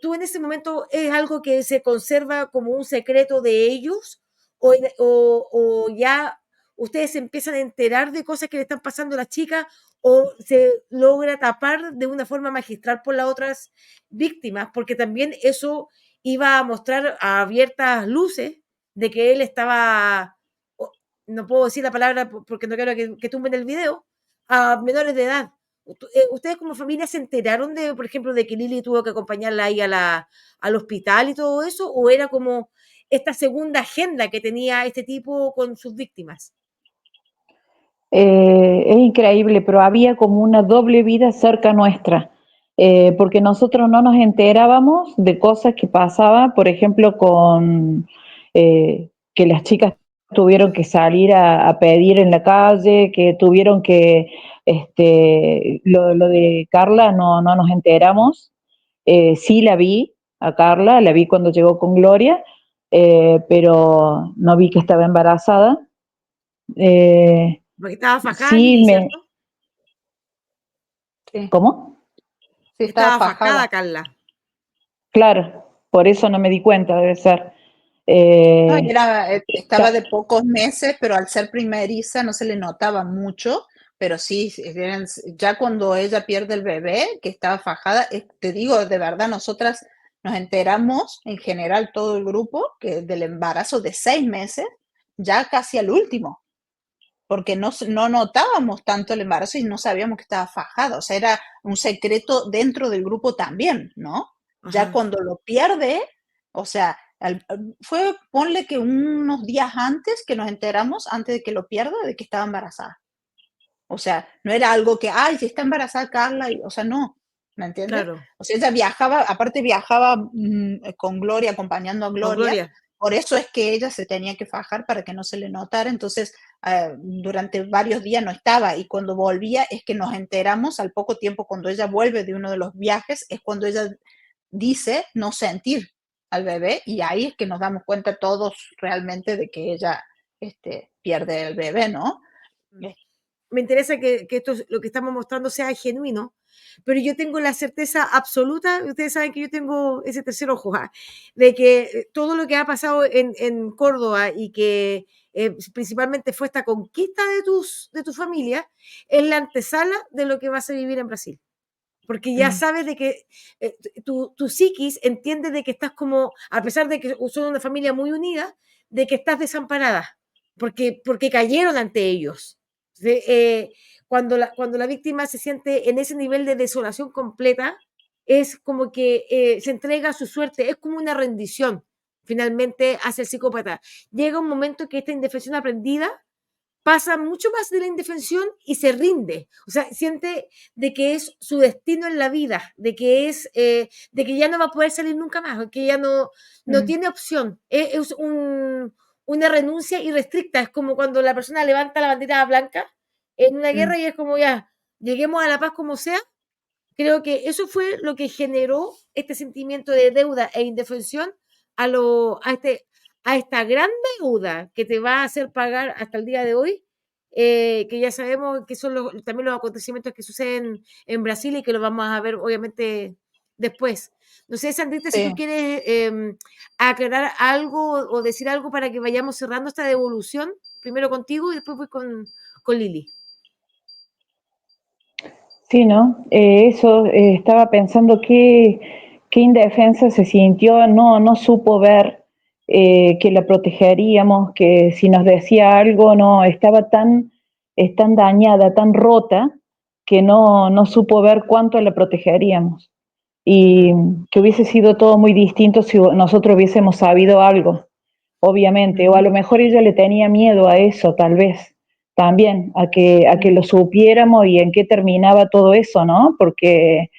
¿Tú en ese momento es algo que se conserva como un secreto de ellos o ya ustedes se empiezan a enterar de cosas que le están pasando a las chicas o se logra tapar de una forma magistral por las otras víctimas? Porque también eso iba a mostrar a abiertas luces de que él estaba, no puedo decir la palabra porque no quiero que tumben el video, a menores de edad. ¿Ustedes como familia se enteraron de, por ejemplo, de que Lili tuvo que acompañarla ahí al hospital y todo eso? ¿O era como esta segunda agenda que tenía este tipo con sus víctimas? Es increíble, pero había como una doble vida cerca nuestra, porque nosotros no nos enterábamos de cosas que pasaban, por ejemplo, con que las chicas tuvieron que salir a pedir en la calle, que tuvieron que, lo de Carla no nos enteramos. Sí la vi a Carla, la vi cuando llegó con Gloria, pero no vi que estaba embarazada. Porque estaba fajada, Sí, Lili, ¿cierto? Sí, ¿Cómo? sí estaba Estaba fajada, fajada. Carla. Claro, por eso no me di cuenta, debe ser. No, y estaba Ta- de pocos meses, pero al ser primeriza no se le notaba mucho, pero sí, ya cuando ella pierde el bebé, que estaba fajada, te digo, de verdad, nosotras nos enteramos, en general todo el grupo, que del embarazo de 6 meses, ya casi al último, porque no notábamos tanto el embarazo y no sabíamos que estaba fajada, o sea, era un secreto dentro del grupo también, ¿no? Ya Ajá. cuando lo pierde, o sea, ponle que unos días antes que nos enteramos, antes de que lo pierda, de que estaba embarazada. O sea, no era algo que, ay, si está embarazada Carla, o sea, no, ¿me entiendes? Claro, O sea, ella viajaba, aparte viajaba con Gloria, acompañando a con Gloria, Gloria. por eso es que ella se tenía que fajar para que no se le notara, entonces durante varios días no estaba y cuando volvía es que nos enteramos al poco tiempo cuando ella vuelve de uno de los viajes, es cuando ella dice no sentir al bebé y ahí es que nos damos cuenta todos realmente de que ella pierde el bebé, ¿no? Me interesa que esto, lo que estamos mostrando sea genuino, pero yo tengo la certeza absoluta, ustedes saben que yo tengo ese tercer ojo, de que todo lo que ha pasado en Córdoba y que principalmente fue esta conquista de tu familia, es la antesala de lo que vas a vivir en Brasil. Porque ya sabes de que tu psiquis entiende de que estás como, a pesar de que son una familia muy unida, de que estás desamparada, porque cayeron ante ellos. Cuando la víctima se siente en ese nivel de desolación completa, es como que se entrega a su suerte, es como una rendición finalmente hacia el psicópata. Llega un momento que esta indefensión aprendida pasa mucho más de la indefensión y se rinde, o sea, siente de que es su destino en la vida, de que ya no va a poder salir nunca más, que ya no tiene opción, es una renuncia irrestricta, es como cuando la persona levanta la bandera blanca en una guerra y es como ya, lleguemos a la paz como sea. Creo que eso fue lo que generó este sentimiento de deuda e indefensión a esta gran deuda que te va a hacer pagar hasta el día de hoy, que ya sabemos que son también los acontecimientos que suceden en Brasil y que lo vamos a ver obviamente después. No sé, Sandrita, si tú Sí. quieres aclarar algo o decir algo para que vayamos cerrando esta devolución, primero contigo y después voy con Lili. Sí, ¿no? Eso, estaba pensando qué indefensa se sintió, no supo ver que la protegeríamos, que si nos decía algo, no, estaba tan dañada, tan rota, que no supo ver cuánto la protegeríamos. Y que hubiese sido todo muy distinto si nosotros hubiésemos sabido algo, obviamente, o a lo mejor ella le tenía miedo a eso, tal vez también, a que lo supiéramos y en qué terminaba todo eso, ¿no? Porque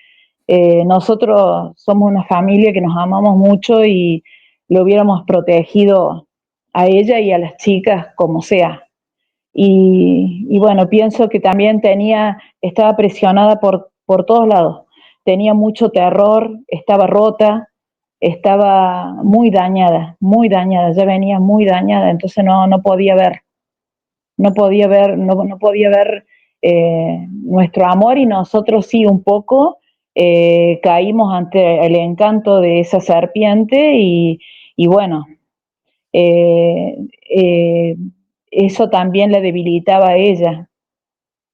nosotros somos una familia que nos amamos mucho y lo hubiéramos protegido a ella y a las chicas como sea. Y bueno, pienso que también estaba presionada por todos lados, tenía mucho terror, estaba rota, estaba muy dañada, ya venía muy dañada, entonces no podía ver, no podía ver nuestro amor y nosotros sí un poco caímos ante el encanto de esa serpiente y bueno, eh, eh, eso también la debilitaba a ella,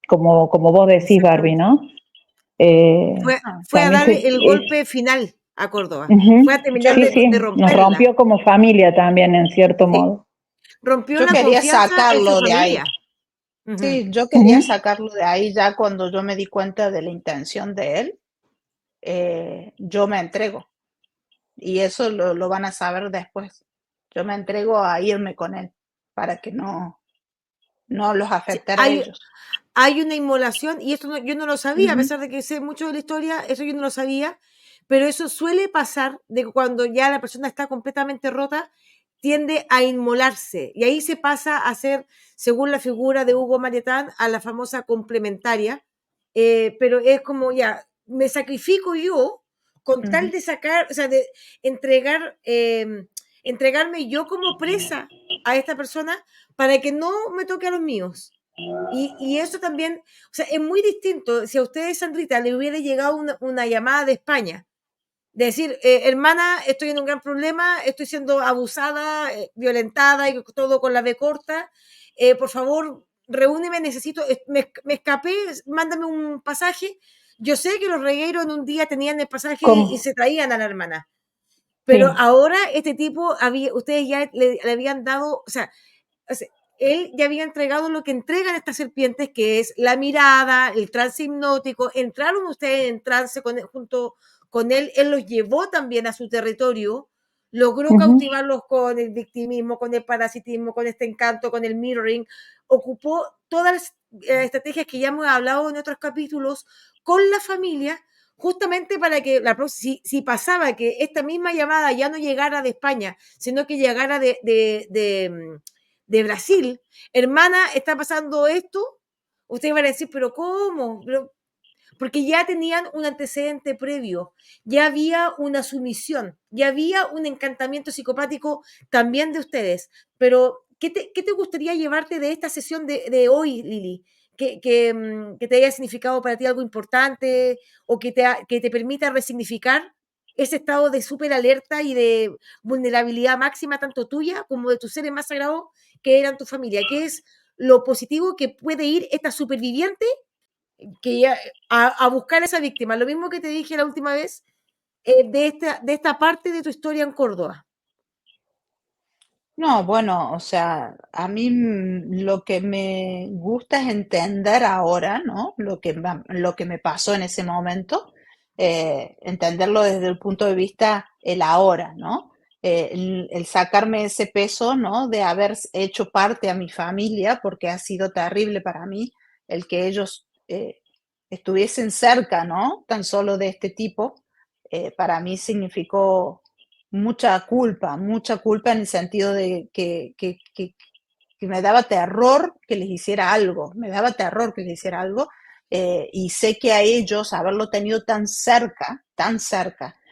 como vos decís, Barbie, Exactamente. ¿no? Fue a También dar el golpe final a Córdoba, fue a terminar sí, sí, de nos romperla. rompió como familia también, en cierto Sí, modo. rompió Yo la quería confianza en su sacarlo de ahí. familia. Ujú. Sí, yo quería sacarlo de ahí ya cuando yo me di cuenta de la intención de él, yo me entrego y eso lo van a saber después. Yo me entrego a irme con él para que no no los afectara a ellos. Hay una inmolación, y esto yo no lo sabía, a pesar de que sé mucho de la historia, eso yo no lo sabía, pero eso suele pasar de cuando ya la persona está completamente rota, tiende a inmolarse, y ahí se pasa a ser, según la figura de Hugo Marietán, a la famosa complementaria, pero es como ya, me sacrifico yo con tal de sacar, o sea, de entregar, entregarme yo como presa a esta persona para que no me toque a los míos. Y eso también, o sea, es muy distinto si a ustedes, Sandrita, le hubiera llegado una llamada de España, de decir, hermana, estoy en un gran problema, estoy siendo abusada, violentada y todo con la B corta, por favor, reúneme, necesito, me escapé, mándame un pasaje. Yo sé que los regueros en un día tenían el pasaje y se traían a la hermana, pero ahora este tipo, ustedes ya le habían dado, o sea, él ya había entregado lo que entregan estas serpientes, que es la mirada, el trance hipnótico. Entraron ustedes en trance junto con él. Él los llevó también a su territorio, logró cautivarlos con el victimismo, con el parasitismo, con este encanto, con el mirroring. Ocupó todas las estrategias que ya hemos hablado en otros capítulos con la familia, justamente para que si pasaba que esta misma llamada ya no llegara de España, sino que llegara de Brasil, hermana, está pasando esto, ustedes van a decir, pero ¿cómo? Porque ya tenían un antecedente previo, ya había una sumisión, ya había un encantamiento psicopático también de ustedes. Pero, ¿qué te gustaría llevarte de esta sesión de hoy, Lili? Que te haya significado para ti algo importante o que te permita resignificar ese estado de súper alerta y de vulnerabilidad máxima, tanto tuya como de tus seres más sagrados que eran tu familia. ¿Qué es lo positivo que puede ir esta superviviente a buscar a esa víctima? Lo mismo que te dije la última vez de esta parte de tu historia en Córdoba. No, bueno, o sea, a mí lo que me gusta es entender ahora, ¿no? Lo que me pasó en ese momento, entenderlo desde el punto de vista el ahora, ¿no? El sacarme ese peso, ¿no? De haber hecho parte a mi familia, porque ha sido terrible para mí el que ellos estuviesen cerca, ¿no? Tan solo de este tipo, para mí significó mucha culpa en el sentido de que me daba terror que les hiciera algo, y sé que a ellos haberlo tenido tan cerca,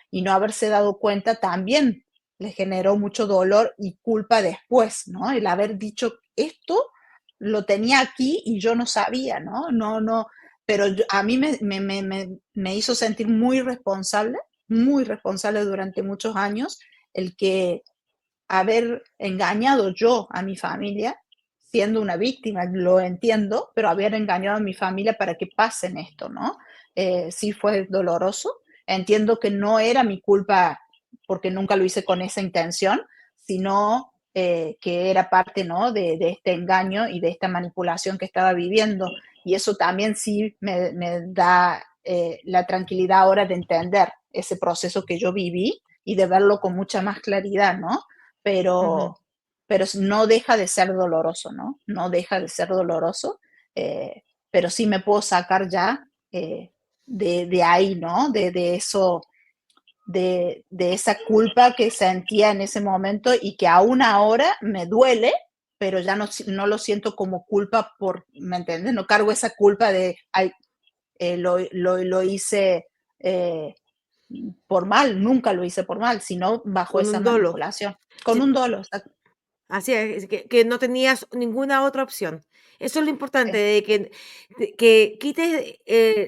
y no haberse dado cuenta también les generó mucho dolor y culpa después, ¿no? El haber dicho esto lo tenía aquí y yo no sabía, ¿no? No, pero a mí me hizo sentir muy responsable durante muchos años el que haber engañado yo a mi familia, siendo una víctima, lo entiendo, pero haber engañado a mi familia para que pasen esto, ¿no? Sí fue doloroso. Entiendo que no era mi culpa porque nunca lo hice con esa intención, sino que era parte, ¿no? de este engaño y de esta manipulación que estaba viviendo. Y eso también sí me da la tranquilidad ahora de entender ese proceso que yo viví y de verlo con mucha más claridad, ¿no? Pero no deja de ser doloroso, ¿no? No deja de ser doloroso, pero sí me puedo sacar ya de ahí, ¿no? De eso, de esa culpa que sentía en ese momento y que aún ahora me duele, pero ya no lo siento como culpa ¿me entiendes? No cargo esa culpa de, ay, lo hice por mal, nunca lo hice por mal, sino bajo Con esa un dolo. manipulación, con Sí, un dolo. así es, que no tenías ninguna otra opción. Eso es lo importante, que quites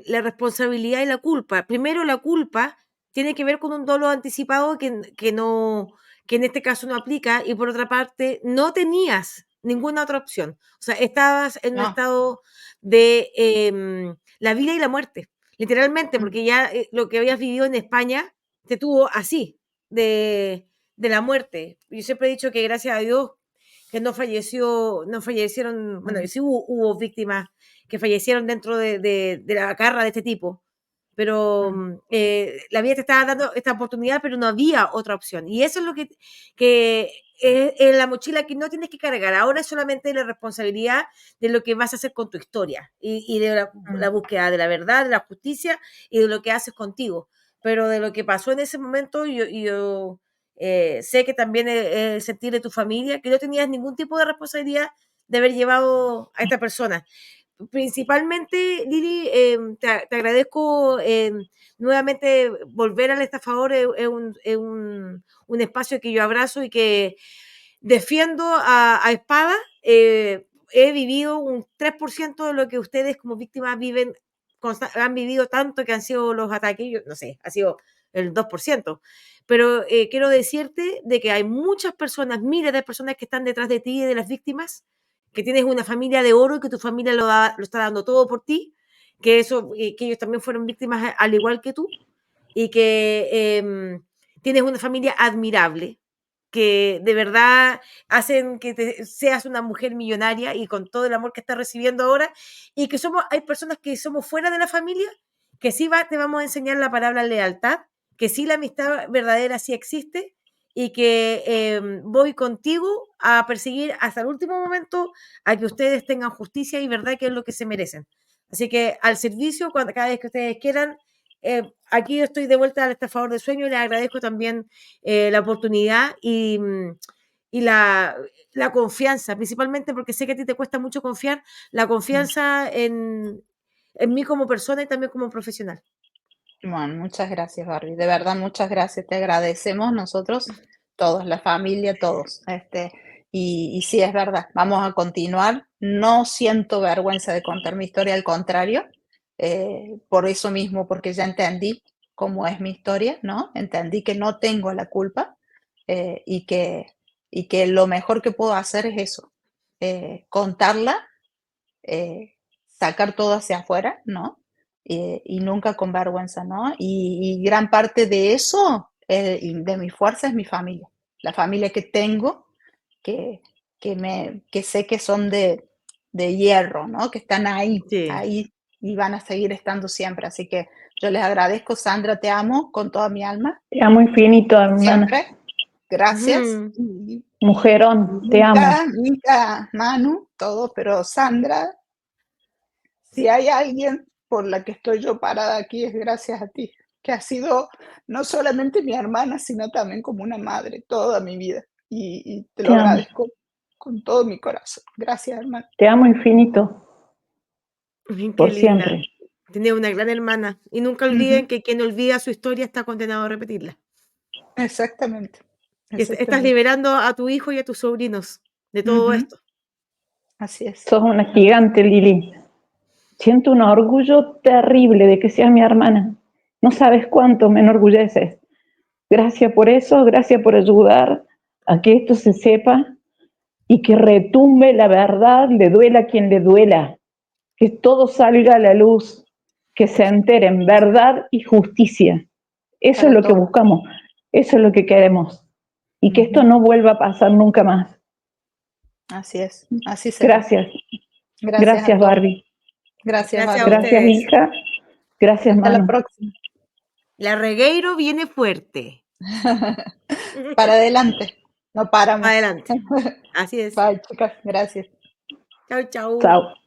la responsabilidad y la culpa. Primero, la culpa tiene que ver con un dolo anticipado que en este caso no aplica, y por otra parte, no tenías ninguna otra opción. O sea, estabas en un estado de la vida y la muerte, literalmente, porque ya lo que habías vivido en España te tuvo así, de la muerte. Yo siempre he dicho que gracias a Dios que no fallecieron, bueno, sí hubo víctimas que fallecieron dentro de la garra de este tipo, pero la vida te estaba dando esta oportunidad, pero no había otra opción. Y eso es lo que en la mochila que no tienes que cargar. Ahora es solamente la responsabilidad de lo que vas a hacer con tu historia y de la búsqueda de la verdad, de la justicia y de lo que haces contigo. Pero de lo que pasó en ese momento, yo sé que también el sentir de tu familia, que no tenías ningún tipo de responsabilidad de haber llevado a esta persona. Principalmente, Lili, te agradezco nuevamente volver al estafador, es un espacio que yo abrazo y que defiendo a espada. He vivido un 3% de lo que ustedes como víctimas han vivido tanto que han sido los ataques, yo no sé, ha sido el 2%. Pero quiero decirte de que hay muchas personas, miles de personas que están detrás de ti y de las víctimas, que tienes una familia de oro y que tu familia lo está dando todo por ti, que ellos también fueron víctimas al igual que tú, y que tienes una familia admirable, que de verdad hacen que seas una mujer millonaria y con todo el amor que estás recibiendo ahora, y que hay personas que somos fuera de la familia, que sí te vamos a enseñar la palabra lealtad, que sí la amistad verdadera sí existe, y que voy contigo a perseguir hasta el último momento a que ustedes tengan justicia y verdad, que es lo que se merecen. Así que al servicio, cada vez que ustedes quieran. Aquí estoy de vuelta al estafador de sueños y les agradezco también la oportunidad y la confianza, principalmente porque sé que a ti te cuesta mucho confiar, la confianza en mí como persona y también como profesional. Bueno, muchas gracias, Barbie. De verdad, muchas gracias. Te agradecemos nosotros, todos, la familia, todos. Y sí, es verdad, vamos a continuar. No siento vergüenza de contar mi historia, al contrario, por eso mismo, porque ya entendí cómo es mi historia, ¿no? Entendí que no tengo la culpa y que lo mejor que puedo hacer es eso, contarla, sacar todo hacia afuera, ¿no? Y nunca con vergüenza, ¿no? Y gran parte de eso, y de mi fuerza, es mi familia. La familia que tengo, que sé que son de hierro, ¿no? Que están ahí, Sí. ahí y van a seguir estando siempre. Así que yo les agradezco, Sandra, te amo con toda mi alma. Te amo infinito, hermana. Siempre. Gracias. Mujerón, te amo. Mica, Manu, todo, pero Sandra, si hay alguien por la que estoy yo parada aquí, es gracias a ti, que has sido no solamente mi hermana, sino también como una madre toda mi vida. Y te lo agradezco con todo mi corazón. Gracias, hermana. Te amo infinito. Por Qué siempre. linda. Tienes una gran hermana. Y nunca olviden que quien olvida su historia está condenado a repetirla. Exactamente. Estás liberando a tu hijo y a tus sobrinos de todo esto. Así es. Sos una gigante, Lili. Siento un orgullo terrible de que seas mi hermana. No sabes cuánto me enorgulleces. Gracias por eso, gracias por ayudar a que esto se sepa y que retumbe la verdad, le duela a quien le duela. Que todo salga a la luz, que se enteren verdad y justicia. Eso es lo que buscamos, eso es lo que queremos. Y que esto no vuelva a pasar nunca más. Así es, así será. Gracias. Gracias, Barbie. Gracias, Barbie. Gracias, hija. Gracias, Hasta Manu. la próxima. La Regueiro viene fuerte. Para adelante, no paramos. Adelante. Así es. Bye, chicas. Gracias. Chau, chau. Chao.